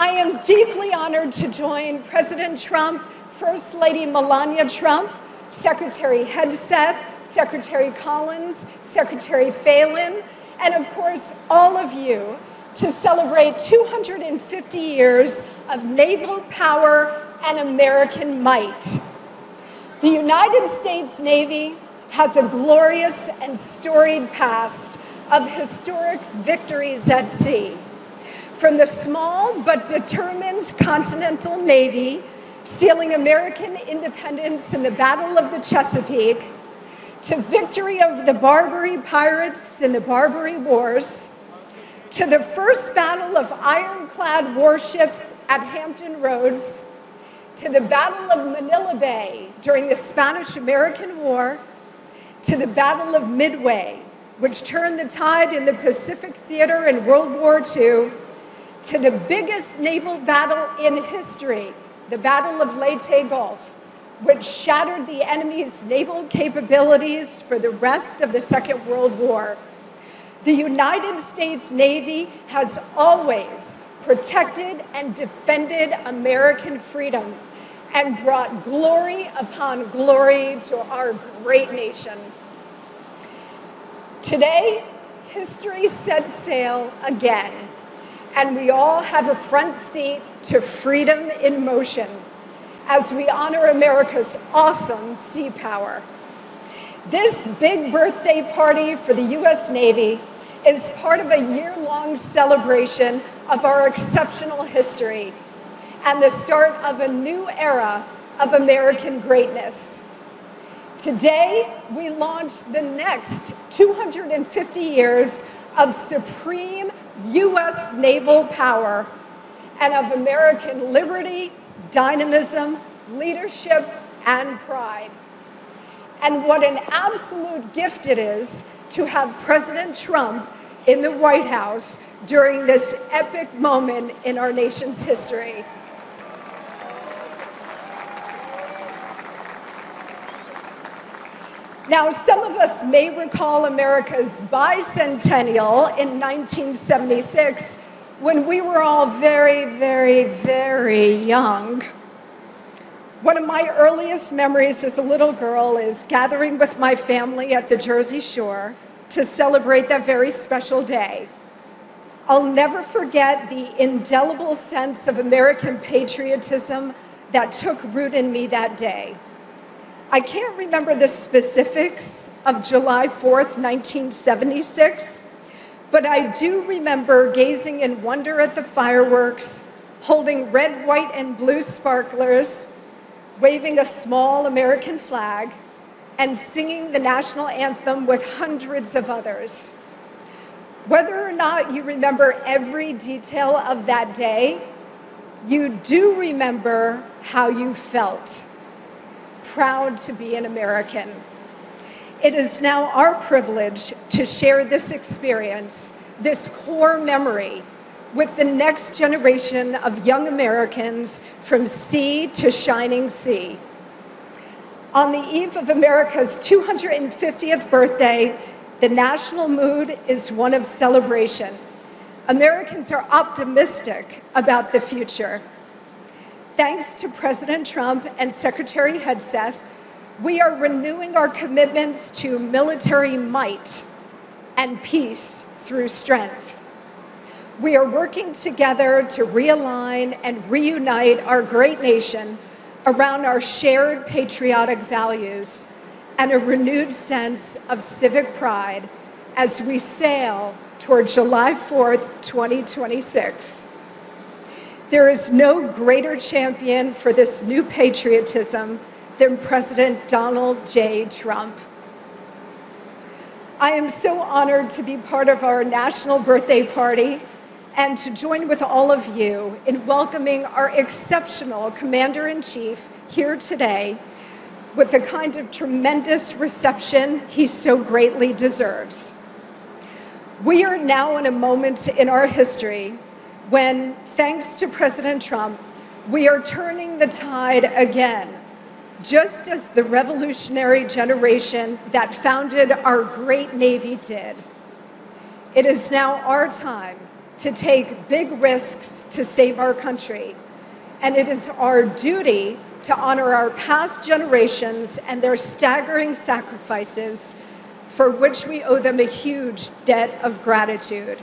I am deeply honored to join President Trump, First Lady Melania Trump, Secretary Hegseth, Secretary Collins, Secretary Phelan, and of course, all of you to celebrate 250 years of naval power and American might. The United States Navy has a glorious and storied past of historic victories at sea. From the small but determined Continental Navy sealing American independence in the Battle of the Chesapeake, to victory over the Barbary pirates in the Barbary Wars, to the first battle of ironclad warships at Hampton Roads, to the Battle of Manila Bay during the Spanish-American War, to the Battle of Midway, which turned the tide in the Pacific Theater in World War II, to the biggest naval battle in history, the Battle of Leyte Gulf, which shattered the enemy's naval capabilities for the rest of the Second World War. The United States Navy has always protected and defended American freedom and brought glory upon glory to our great nation. Today, history sets sail again, and we all have a front seat to freedom in motion as we honor America's awesome sea power. This big birthday party for the U.S. Navy is part of a year-long celebration of our exceptional history and the start of a new era of American greatness. Today, we launch the next 250 years of supreme U.S. naval power and of American liberty, dynamism, leadership, and pride. And what an absolute gift it is to have President Trump in the White House during this epic moment in our nation's history. Now, some of us may recall America's bicentennial in 1976, when we were all very, very, very young. One of my earliest memories as a little girl is gathering with my family at the Jersey Shore to celebrate that very special day. I'll never forget the indelible sense of American patriotism that took root in me that day. I can't remember the specifics of July 4th, 1976, but I do remember gazing in wonder at the fireworks, holding red, white, and blue sparklers, waving a small American flag, and singing the national anthem with hundreds of others. Whether or not you remember every detail of that day, you do remember how you felt. Proud to be an American. It is now our privilege to share this experience, this core memory, with the next generation of young Americans from sea to shining sea. On the eve of America's 250th birthday, the national mood is one of celebration. Americans are optimistic about the future. Thanks to President Trump and Secretary Hegseth, we are renewing our commitments to military might and peace through strength. We are working together to realign and reunite our great nation around our shared patriotic values and a renewed sense of civic pride as we sail toward July 4th, 2026. There is no greater champion for this new patriotism than President Donald J. Trump. I am so honored to be part of our national birthday party and to join with all of you in welcoming our exceptional Commander-in-Chief here today with the kind of tremendous reception he so greatly deserves. We are now in a moment in our history when, thanks to President Trump, we are turning the tide again, just as the revolutionary generation that founded our great Navy did. It is now our time to take big risks to save our country, and it is our duty to honor our past generations and their staggering sacrifices, for which we owe them a huge debt of gratitude.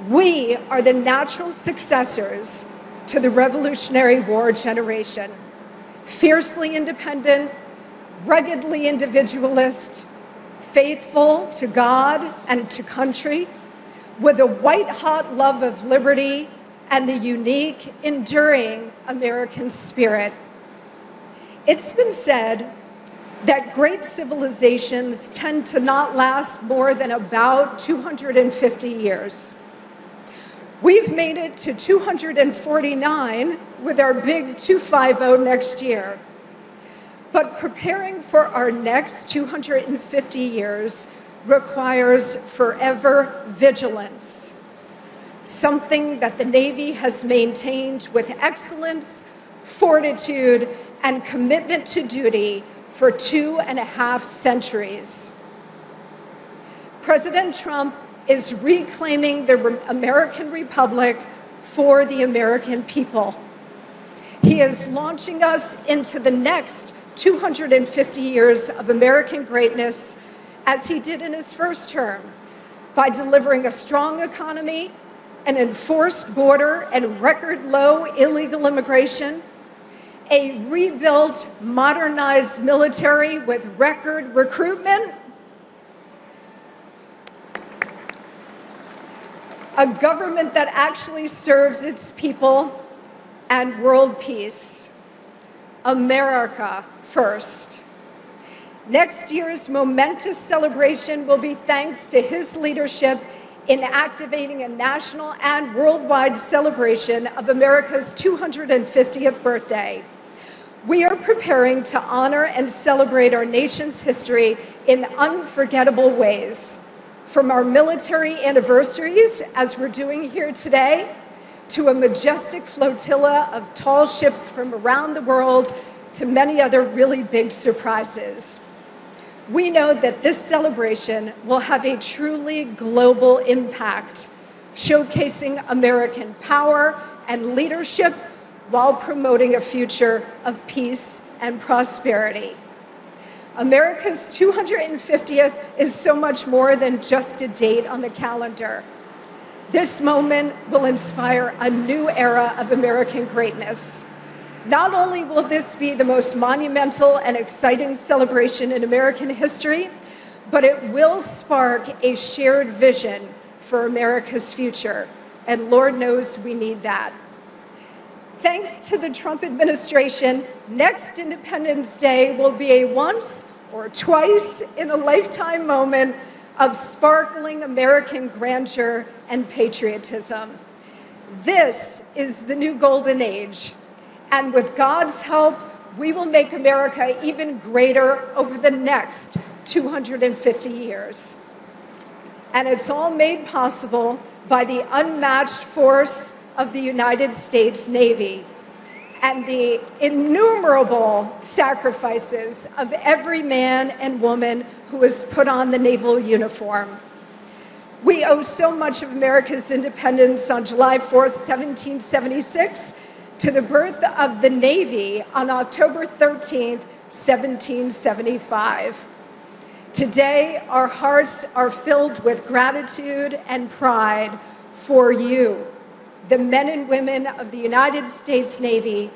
We are the natural successors to the Revolutionary War generation, fiercely independent, ruggedly individualist, faithful to God and to country, with a white-hot love of liberty and the unique, enduring American spirit. It's been said that great civilizations tend to not last more than about 250 years. We've made it to 249 with our big 250 next year. But preparing for our next 250 years requires forever vigilance, something that the Navy has maintained with excellence, fortitude, and commitment to duty for 2.5 centuries. President Trump is reclaiming the American Republic for the American people. He is launching us into the next 250 years of American greatness, as he did in his first term, by delivering a strong economy, an enforced border and record low illegal immigration, a rebuilt, modernized military with record recruitment, a government that actually serves its people, and world peace. America first. Next year's momentous celebration will be thanks to his leadership in activating a national and worldwide celebration of America's 250th birthday. We are preparing to honor and celebrate our nation's history in unforgettable ways, from our military anniversaries, as we're doing here today, to a majestic flotilla of tall ships from around the world, to many other really big surprises. We know that this celebration will have a truly global impact, showcasing American power and leadership while promoting a future of peace and prosperity. America's 250th is so much more than just a date on the calendar. This moment will inspire a new era of American greatness. Not only will this be the most monumental and exciting celebration in American history, but it will spark a shared vision for America's future. And Lord knows we need that. Thanks to the Trump administration, next Independence Day will be a once or twice in a lifetime moment of sparkling American grandeur and patriotism. This is the new golden age. And with God's help, we will make America even greater over the next 250 years. And it's all made possible by the unmatched force of the United States Navy and the innumerable sacrifices of every man and woman who has put on the naval uniform. We owe so much of America's independence on July 4th, 1776, to the birth of the Navy on October 13th, 1775. Today, our hearts are filled with gratitude and pride for you, the men and women of the United States Navy,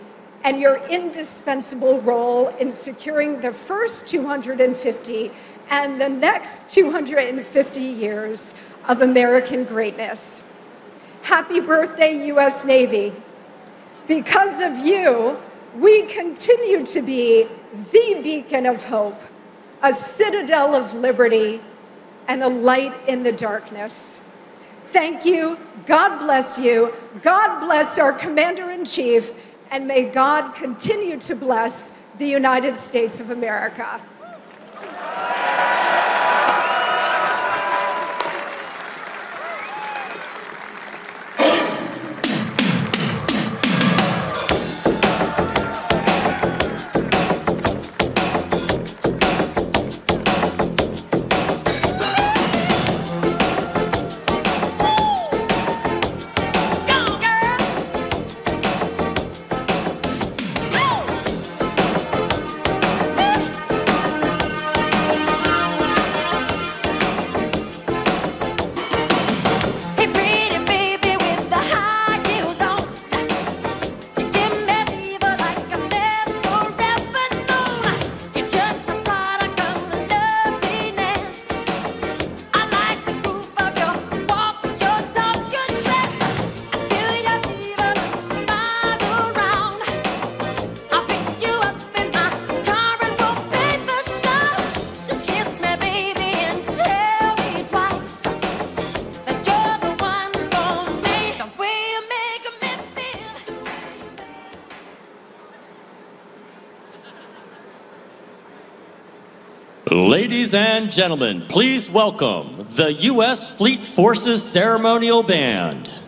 and your indispensable role in securing the first 250 and the next 250 years of American greatness. Happy birthday, U.S. Navy. Because of you, we continue to be the beacon of hope, a citadel of liberty, and a light in the darkness. Thank you. God bless you. God bless our Commander-in-Chief, and may God continue to bless the United States of America. Ladies and gentlemen, please welcome the U.S. Fleet Forces Ceremonial Band.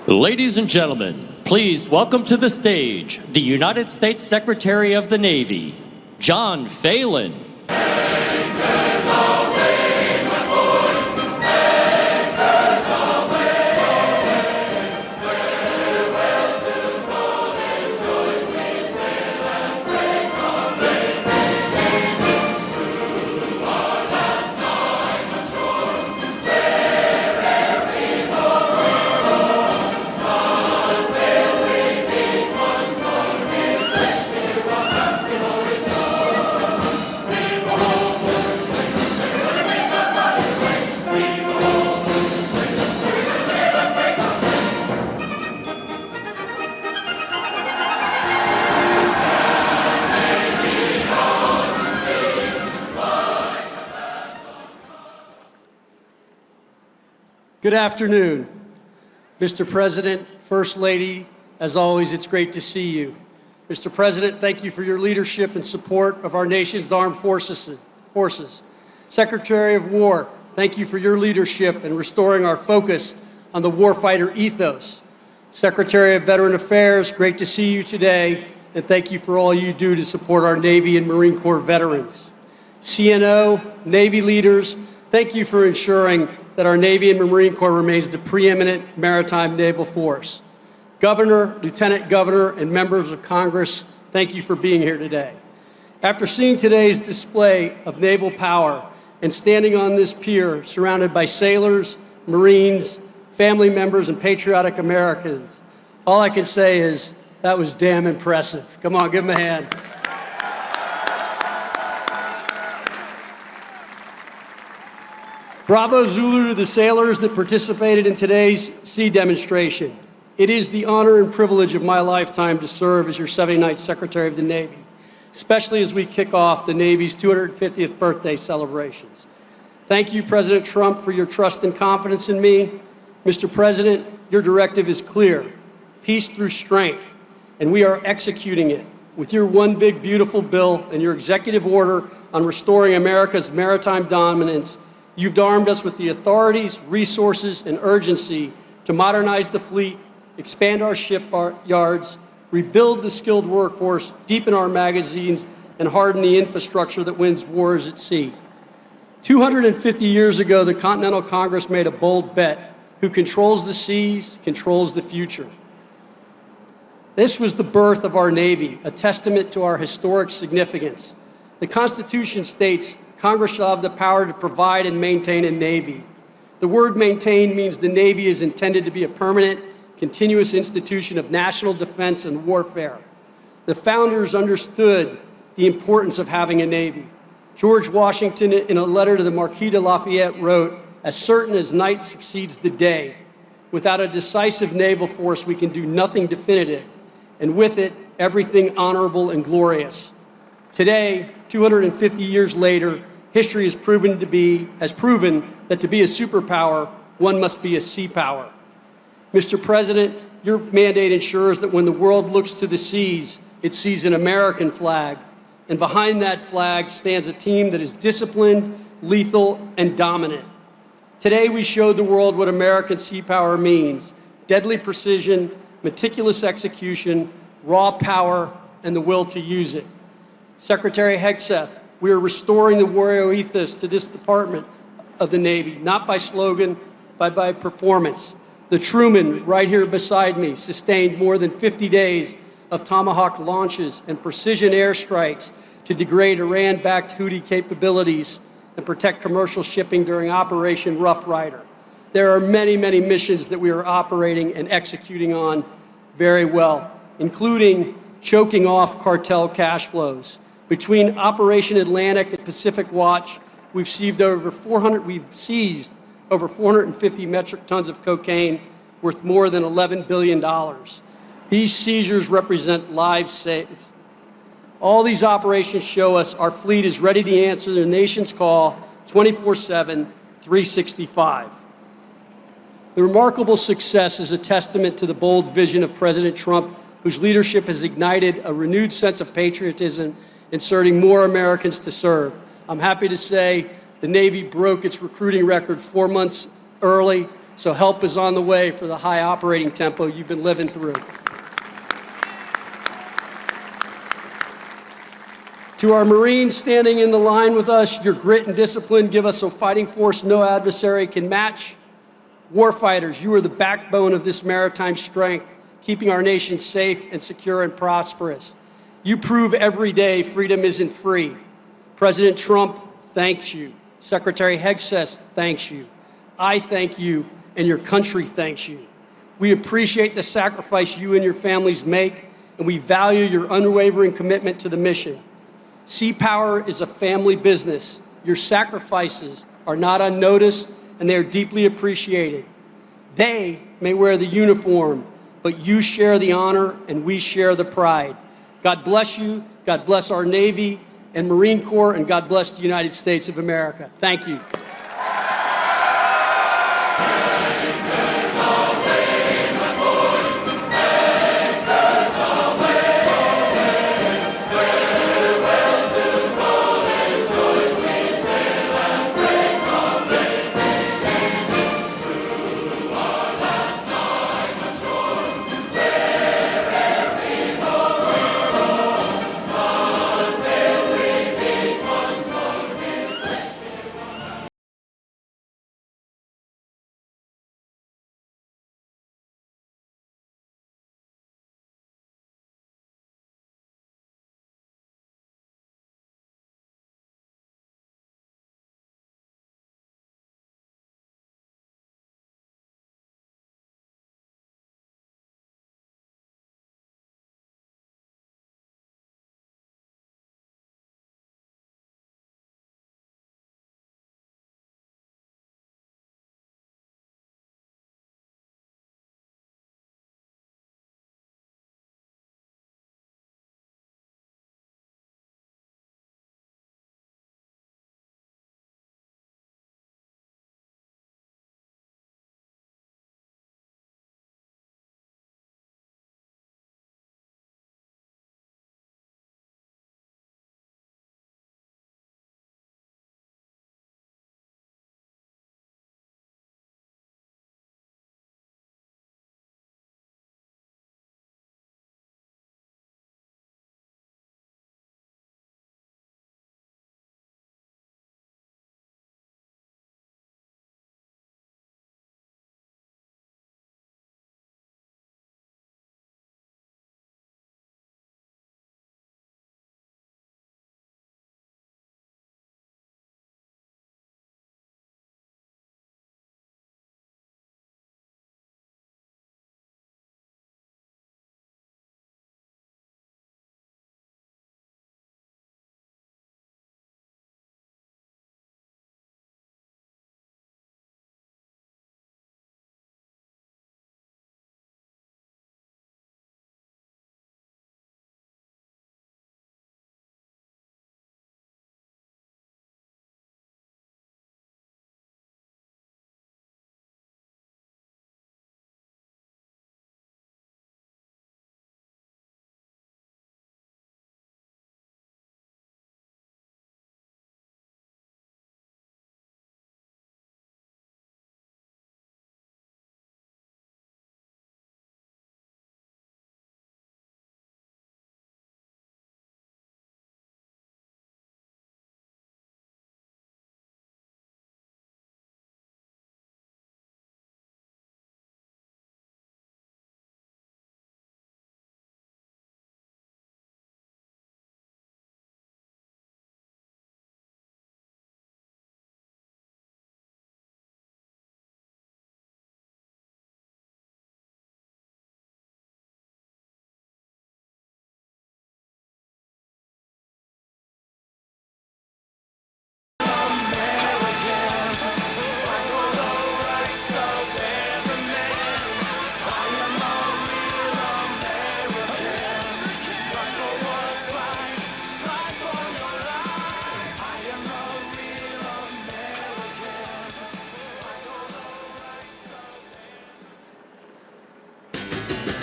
Ladies and gentlemen, please welcome to the stage the United States Secretary of the Navy, John Phelan. Good afternoon, Mr. President, First Lady. As always, it's great to see you. Mr. President, thank you for your leadership and support of our nation's armed forces. Secretary of War, thank you for your leadership in restoring our focus on the warfighter ethos. Secretary of Veteran Affairs, great to see you today, and thank you for all you do to support our Navy and Marine Corps veterans. CNO, Navy leaders, thank you for ensuring that our Navy and Marine Corps remains the preeminent maritime naval force. Governor, Lieutenant Governor, and members of Congress, thank you for being here today. After seeing today's display of naval power and standing on this pier surrounded by sailors, Marines, family members, and patriotic Americans, all I can say is that was damn impressive. Come on, give them a hand. Bravo Zulu to the sailors that participated in today's sea demonstration. It is the honor and privilege of my lifetime to serve as your 79th Secretary of the Navy, especially as we kick off the Navy's 250th birthday celebrations. Thank you, President Trump, for your trust and confidence in me. Mr. President, your directive is clear: peace through strength, and we are executing it with your one big beautiful bill and your executive order on restoring America's maritime dominance. You've armed us with the authorities, resources, and urgency to modernize the fleet, expand our shipyards, rebuild the skilled workforce, deepen our magazines, and harden the infrastructure that wins wars at sea. 250 years ago, the Continental Congress made a bold bet: who controls the seas controls the future. This was the birth of our Navy, a testament to our historic significance. The Constitution states Congress shall have the power to provide and maintain a Navy. The word maintain means the Navy is intended to be a permanent, continuous institution of national defense and warfare. The founders understood the importance of having a Navy. George Washington, in a letter to the Marquis de Lafayette, wrote, "As certain as night succeeds the day, without a decisive naval force we can do nothing definitive, and with it, everything honorable and glorious." Today, 250 years later, history has proven that to be a superpower, one must be a sea power. Mr. President, your mandate ensures that when the world looks to the seas, it sees an American flag, and behind that flag stands a team that is disciplined, lethal, and dominant. Today, we showed the world what American sea power means: deadly precision, meticulous execution, raw power, and the will to use it. Secretary Hegseth, we are restoring the warrior ethos to this department of the Navy, not by slogan, but by performance. The Truman, right here beside me, sustained more than 50 days of Tomahawk launches and precision airstrikes to degrade Iran-backed Houthi capabilities and protect commercial shipping during Operation Rough Rider. There are many, many missions that we are operating and executing on very well, including choking off cartel cash flows. Between Operation Atlantic and Pacific Watch, we've seized over 450 metric tons of cocaine worth more than $11 billion. These seizures represent lives saved. All these operations show us our fleet is ready to answer the nation's call 24/7, 365. The remarkable success is a testament to the bold vision of President Trump, whose leadership has ignited a renewed sense of patriotism, inserting more Americans to serve. I'm happy to say the Navy broke its recruiting record 4 months early, So help is on the way for the high operating tempo you've been living through. To our Marines standing in the line with us, your grit and discipline give us a fighting force no adversary can match. Warfighters, you are the backbone of this maritime strength, keeping our nation safe and secure and prosperous. You prove every day freedom isn't free. President Trump thanks you. Secretary Hegseth thanks you. I thank you, and your country thanks you. We appreciate the sacrifice you and your families make, and we value your unwavering commitment to the mission. Sea Power is a family business. Your sacrifices are not unnoticed, and they are deeply appreciated. They may wear the uniform, but you share the honor, and we share the pride. God bless you, God bless our Navy and Marine Corps, and God bless the United States of America. Thank you.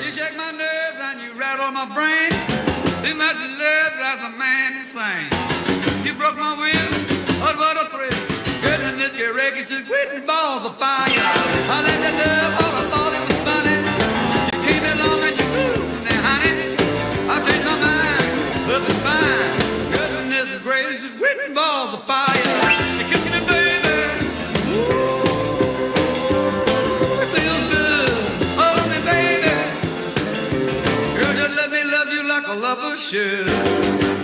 You shake my nerves and you rattle my brain. Too much love drives a man insane. You broke my will, oh what a thrill. Goodness, your wreck is just quitting balls of fire. I let you love all I thought it was funny. You came along and you moved me, honey. I changed my mind, love is fine. Goodness gracious, with balls of fire. You're kissing me, baby. Ooh, it feels good. Hold me, baby. Girl, just let me love you like a lover should.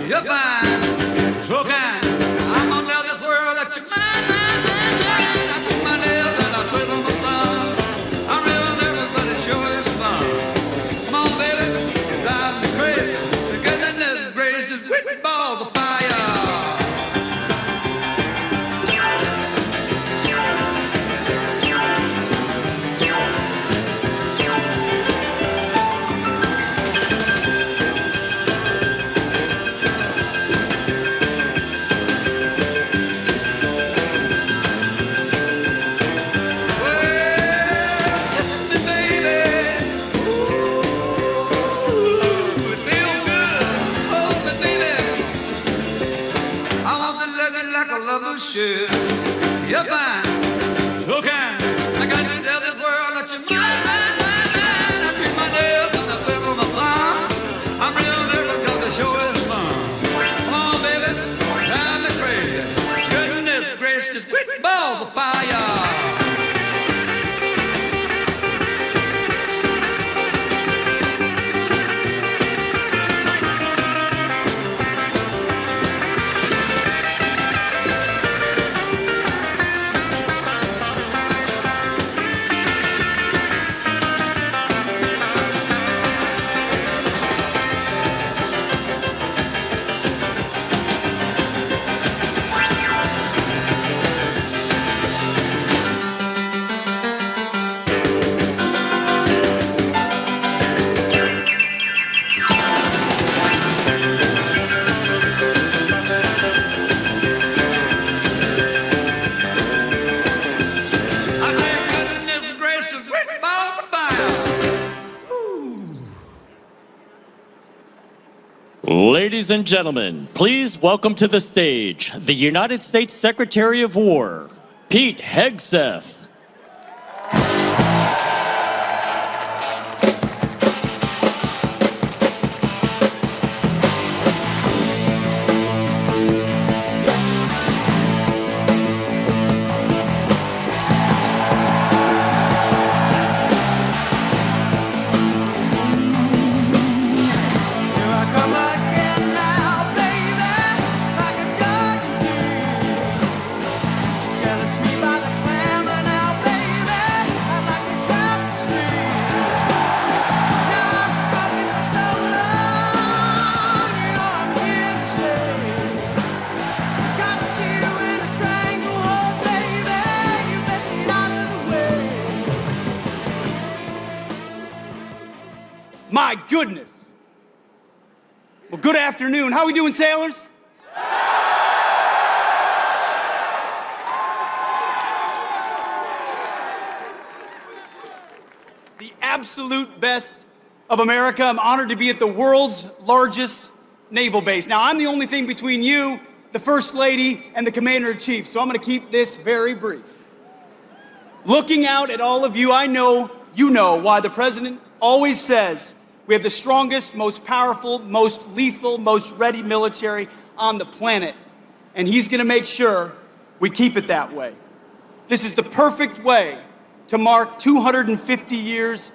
You're fine, so kind. I'm gonna love this world that you're mine, mine, mine, mine. I took my nails and I twiddle my thumb. I'm real nervous, but it sure is fun. Come on, baby, you drive me crazy. The goodness gracious, with balls of fire. Should. You're fine, so kind. I got to tell this world that you're mine, mine, mine, mine. I treat my nails and I flip on my thumb. I'm real nervous because the show is fun. Come on, baby, drive me crazy. Goodness gracious, with balls of fire. Ladies and gentlemen, please welcome to the stage the United States Secretary of War, Pete Hegseth. My goodness. Well, good afternoon. How we doing, sailors? The absolute best of America. I'm honored to be at the world's largest naval base. Now, I'm the only thing between you, the First Lady, and the Commander-in-Chief, so I'm going to keep this very brief. Looking out at all of you, I know you know why the President always says we have the strongest, most powerful, most lethal, most ready military on the planet. And he's going to make sure we keep it that way. This is the perfect way to mark 250 years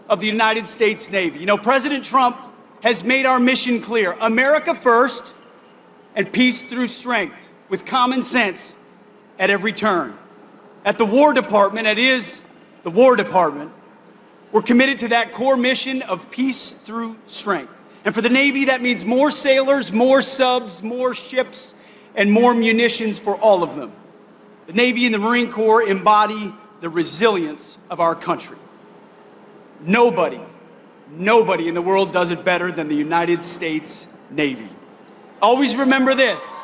of the United States Navy. You know, President Trump has made our mission clear. America first and peace through strength, with common sense at every turn. At the War Department, it is the War Department, we're committed to that core mission of peace through strength. And for the Navy, that means more sailors, more subs, more ships, and more munitions for all of them. The Navy and the Marine Corps embody the resilience of our country. Nobody in the world does it better than the United States Navy. Always remember this.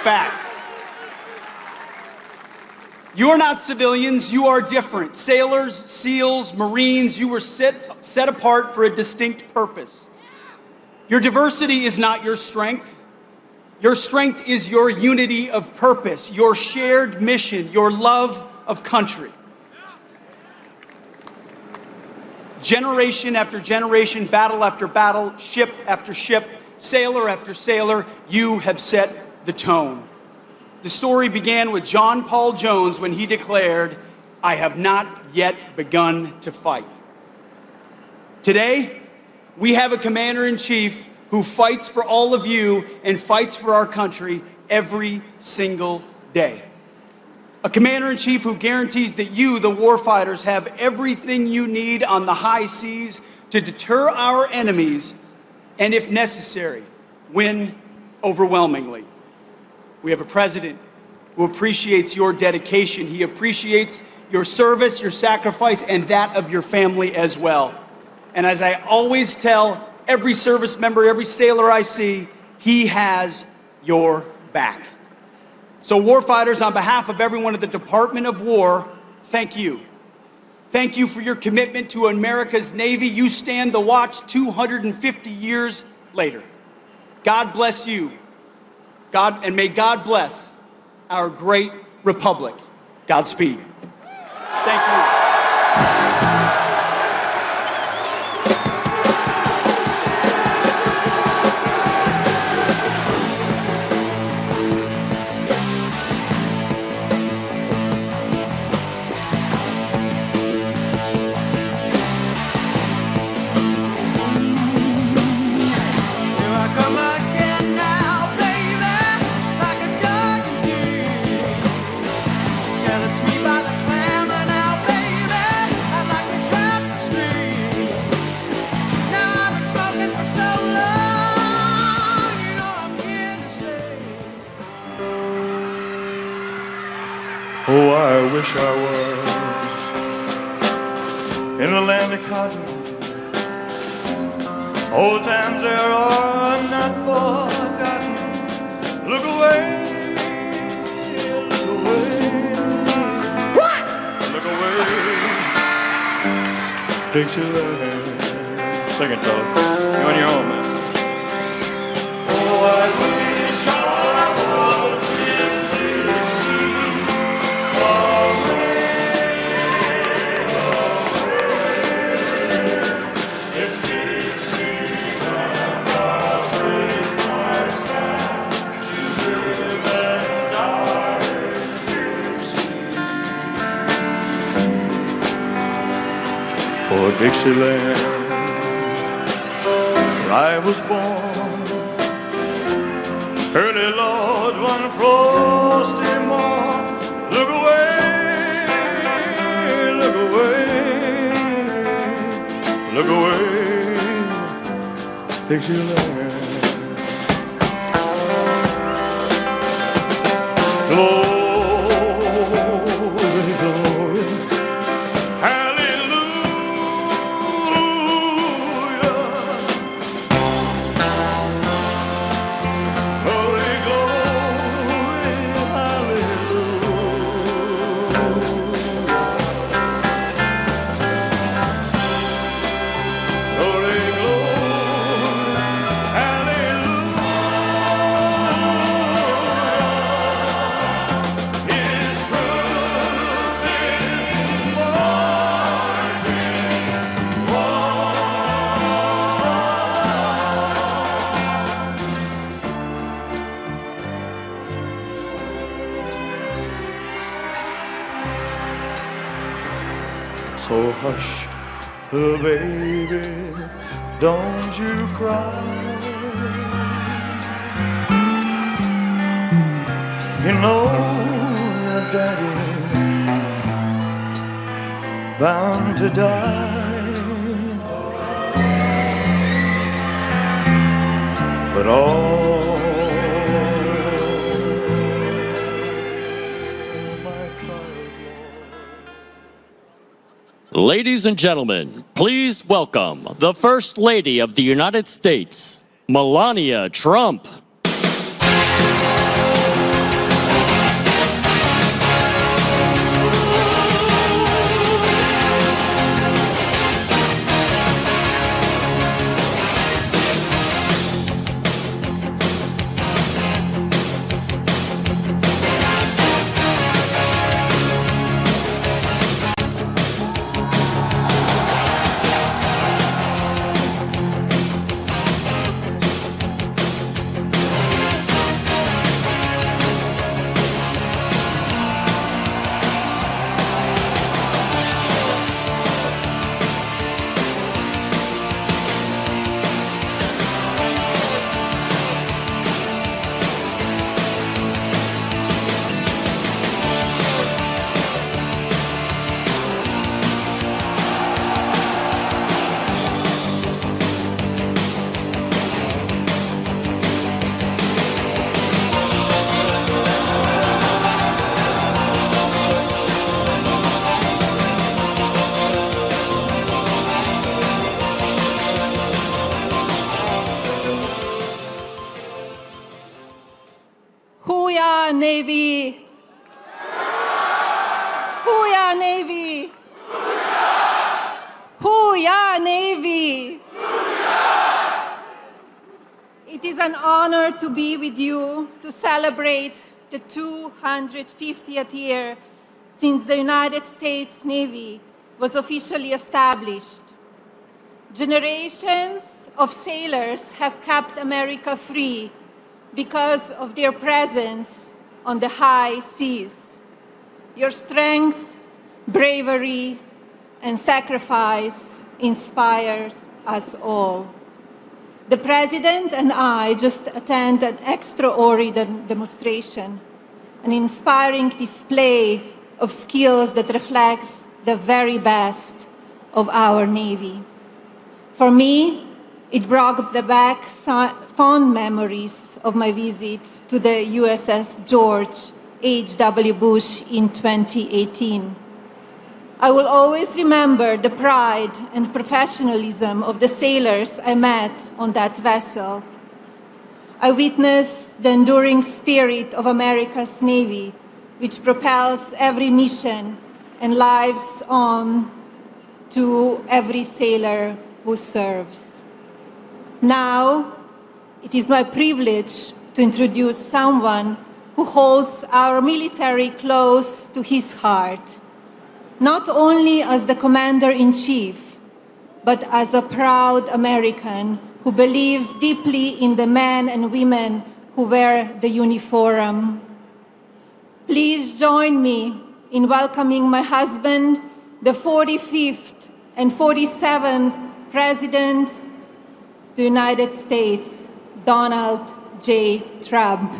Fact. You are not civilians, you are different. Sailors, SEALs, Marines, you were set apart for a distinct purpose. Your diversity is not your strength. Your strength is your unity of purpose, your shared mission, your love of country. Generation after generation, battle after battle, ship after ship, sailor after sailor, you have set the tone. The story began with John Paul Jones when he declared, "I have not yet begun to fight." Today, we have a commander-in-chief who fights for all of you and fights for our country every single day. A commander-in-chief who guarantees that you, the warfighters, have everything you need on the high seas to deter our enemies and, if necessary, win overwhelmingly. We have a president who appreciates your dedication. He appreciates your service, your sacrifice, and that of your family as well. And as I always tell every service member, every sailor I see, he has your back. So warfighters, on behalf of everyone at the Department of War, thank you. Thank you for your commitment to America's Navy. You stand the watch 250 years later. God bless you. And may God bless our great republic. Godspeed. Thank you. Oh, I wish I was in the land of cotton. Old times there are not forgotten. Look away, look away, look away, Dixieland. Sing it, fella. You on your own, man. Oh, I wish I was in Dixie. For Dixieland, where I was born, early Lord, one frosty morn. Look away, look away, look away, Dixieland. Glory, glory, so hush, little baby, don't you cry. You know your daddy bound to die, but all Ladies and gentlemen, please welcome the First Lady of the United States, Melania Trump. Hoo-yah, Navy! Hoo-yah, Navy! Hoo-yah, Navy! It is an honor to be with you to celebrate the 250th year since the United States Navy was officially established. Generations of sailors have kept America free because of their presence on the high seas. Your strength, bravery, and sacrifice inspires us all. The President and I just attended an extraordinary demonstration, an inspiring display of skills that reflects the very best of our Navy. For me, it brought back fond memories of my visit to the USS George H.W. Bush in 2018. I will always remember the pride and professionalism of the sailors I met on that vessel. I witnessed the enduring spirit of America's Navy, which propels every mission and lives on to every sailor who serves. Now, it is my privilege to introduce someone who holds our military close to his heart, not only as the Commander-in-Chief, but as a proud American who believes deeply in the men and women who wear the uniform. Please join me in welcoming my husband, the 45th and 47th President of the United States, Donald J. Trump.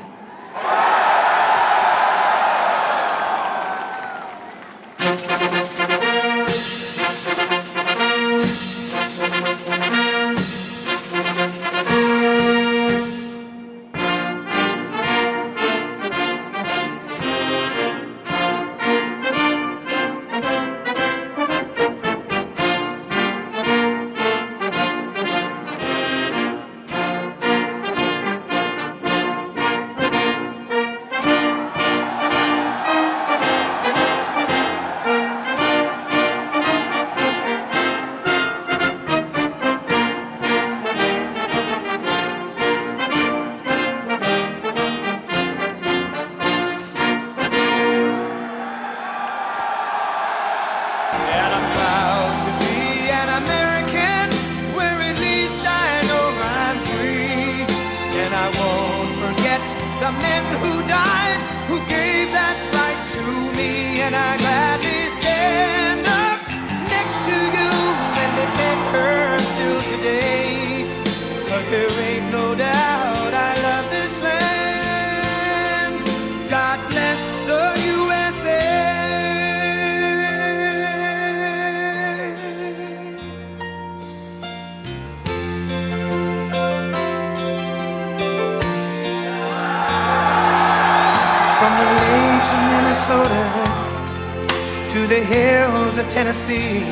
To the hills of Tennessee,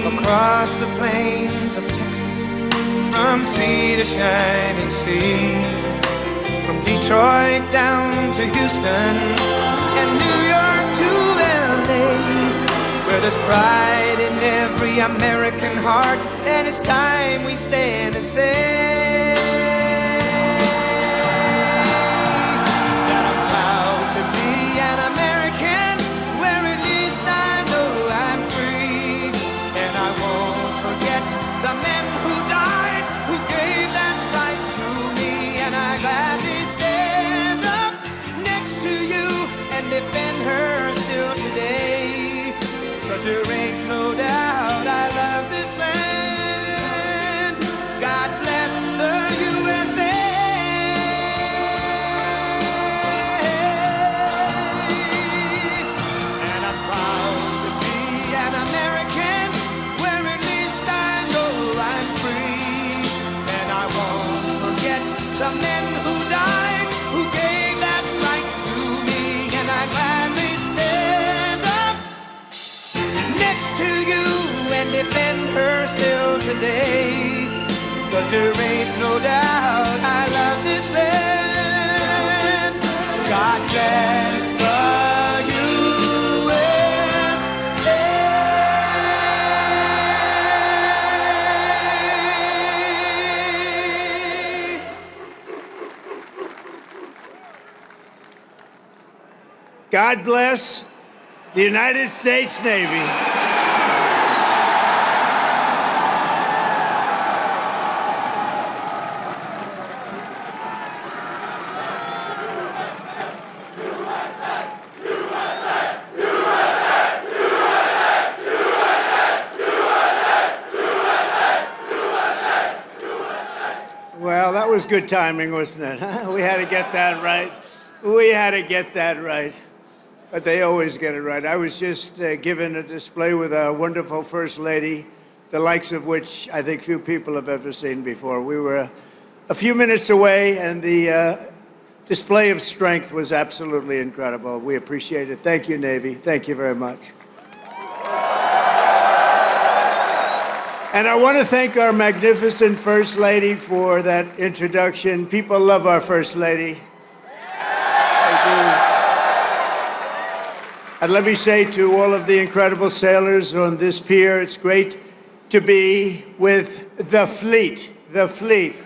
across the plains of Texas, from sea to shining sea, from Detroit down to Houston and New York to LA, where there's pride in every American heart, and it's time we stand and say that I'm proud to be an American, where at least I know I'm free, and I won't forget the men who died, who gave that right to me, and I gladly stand up next to you and defend her still today, 'cause there ain't no doubt I love this land. God bless the USA. And I'm proud to be an American, where at least I know I'm free, and I won't forget the men who died, who gave that right to me, and I gladly stand up next to you and defend her still today, 'cause there ain't no doubt I love this land. God bless the United States Navy. Well, that was good timing, wasn't it? Huh? We had to get that right. We had to get that right. But they always get it right. I was just given a display with a wonderful First Lady, the likes of which I think few people have ever seen before. We were a few minutes away, and the display of strength was absolutely incredible. We appreciate it. Thank you, Navy. Thank you very much. And I want to thank our magnificent First Lady for that introduction. People love our First Lady. They do. And let me say to all of the incredible sailors on this pier, it's great to be with the fleet, the fleet.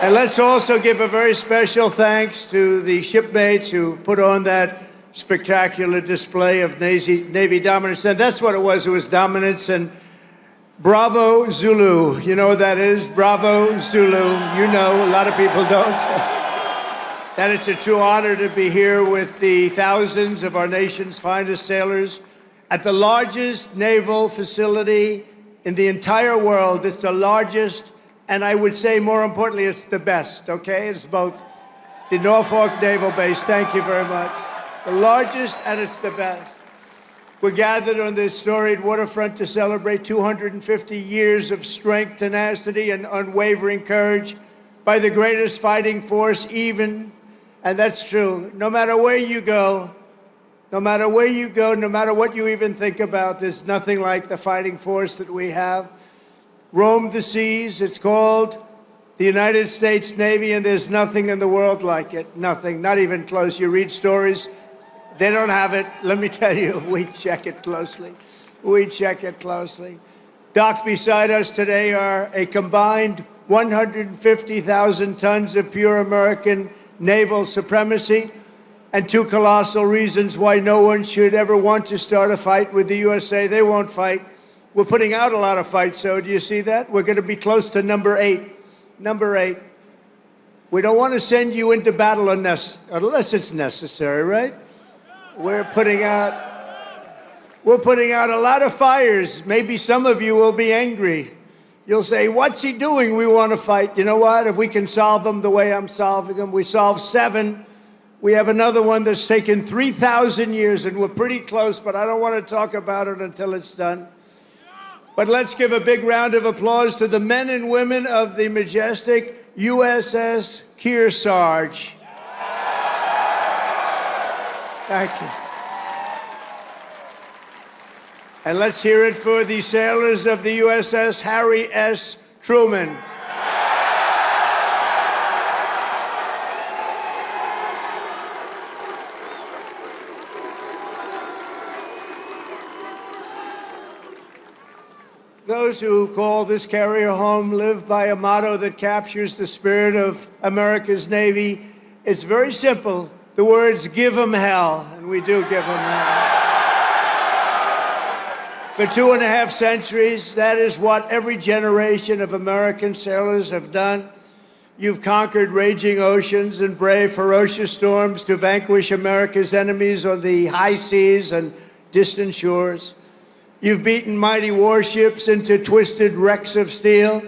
And let's also give a very special thanks to the shipmates who put on that spectacular display of Navy dominance. And that's what it was dominance. And bravo, Zulu. You know what that is? Bravo, Zulu. You know, a lot of people don't. That it's a true honor to be here with the thousands of our nation's finest sailors at the largest naval facility in the entire world. It's the largest, and I would say more importantly, it's the best, okay? It's both the Norfolk Naval Base. Thank you very much. The largest, and it's the best. We're gathered on this storied waterfront to celebrate 250 years of strength, tenacity, and unwavering courage by the greatest fighting force even. And that's true. No matter where you go, no matter where you go, no matter what you even think about, there's nothing like the fighting force that we have. Roam the seas. It's called the United States Navy, and there's nothing in the world like it. Nothing, not even close. You read stories, they don't have it. Let me tell you, we check it closely. We check it closely. Docked beside us today are a combined 150,000 tons of pure American naval supremacy, and two colossal reasons why no one should ever want to start a fight with the USA. They won't fight. We're putting out a lot of fights, so do you see that? We're going to be close to number 8. Number 8. We don't want to send you into battle unless it's necessary, right? We're putting out a lot of fires. Maybe some of you will be angry. You'll say, what's he doing? We want to fight. You know what? If we can solve them the way I'm solving them, we solve 7. We have another one that's taken 3,000 years, and we're pretty close, but I don't want to talk about it until it's done. But let's give a big round of applause to the men and women of the majestic USS Kearsarge. Thank you. And let's hear it for the sailors of the USS Harry S. Truman. Those who call this carrier home live by a motto that captures the spirit of America's Navy. It's very simple. The words, give 'em hell, and we do give 'em hell. For 2.5 centuries, that is what every generation of American sailors have done. You've conquered raging oceans and braved ferocious storms to vanquish America's enemies on the high seas and distant shores. You've beaten mighty warships into twisted wrecks of steel.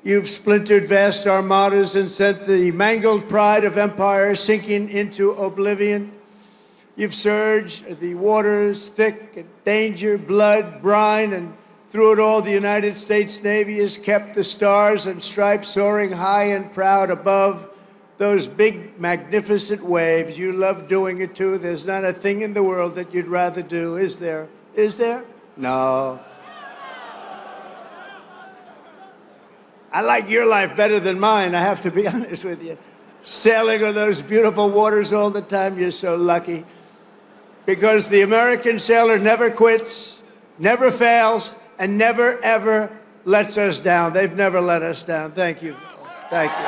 You've splintered vast armadas and sent the mangled pride of empire sinking into oblivion. You've surged the waters thick and danger, blood, brine, and through it all, the United States Navy has kept the stars and stripes soaring high and proud above those big, magnificent waves. You love doing it, too. There's not a thing in the world that you'd rather do, is there? Is there? No. I like your life better than mine, I have to be honest with you. Sailing on those beautiful waters all the time, you're so lucky. Because the American sailor never quits, never fails, and never, ever lets us down. They've never let us down. Thank you, fellas. Thank you.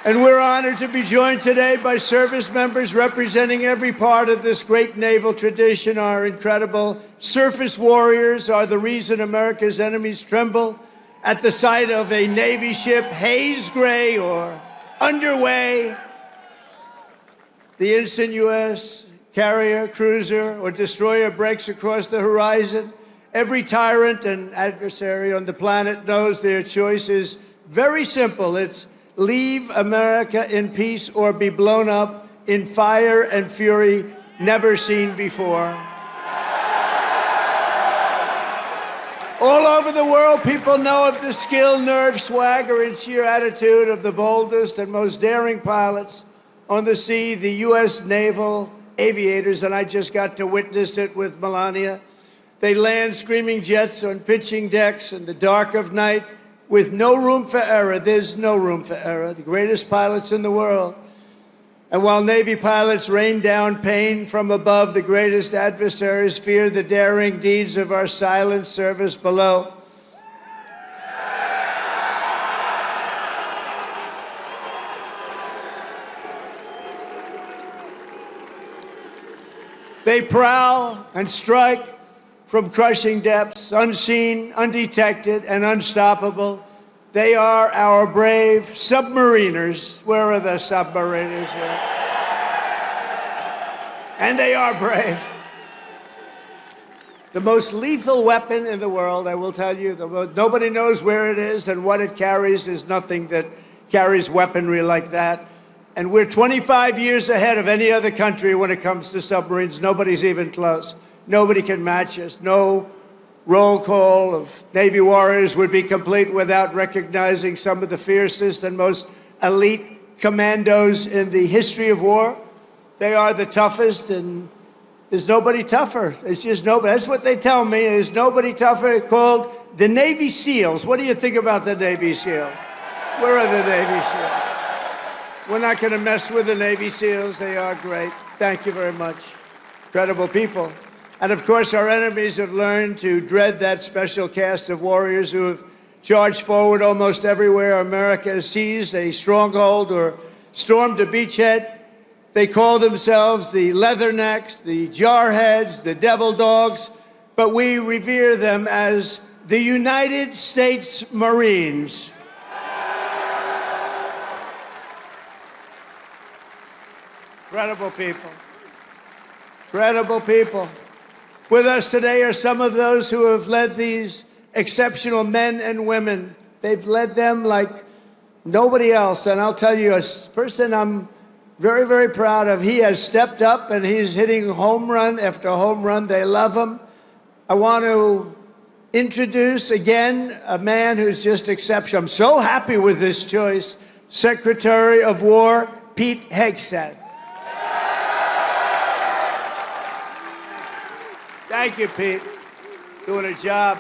And we're honored to be joined today by service members representing every part of this great naval tradition. Our incredible surface warriors are the reason America's enemies tremble at the sight of a Navy ship haze gray or underway. The instant U.S. carrier, cruiser, or destroyer breaks across the horizon, every tyrant and adversary on the planet knows their choice is very simple. It's leave America in peace or be blown up in fire and fury never seen before. All over the world, people know of the skill, nerve, swagger, and sheer attitude of the boldest and most daring pilots on the sea, the U.S. naval aviators, and I just got to witness it with Melania. They land screaming jets on pitching decks in the dark of night with no room for error. There's no room for error. The greatest pilots in the world. And while Navy pilots rain down pain from above, the greatest adversaries fear the daring deeds of our silent service below. They prowl and strike from crushing depths, unseen, undetected, and unstoppable. They are our brave submariners. Where are the submariners here? And they are brave. The most lethal weapon in the world, I will tell you, nobody knows where it is and what it carries. There's nothing that carries weaponry like that. And we're 25 years ahead of any other country when it comes to submarines. Nobody's even close. Nobody can match us. No roll call of Navy warriors would be complete without recognizing some of the fiercest and most elite commandos in the history of war. They are the toughest, and there's nobody tougher. There's just nobody. That's what they tell me. There's nobody tougher. Called the Navy SEALs. What do you think about the Navy SEALs? Where are the Navy SEALs? We're not going to mess with the Navy SEALs. They are great. Thank you very much. Incredible people. And of course, our enemies have learned to dread that special cast of warriors who have charged forward almost everywhere America has seized a stronghold or stormed a beachhead. They call themselves the Leathernecks, the Jarheads, the Devil Dogs, but we revere them as the United States Marines. Incredible people. Incredible people. With us today are some of those who have led these exceptional men and women. They've led them like nobody else. And I'll tell you, a person I'm very, very proud of, he has stepped up and he's hitting home run after home run. They love him. I want to introduce again a man who's just exceptional. I'm so happy with this choice. Secretary of War, Pete Hegseth. Thank you, Pete. Doing a job.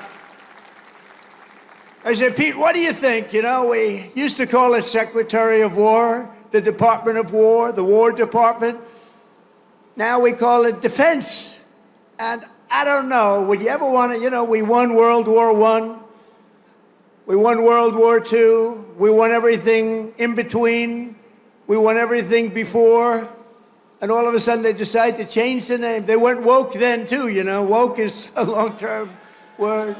I said, Pete, what do you think? You know, we used to call it Secretary of War, the Department of War, the War Department. Now we call it Defense. And I don't know, would you ever want to, you know, we won World War I. We won World War II. We won everything in between. We won everything before. And all of a sudden, they decide to change the name. They went woke then, too, you know. Woke is a long-term word.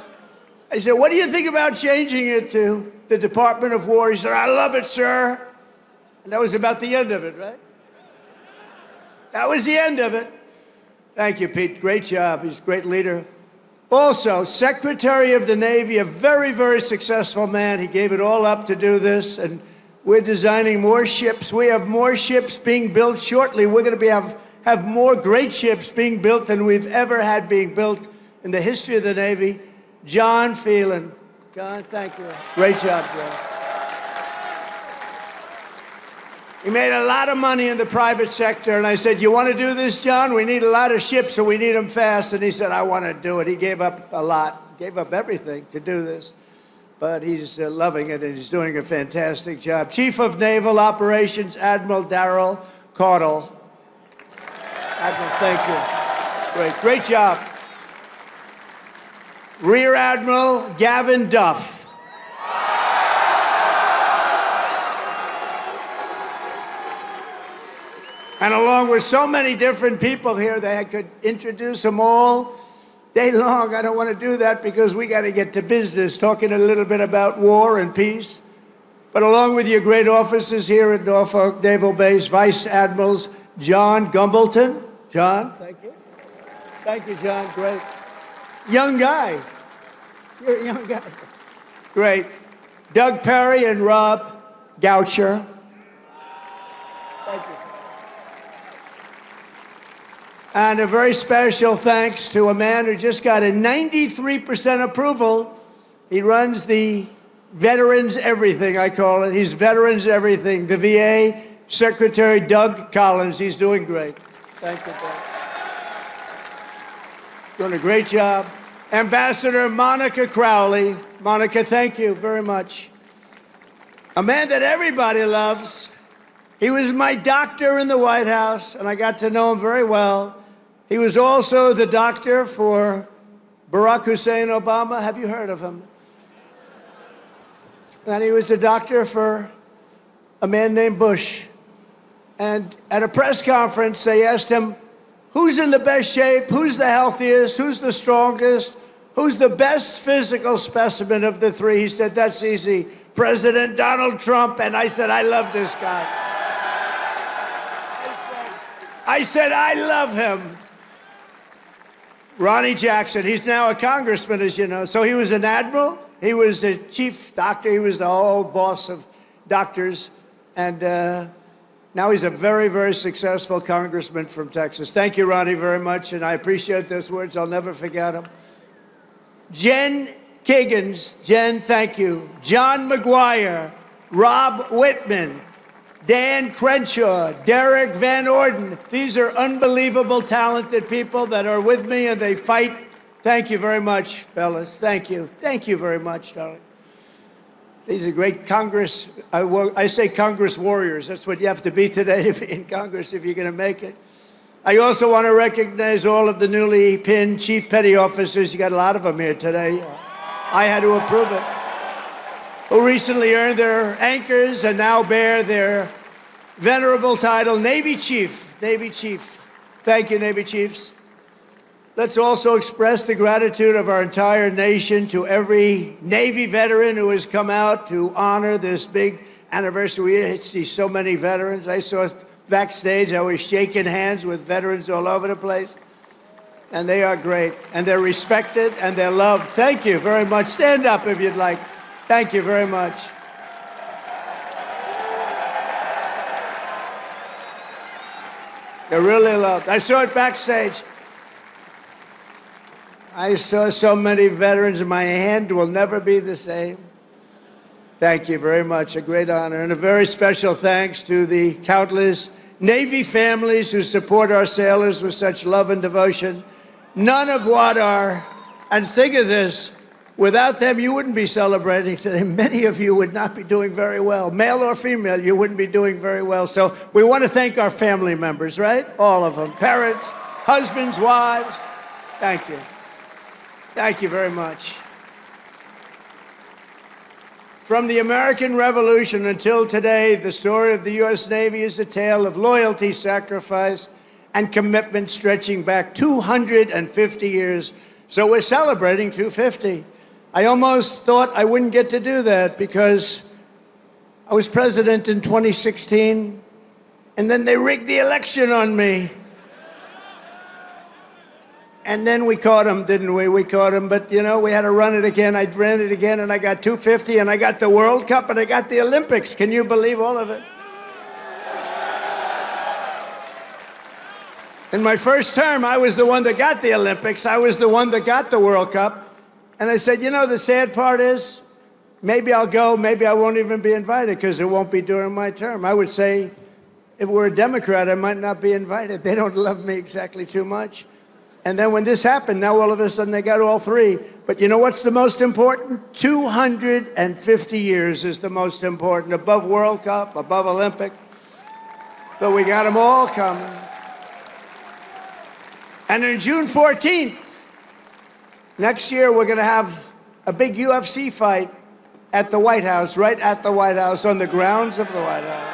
I said, what do you think about changing it to the Department of War? He said, I love it, sir. And that was about the end of it, right? That was the end of it. Thank you, Pete. Great job. He's a great leader. Also, Secretary of the Navy, a very, very successful man. He gave it all up to do this, and we're designing more ships. We have more ships being built shortly. We're going to have more great ships being built than we've ever had being built in the history of the Navy. John Phelan. John, thank you. Great job, John. He made a lot of money in the private sector, and I said, you want to do this, John? We need a lot of ships, so we need them fast. And he said, I want to do it. He gave up a lot, gave up everything to do this. But he's loving it, and he's doing a fantastic job. Chief of Naval Operations, Admiral Darrell Caudle. Admiral, thank you. Great job. Rear Admiral Gavin Duff. And along with so many different people here, they could introduce them all day long. I don't want to do that because we got to get to business, talking a little bit about war and peace. But along with your great officers here at Norfolk Naval Base, Vice Admirals John Gumbleton. John, thank you. Thank you, John. Great. Young guy. You're a young guy. Great. Doug Perry and Rob Goucher. Thank you. And a very special thanks to a man who just got a 93% approval. He runs the Veterans Everything, I call it. He's Veterans Everything. The VA Secretary Doug Collins. He's doing great. Thank you, Doug. Doing a great job. Ambassador Monica Crowley. Monica, thank you very much. A man that everybody loves. He was my doctor in the White House, and I got to know him very well. He was also the doctor for Barack Hussein Obama. Have you heard of him? And he was the doctor for a man named Bush. And at a press conference, they asked him, who's in the best shape? Who's the healthiest? Who's the strongest? Who's the best physical specimen of the three? He said, that's easy. President Donald Trump. And I said, I love this guy. I said, I love him. Ronnie Jackson, he's now a congressman, as you know. So he was an admiral. He was the chief doctor. He was the whole boss of doctors. And now he's a very, very successful congressman from Texas. Thank you, Ronnie, very much. And I appreciate those words. I'll never forget them. Jen Kiggins. Jen, thank you. John McGuire. Rob Whitman. Dan Crenshaw, Derek Van Orden. These are unbelievable, talented people that are with me, and they fight. Thank you very much, fellas. Thank you. Thank you very much, darling. These are great Congress. I say Congress warriors. That's what you have to be today to be in Congress if you're going to make it. I also want to recognize all of the newly pinned chief petty officers. You got a lot of them here today. I had to approve it. Who recently earned their anchors and now bear their venerable title, Navy Chief. Navy Chief. Thank you, Navy Chiefs. Let's also express the gratitude of our entire nation to every Navy veteran who has come out to honor this big anniversary. We see so many veterans. I saw backstage, I was shaking hands with veterans all over the place. And they are great. And they're respected and they're loved. Thank you very much. Stand up if you'd like. Thank you very much. They're really loved. I saw it backstage. I saw so many veterans, and my hand will never be the same. Thank you very much. A great honor. And a very special thanks to the countless Navy families who support our sailors with such love and devotion. None of what are, and think of this, without them, you wouldn't be celebrating today. Many of you would not be doing very well. Male or female, you wouldn't be doing very well. So we want to thank our family members, right? All of them. Parents, husbands, wives. Thank you. Thank you very much. From the American Revolution until today, the story of the U.S. Navy is a tale of loyalty, sacrifice, and commitment stretching back 250 years. So we're celebrating 250. I almost thought I wouldn't get to do that because I was president in 2016, and then they rigged the election on me. And then we caught them, didn't we? We caught them, but you know, we had to run it again. I ran it again, and I got 250, and I got the World Cup, and I got the Olympics. Can you believe all of it? In my first term, I was the one that got the Olympics. I was the one that got the World Cup. And I said, you know, the sad part is, maybe I'll go, maybe I won't even be invited because it won't be during my term. I would say, if we're a Democrat, I might not be invited. They don't love me exactly too much. And then when this happened, now all of a sudden they got all three. But you know what's the most important? 250 years is the most important, above World Cup, above Olympic. But we got them all coming. And on June 14th, next year, we're going to have a big UFC fight at the White House, right at the White House, on the grounds of the White House.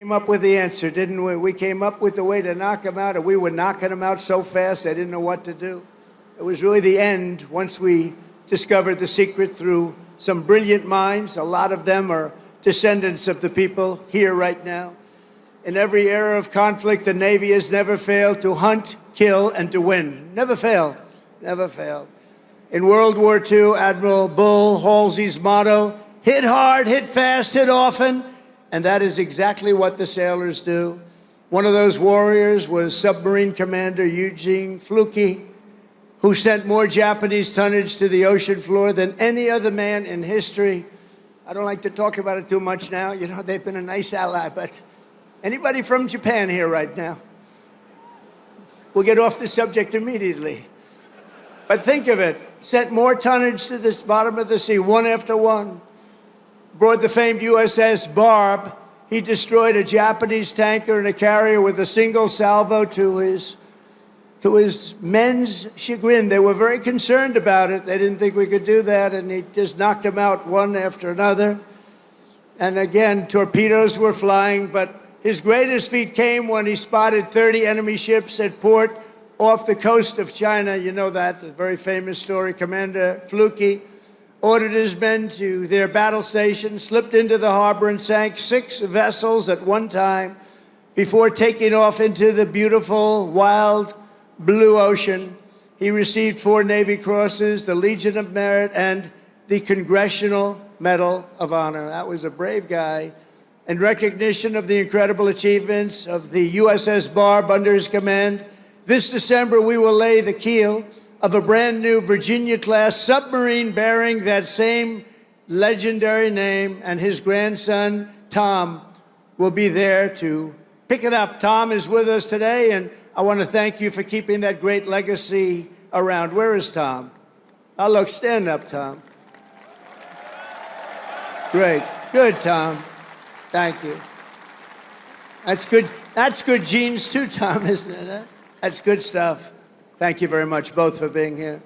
Came up with the answer, didn't we? We came up with the way to knock them out, and we were knocking them out so fast they didn't know what to do. It was really the end once we discovered the secret through some brilliant minds. A lot of them are descendants of the people here right now. In every era of conflict, the Navy has never failed to hunt, kill, and to win. Never failed. Never failed. In World War II, Admiral Bull Halsey's motto, hit hard, hit fast, hit often, and that is exactly what the sailors do. One of those warriors was Submarine Commander Eugene Fluke, who sent more Japanese tonnage to the ocean floor than any other man in history. I don't like to talk about it too much now. You know, they've been a nice ally, but anybody from Japan here right now? We'll get off the subject immediately. But think of it, sent more tonnage to the bottom of the sea, one after one. Aboard the famed USS Barb, he destroyed a Japanese tanker and a carrier with a single salvo to his men's chagrin. They were very concerned about it. They didn't think we could do that, and he just knocked them out one after another. And again, torpedoes were flying, but his greatest feat came when he spotted 30 enemy ships at port off the coast of China. You know that, a very famous story. Commander Fluke ordered his men to their battle station, slipped into the harbor, and sank 6 vessels at one time before taking off into the beautiful, wild blue ocean. He received 4 Navy Crosses, the Legion of Merit, and the Congressional Medal of Honor. That was a brave guy. In recognition of the incredible achievements of the USS Barb under his command, this December we will lay the keel of a brand new Virginia-class submarine bearing that same legendary name, and his grandson, Tom, will be there to pick it up. Tom is with us today, and I want to thank you for keeping that great legacy around. Where is Tom? Oh, look, stand up, Tom. Great. Good, Tom. Thank you. That's good. That's good genes too, Tom, isn't it? That's good stuff. Thank you very much, both, for being here.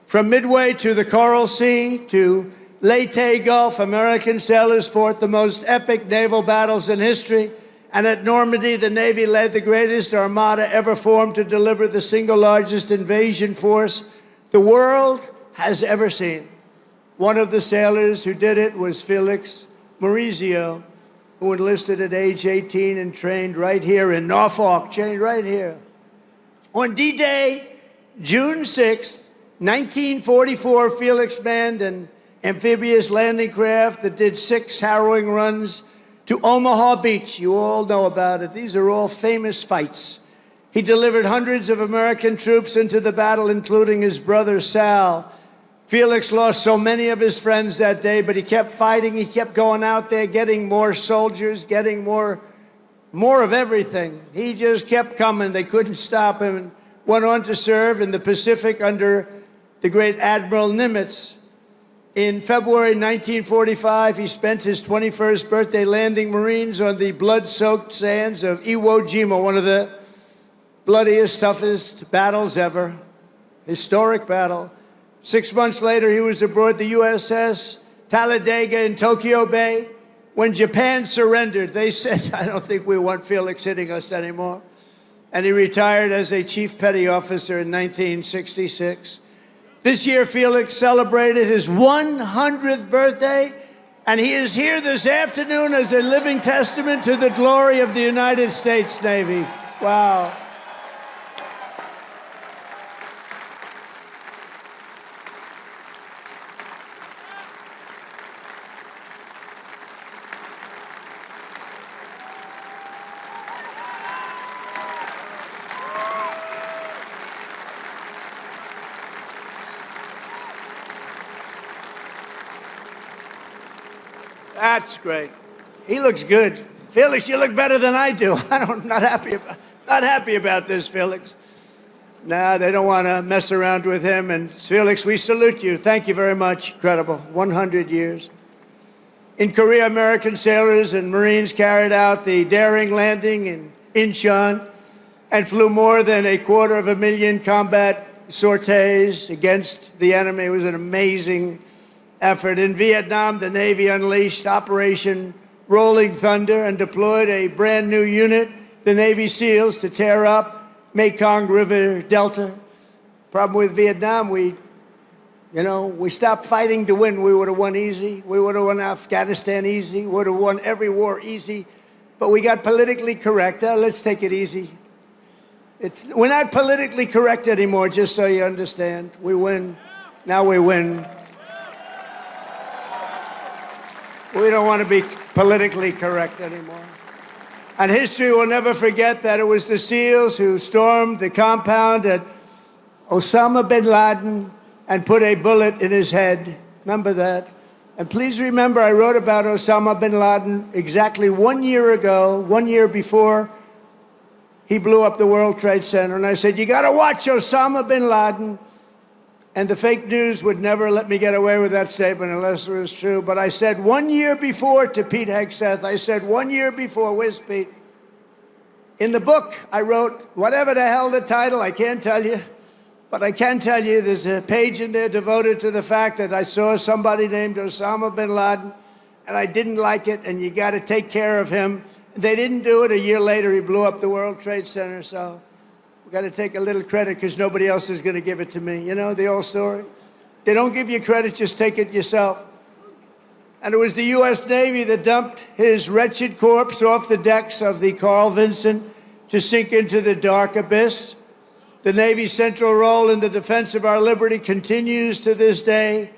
From Midway to the Coral Sea to Leyte Gulf, American sailors fought the most epic naval battles in history. And at Normandy, the Navy led the greatest armada ever formed to deliver the single largest invasion force the world has ever seen. One of the sailors who did it was Felix Maurizio, who enlisted at age 18 and trained right here in Norfolk, trained right here. On D-Day, June 6, 1944, Felix manned an amphibious landing craft that did 6 harrowing runs to Omaha Beach. You all know about it. These are all famous fights. He delivered hundreds of American troops into the battle, including his brother Sal. Felix lost so many of his friends that day, but he kept fighting. He kept going out there, getting more soldiers, getting more of everything. He just kept coming. They couldn't stop him, and went on to serve in the Pacific under the great Admiral Nimitz. In February 1945, he spent his 21st birthday landing Marines on the blood-soaked sands of Iwo Jima, one of the bloodiest, toughest battles ever. Historic battle. 6 months later, he was aboard the USS Talladega in Tokyo Bay. When Japan surrendered, they said, I don't think we want Felix hitting us anymore. And he retired as a Chief Petty Officer in 1966. This year, Felix celebrated his 100th birthday, and he is here this afternoon as a living testament to the glory of the United States Navy. Wow. That's great. He looks good. Felix, you look better than I do. I'm not happy about this, Felix. Nah, they don't want to mess around with him. And Felix, we salute you. Thank you very much. Incredible. 100 years. In Korea, American sailors and Marines carried out the daring landing in Incheon and flew more than 250,000 combat sorties against the enemy. It was an amazing effort. In Vietnam, the Navy unleashed Operation Rolling Thunder and deployed a brand new unit, the Navy SEALs, to tear up Mekong River Delta. Problem with Vietnam, we stopped fighting to win. We would have won easy. We would have won Afghanistan easy. We would have won every war easy. But we got politically correct. Let's take it easy. We're not politically correct anymore, just so you understand. We win. Now we win. We don't want to be politically correct anymore. And history will never forget that it was the SEALs who stormed the compound at Osama bin Laden and put a bullet in his head. Remember that? And please remember, I wrote about Osama bin Laden exactly 1 year ago, 1 year before he blew up the World Trade Center. And I said, you got to watch Osama bin Laden. And the fake news would never let me get away with that statement unless it was true. But I said 1 year before to Pete Hegseth, I said 1 year before, where's Pete? In the book, I wrote, whatever the hell the title, I can't tell you. But I can tell you there's a page in there devoted to the fact that I saw somebody named Osama bin Laden, and I didn't like it, and you got to take care of him. They didn't do it. A year later, he blew up the World Trade Center, so we've got to take a little credit because nobody else is going to give it to me. You know the old story? They don't give you credit, just take it yourself. And it was the U.S. Navy that dumped his wretched corpse off the decks of the Carl Vinson to sink into the dark abyss. The Navy's central role in the defense of our liberty continues to this day.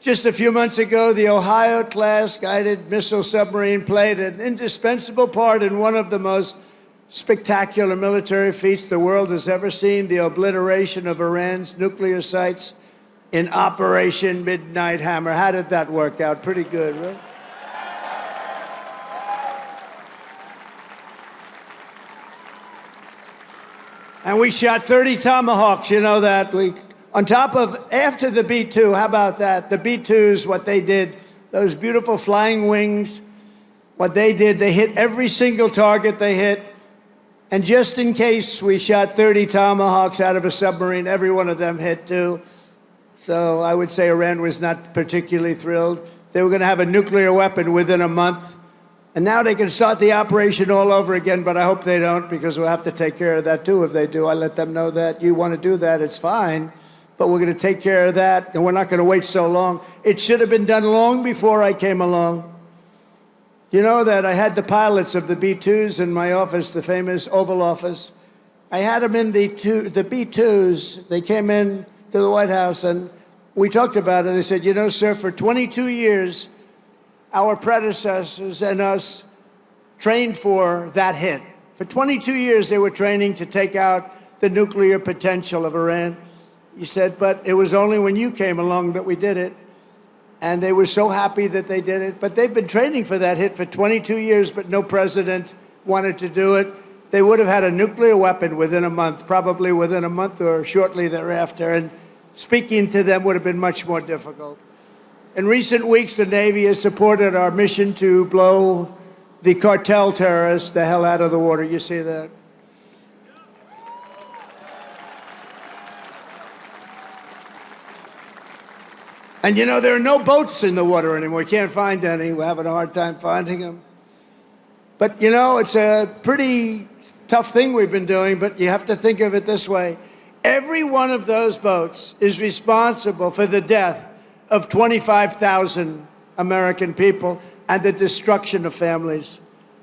Just a few months ago, the Ohio-class guided missile submarine played an indispensable part in one of the most spectacular military feats the world has ever seen, the obliteration of Iran's nuclear sites in Operation Midnight Hammer. How did that work out? Pretty good, right? And we shot 30 Tomahawks, you know that. On top of, after the B-2, how about that? The B-2s, what they did, those beautiful flying wings, what they did, they hit every single target they hit. And just in case, we shot 30 Tomahawks out of a submarine, every one of them hit too. So I would say Iran was not particularly thrilled. They were going to have a nuclear weapon within a month. And now they can start the operation all over again, but I hope they don't, because we'll have to take care of that too if they do. I let them know that. You want to do that, it's fine, but we're going to take care of that, and we're not going to wait so long. It should have been done long before I came along. You know that I had the pilots of the B-2s in my office, the famous Oval Office. I had them in the B-2s. They came in to the White House, and we talked about it. They said, you know, sir, for 22 years, our predecessors and us trained for that hit. For 22 years, they were training to take out the nuclear potential of Iran. He said, but it was only when you came along that we did it. And they were so happy that they did it. But they've been training for that hit for 22 years, but no president wanted to do it. They would have had a nuclear weapon within a month, probably within a month or shortly thereafter. And speaking to them would have been much more difficult. In recent weeks, the Navy has supported our mission to blow the cartel terrorists the hell out of the water. You see that? And you know, there are no boats in the water anymore. You can't find any. We're having a hard time finding them. But you know, it's a pretty tough thing we've been doing, but you have to think of it this way. Every one of those boats is responsible for the death of 25,000 American people and the destruction of families.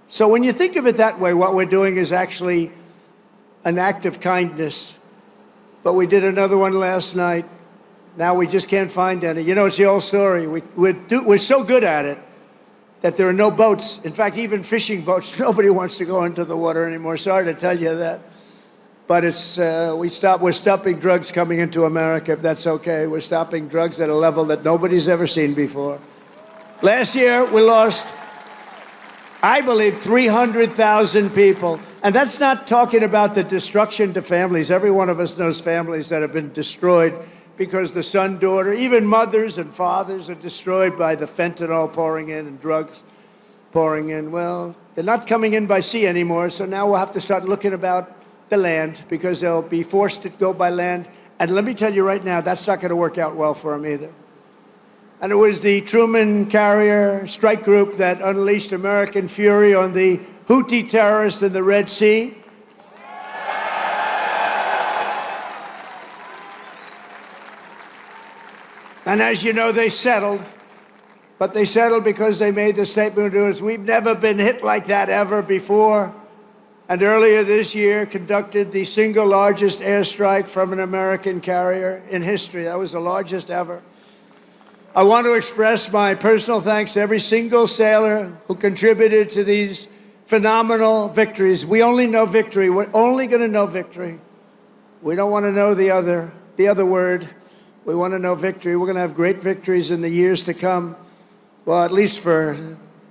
So when you think of it that way, what we're doing is actually an act of kindness. But we did another one last night. Now we just can't find any. You know, it's the old story. We're so good at it that there are no boats. In fact, even fishing boats, nobody wants to go into the water anymore. Sorry to tell you that. But it's, we're stopping drugs coming into America, if that's okay. We're stopping drugs at a level that nobody's ever seen before. Last year, we lost, I believe, 300,000 people. And that's not talking about the destruction to families. Every one of us knows families that have been destroyed because the son, daughter, even mothers and fathers are destroyed by the fentanyl pouring in and drugs pouring in. Well, they're not coming in by sea anymore, so now we'll have to start looking about the land because they'll be forced to go by land. And let me tell you right now, that's not going to work out well for them either. And it was the Truman carrier strike group that unleashed American fury on the Houthi terrorists in the Red Sea. And as you know, they settled. But they settled because they made the statement to us, we've never been hit like that ever before. And earlier this year, conducted the single largest airstrike from an American carrier in history. That was the largest ever. I want to express my personal thanks to every single sailor who contributed to these phenomenal victories. We only know victory. We're only going to know victory. We don't want to know the other word. We want to know victory. We're going to have great victories in the years to come. Well, at least for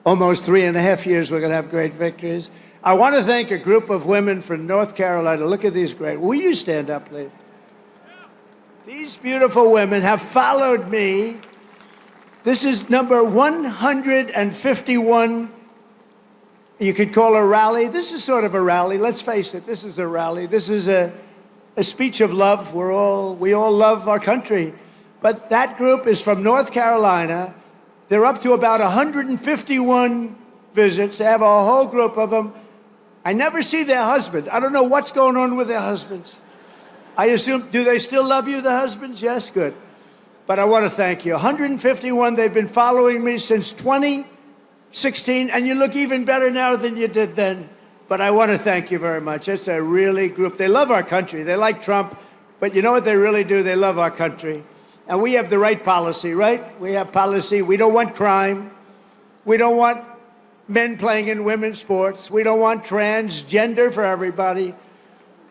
almost 3.5 years, we're going to have great victories. I want to thank a group of women from North Carolina. Look at these great. Will you stand up, please? These beautiful women have followed me. This is number 151. You could call a rally. This is sort of a rally. Let's face it, this is a rally. This is a speech of love. We all love our country. But that group is from North Carolina. They're up to about 151 visits. They have a whole group of them. I never see their husbands. I don't know what's going on with their husbands. I assume, do they still love you, the husbands? Yes, good. But I want to thank you. 151, they've been following me since 2016, and you look even better now than you did then. But I want to thank you very much. It's a really group. They love our country. They like Trump, but you know what they really do? They love our country. And we have the right policy, right? We have policy. We don't want crime. We don't want men playing in women's sports. We don't want transgender for everybody.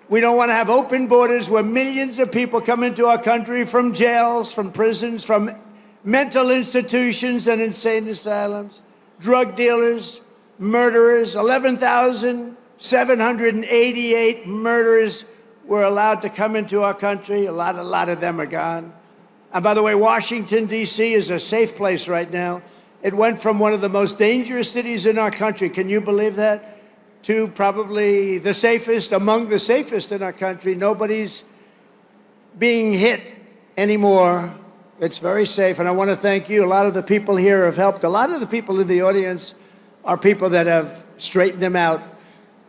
We don't want to have open borders where millions of people come into our country from jails, from prisons, from mental institutions and insane asylums, drug dealers, murderers. 11,788 murderers were allowed to come into our country. A lot of them are gone. And by the way, Washington, D.C. is a safe place right now. It went from one of the most dangerous cities in our country, can you believe that, to probably the safest, among the safest in our country. Nobody's being hit anymore. It's very safe, and I want to thank you. A lot of the people here have helped. A lot of the people in the audience are people that have straightened them out.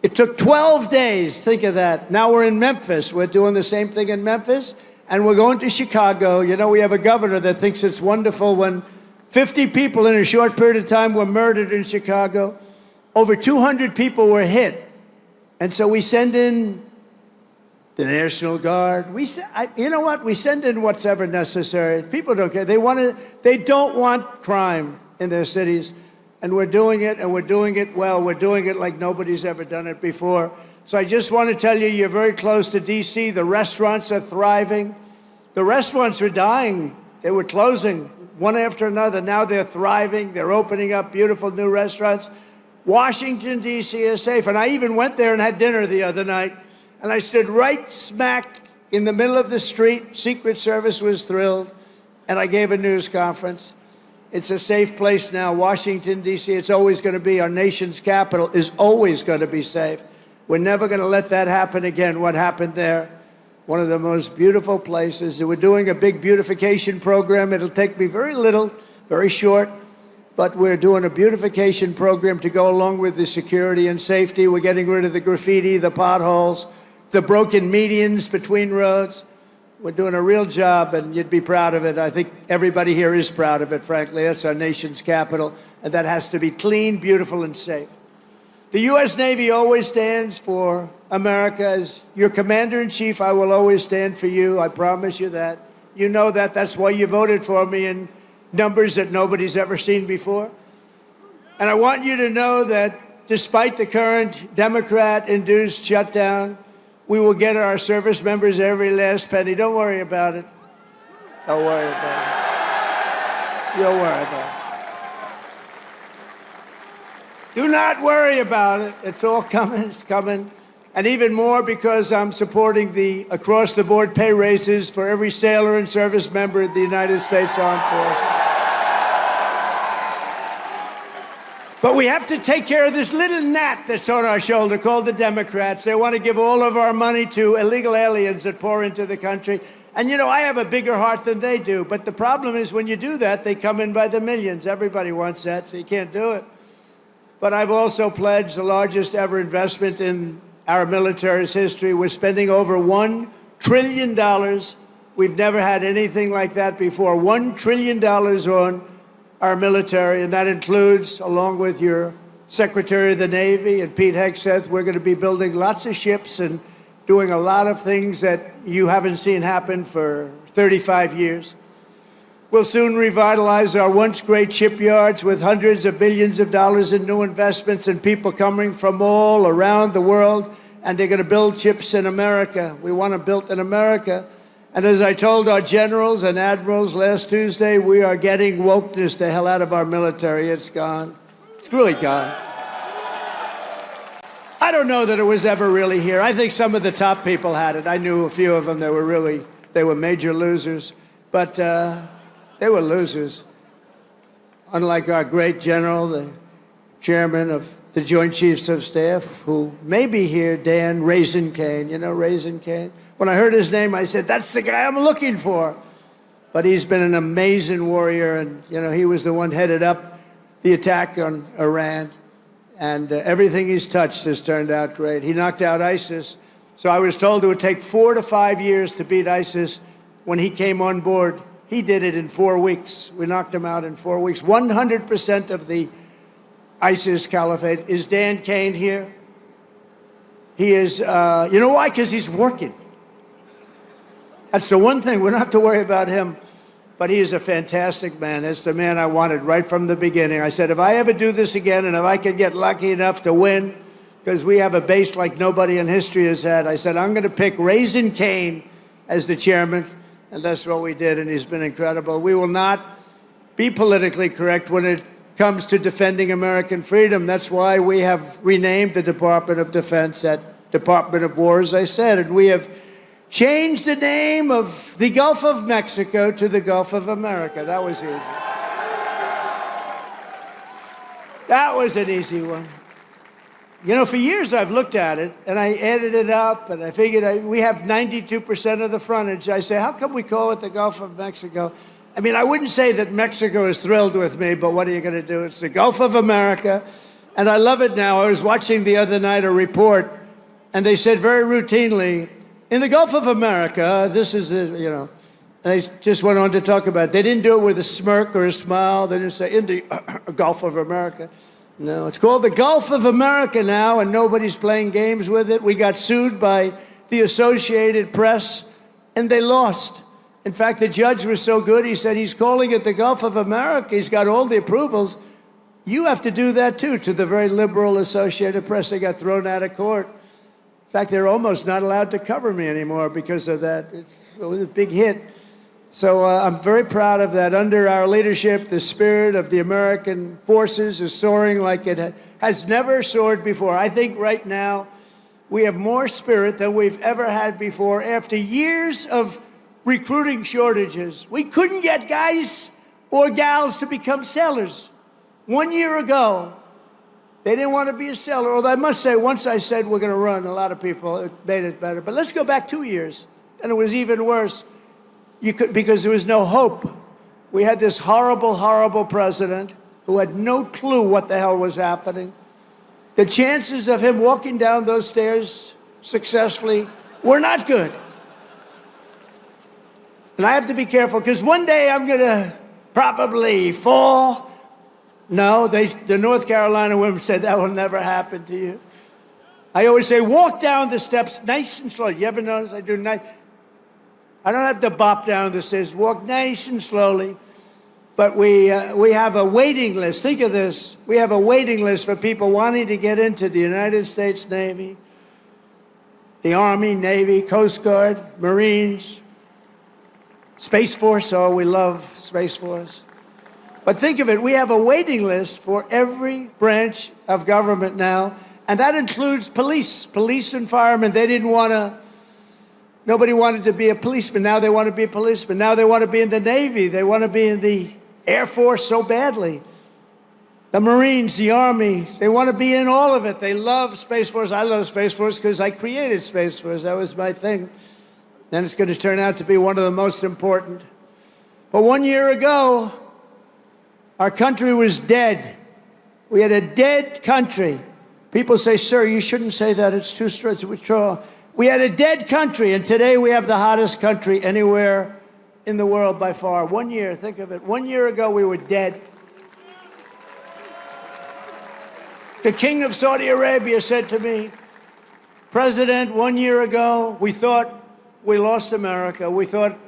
It took 12 days, think of that. Now we're in Memphis. We're doing the same thing in Memphis, and we're going to Chicago. You know, we have a governor that thinks it's wonderful when 50 people in a short period of time were murdered in Chicago. Over 200 people were hit. And so we send in the National Guard. You know what? We send in what's ever necessary. People don't care. They don't want crime in their cities. And we're doing it, and we're doing it well. We're doing it like nobody's ever done it before. So I just want to tell you, you're very close to D.C. The restaurants are thriving. The restaurants were dying. They were closing one after another. Now they're thriving. They're opening up beautiful new restaurants. Washington, D.C. is safe. And I even went there and had dinner the other night. And I stood right smack in the middle of the street. Secret Service was thrilled. And I gave a news conference. It's a safe place now. Washington, D.C., it's always going to be. Our nation's capital is always going to be safe. We're never going to let that happen again, what happened there. One of the most beautiful places. We're doing a big beautification program. It'll take me very little, very short. But we're doing a beautification program to go along with the security and safety. We're getting rid of the graffiti, the potholes, the broken medians between roads. We're doing a real job, and you'd be proud of it. I think everybody here is proud of it, frankly. That's our nation's capital, and that has to be clean, beautiful, and safe. The U.S. Navy always stands for America. As your commander-in-chief, I will always stand for you. I promise you that. You know that. That's why you voted for me in numbers that nobody's ever seen before. And I want you to know that despite the current Democrat-induced shutdown, we will get our service members every last penny. Don't worry about it. Don't worry about it. Don't worry about it. Do not worry about it. It's all coming. It's coming. And even more because I'm supporting the across-the-board pay raises for every sailor and service member of the United States Armed Forces. But we have to take care of this little gnat that's on our shoulder called the Democrats. They want to give all of our money to illegal aliens that pour into the country. And, you know, I have a bigger heart than they do. But the problem is when you do that, they come in by the millions. Everybody wants that, so you can't do it. But I've also pledged the largest ever investment in our military's history. We're spending over $1 trillion. We've never had anything like that before. $1 trillion on our military, and that includes, along with your Secretary of the Navy and Pete Hegseth, we're going to be building lots of ships and doing a lot of things that you haven't seen happen for 35 years. We'll soon revitalize our once great shipyards with hundreds of billions of dollars in new investments and people coming from all around the world, and they're going to build ships in America. We want them built in America. And as I told our generals and admirals last Tuesday, we are getting wokeness the hell out of our military. It's gone. It's really gone. I don't know that it was ever really here. I think some of the top people had it. I knew a few of them that they were major losers. But they were losers. Unlike our great general, the chairman of the Joint Chiefs of Staff, who may be here, Dan Raisin Cane. You know Raisin Cane? When I heard his name, I said, that's the guy I'm looking for. But he's been an amazing warrior, and you know he was the one headed up the attack on Iran. And everything he's touched has turned out great. He knocked out ISIS. So I was told it would take 4 to 5 years to beat ISIS. When he came on board, he did it in 4 weeks. We knocked him out in 4 weeks. 100% of the ISIS caliphate. Is Dan Kane here? He is, you know why? Because he's working. That's the one thing. We don't have to worry about him. But he is a fantastic man. That's the man I wanted right from the beginning. I said, if I ever do this again and if I can get lucky enough to win, because we have a base like nobody in history has had, I said, I'm going to pick Raisin Cane as the chairman. And that's what we did, and he's been incredible. We will not be politically correct when it comes to defending American freedom. That's why we have renamed the Department of Defense that Department of War, as I said, and we have changed the name of the Gulf of Mexico to the Gulf of America. That was easy. That was an easy one. You know, for years I've looked at it, and I added it up, and I figured we have 92% of the frontage. I say, how come we call it the Gulf of Mexico? I mean, I wouldn't say that Mexico is thrilled with me, but what are you going to do? It's the Gulf of America, and I love it now. I was watching the other night a report, and they said very routinely, in the Gulf of America, this is the, you know, they just went on to talk about it. They didn't do it with a smirk or a smile. They didn't say, in the Gulf of America. No, it's called the Gulf of America now, and nobody's playing games with it. We got sued by the Associated Press, and they lost. In fact, the judge was so good, he said, he's calling it the Gulf of America. He's got all the approvals. You have to do that, too, to the very liberal Associated Press. They got thrown out of court. In fact, they're almost not allowed to cover me anymore because of that. It was a big hit. So I'm very proud of that. Under our leadership, the spirit of the American forces is soaring like it has never soared before. I think right now we have more spirit than we've ever had before. After years of recruiting shortages, we couldn't get guys or gals to become sailors. 1 year ago, they didn't want to be a sailor. Although I must say, once I said we're going to run, a lot of people, it made it better. But let's go back 2 years, and it was even worse. Because there was no hope. We had this horrible, horrible president who had no clue what the hell was happening. The chances of him walking down those stairs successfully were not good. And I have to be careful, because one day I'm going to probably fall. No, the North Carolina women said that will never happen to you. I always say, walk down the steps nice and slow. You ever notice I do nice? I don't have to bop down the stairs. Walk nice and slowly. But we have a waiting list. Think of this. We have a waiting list for people wanting to get into the United States Navy, the Army, Navy, Coast Guard, Marines, Space Force. Oh, we love Space Force. But think of it. We have a waiting list for every branch of government now, and that includes police and firemen. They didn't want to. Nobody wanted to be a policeman. Now they want to be a policeman. Now they want to be in the Navy. They want to be in the Air Force so badly. The Marines, the Army, they want to be in all of it. They love Space Force. I love Space Force because I created Space Force. That was my thing. Then it's going to turn out to be one of the most important. But 1 year ago, our country was dead. We had a dead country. People say, sir, you shouldn't say that. It's too strong. It's withdrawal. We had a dead country, and today we have the hottest country anywhere in the world by far. 1 year, think of it. 1 year ago, we were dead. The king of Saudi Arabia said to me, President, 1 year ago, we thought we lost America. We thought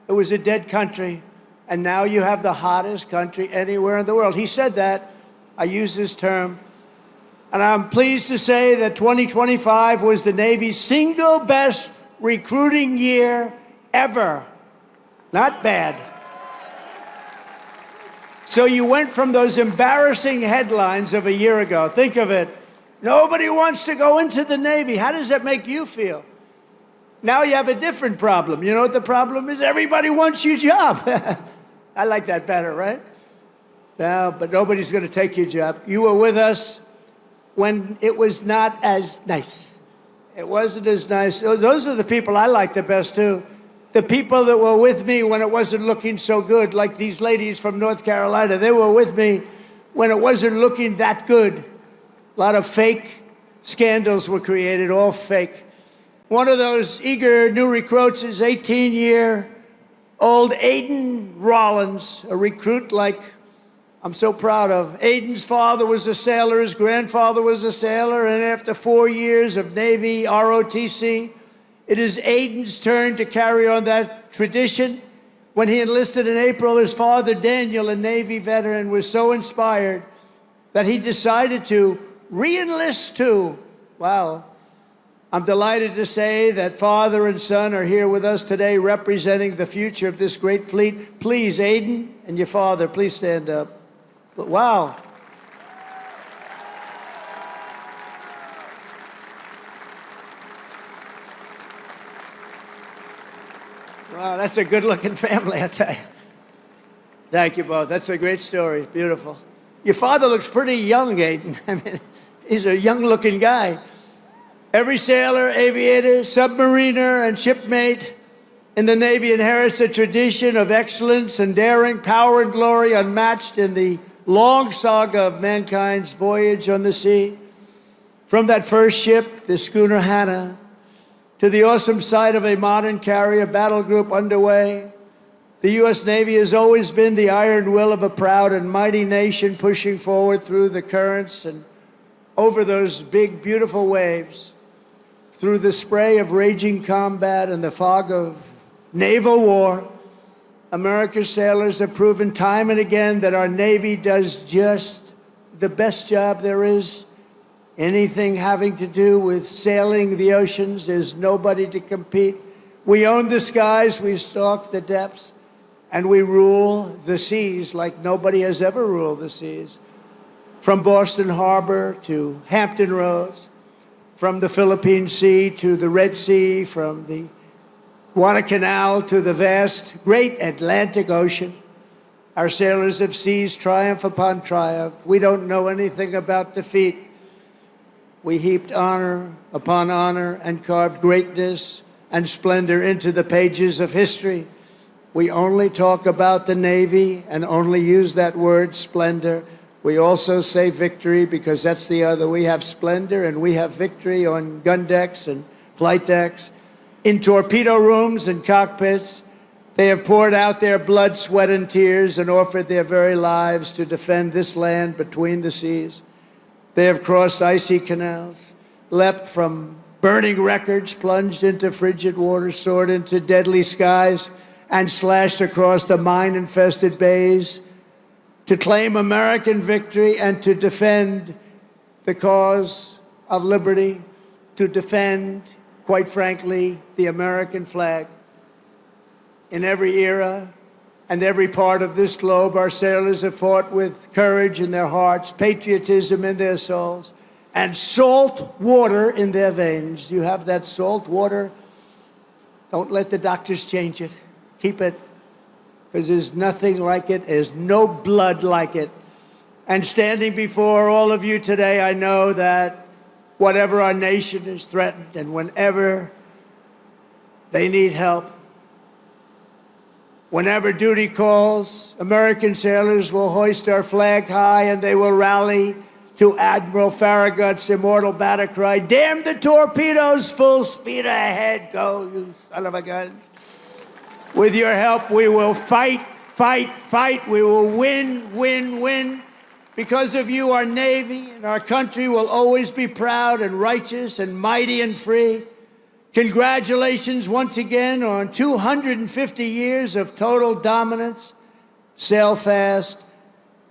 it was a dead country. And now you have the hottest country anywhere in the world. He said that. I use this term. And I'm pleased to say that 2025 was the Navy's single best recruiting year ever. Not bad. So you went from those embarrassing headlines of a year ago. Think of it. Nobody wants to go into the Navy. How does that make you feel? Now you have a different problem. You know what the problem is? Everybody wants your job. I like that better, right? No, but nobody's going to take your job. You were with us when it was not as nice. It wasn't as nice. Those are the people I like the best, too. The people that were with me when it wasn't looking so good, like these ladies from North Carolina, they were with me when it wasn't looking that good. A lot of fake scandals were created, all fake. One of those eager new recruits is 18-year-old Aiden Rollins, a recruit like I'm so proud of. Aiden's father was a sailor, his grandfather was a sailor, and after 4 years of Navy ROTC, it is Aiden's turn to carry on that tradition. When he enlisted in April, his father, Daniel, a Navy veteran, was so inspired that he decided to re-enlist too. Wow. I'm delighted to say that father and son are here with us today representing the future of this great fleet. Please, Aiden and your father, please stand up. Wow. Wow, that's a good-looking family, I tell you. Thank you both. That's a great story. Beautiful. Your father looks pretty young, Aiden. I mean, he's a young-looking guy. Every sailor, aviator, submariner, and shipmate in the Navy inherits a tradition of excellence and daring, power and glory unmatched in the long saga of mankind's voyage on the sea. From that first ship, the schooner Hannah, to the awesome sight of a modern carrier battle group underway, the U.S. Navy has always been the iron will of a proud and mighty nation pushing forward through the currents and over those big, beautiful waves, through the spray of raging combat and the fog of naval war. America's sailors have proven time and again that our Navy does just the best job there is. Anything having to do with sailing the oceans, there's nobody to compete. We own the skies, we stalk the depths, and we rule the seas like nobody has ever ruled the seas. From Boston Harbor to Hampton Roads, from the Philippine Sea to the Red Sea, from the Guadalcanal to the vast, great Atlantic Ocean. Our sailors have seized triumph upon triumph. We don't know anything about defeat. We heaped honor upon honor and carved greatness and splendor into the pages of history. We only talk about the Navy and only use that word, splendor. We also say victory because that's the other. We have splendor and we have victory on gun decks and flight decks. In torpedo rooms and cockpits, they have poured out their blood, sweat, and tears and offered their very lives to defend this land between the seas. They have crossed icy canals, leapt from burning wreckage, plunged into frigid waters, soared into deadly skies, and slashed across the mine-infested bays to claim American victory and to defend the cause of liberty, to defend, quite frankly, the American flag. In every era and every part of this globe, our sailors have fought with courage in their hearts, patriotism in their souls, and salt water in their veins. You have that salt water. Don't let the doctors change it. Keep it, because there's nothing like it. There's no blood like it. And standing before all of you today, I know that whatever our nation is threatened and whenever they need help, whenever duty calls, American sailors will hoist our flag high and they will rally to Admiral Farragut's immortal battle cry, "Damn the torpedoes, full speed ahead, go, you son of a gun." With your help, we will fight, fight, fight. We will win, win, win. Because of you, our Navy and our country will always be proud and righteous and mighty and free. Congratulations once again on 250 years of total dominance. Sail fast,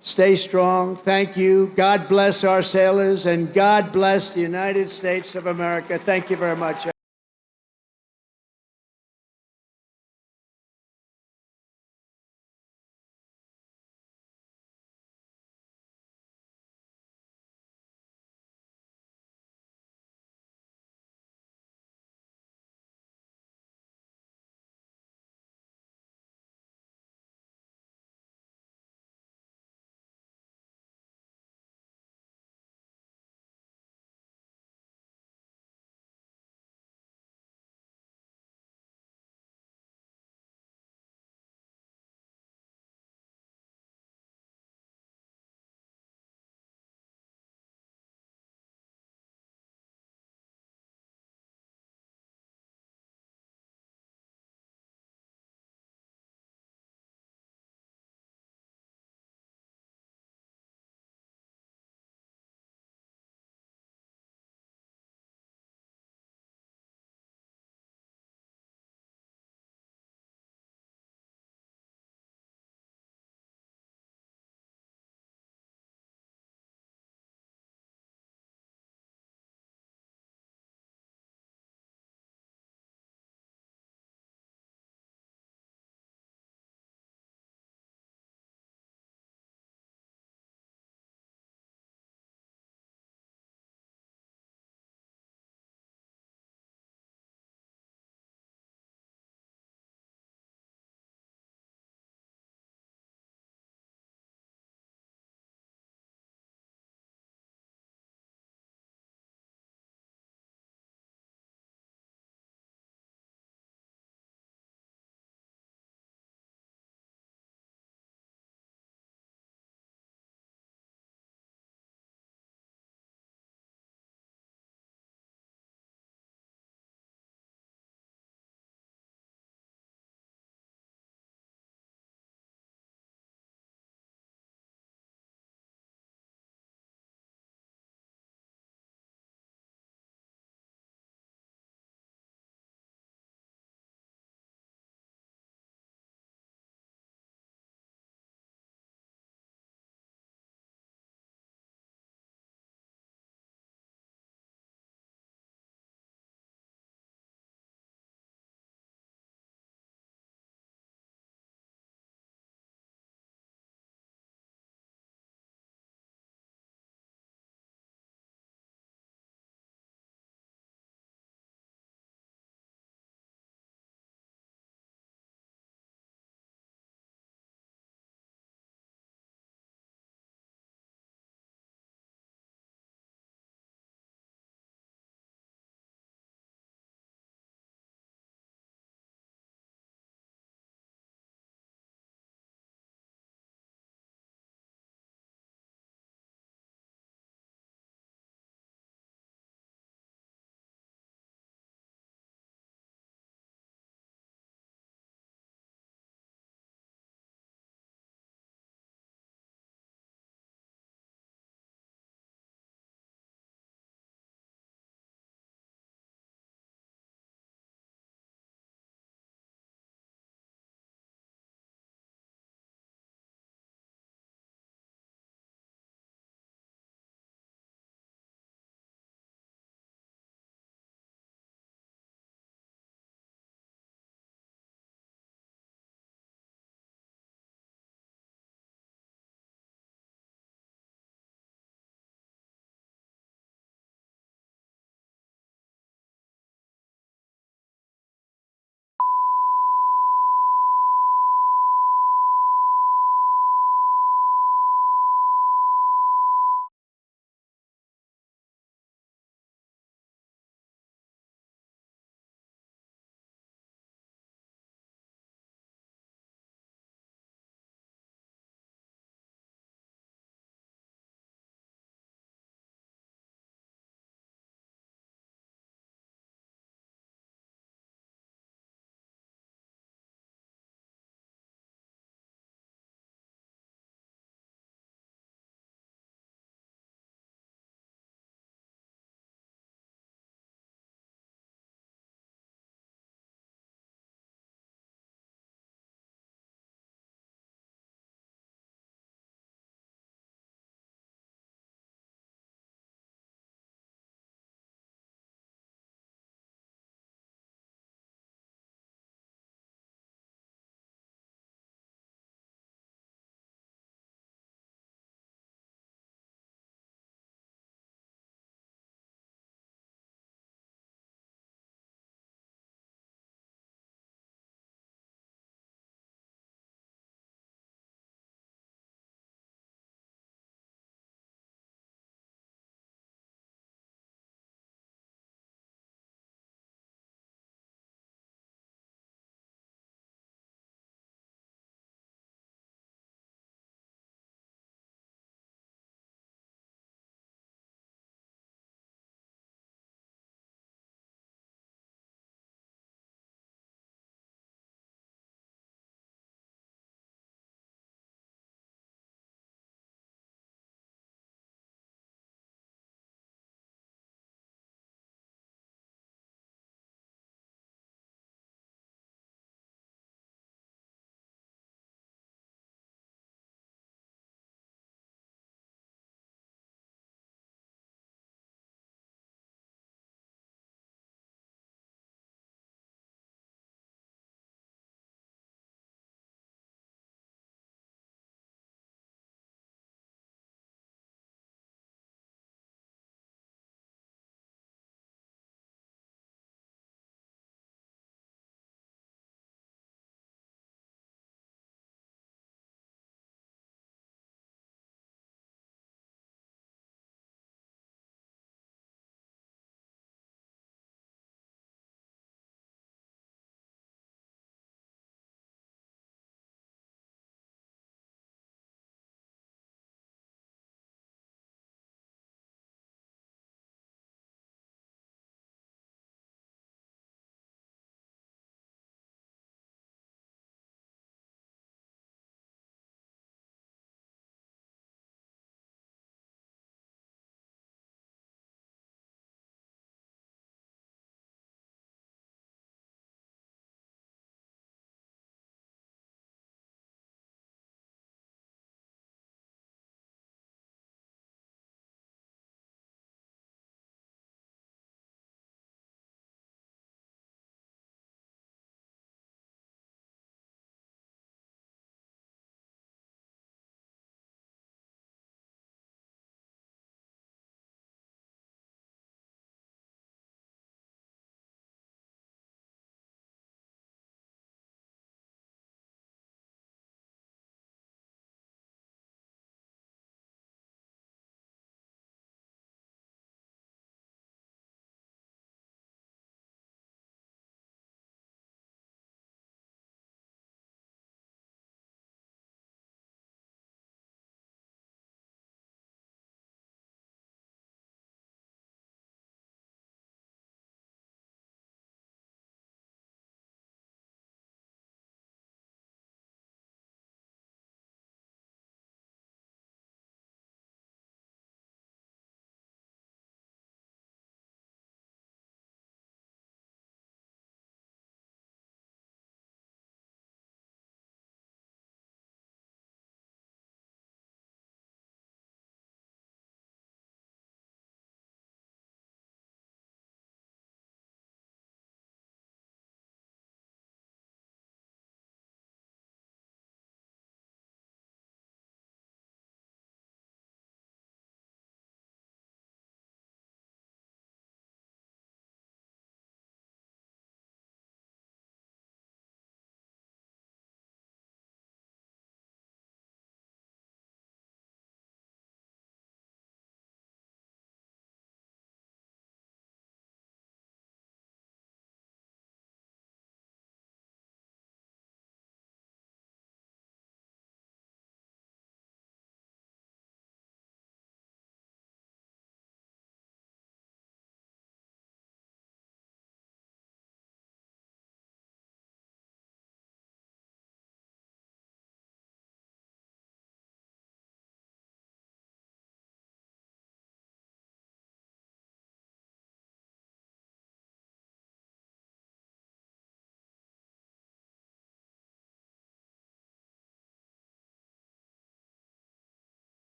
stay strong. Thank you. God bless our sailors, and God bless the United States of America. Thank you very much.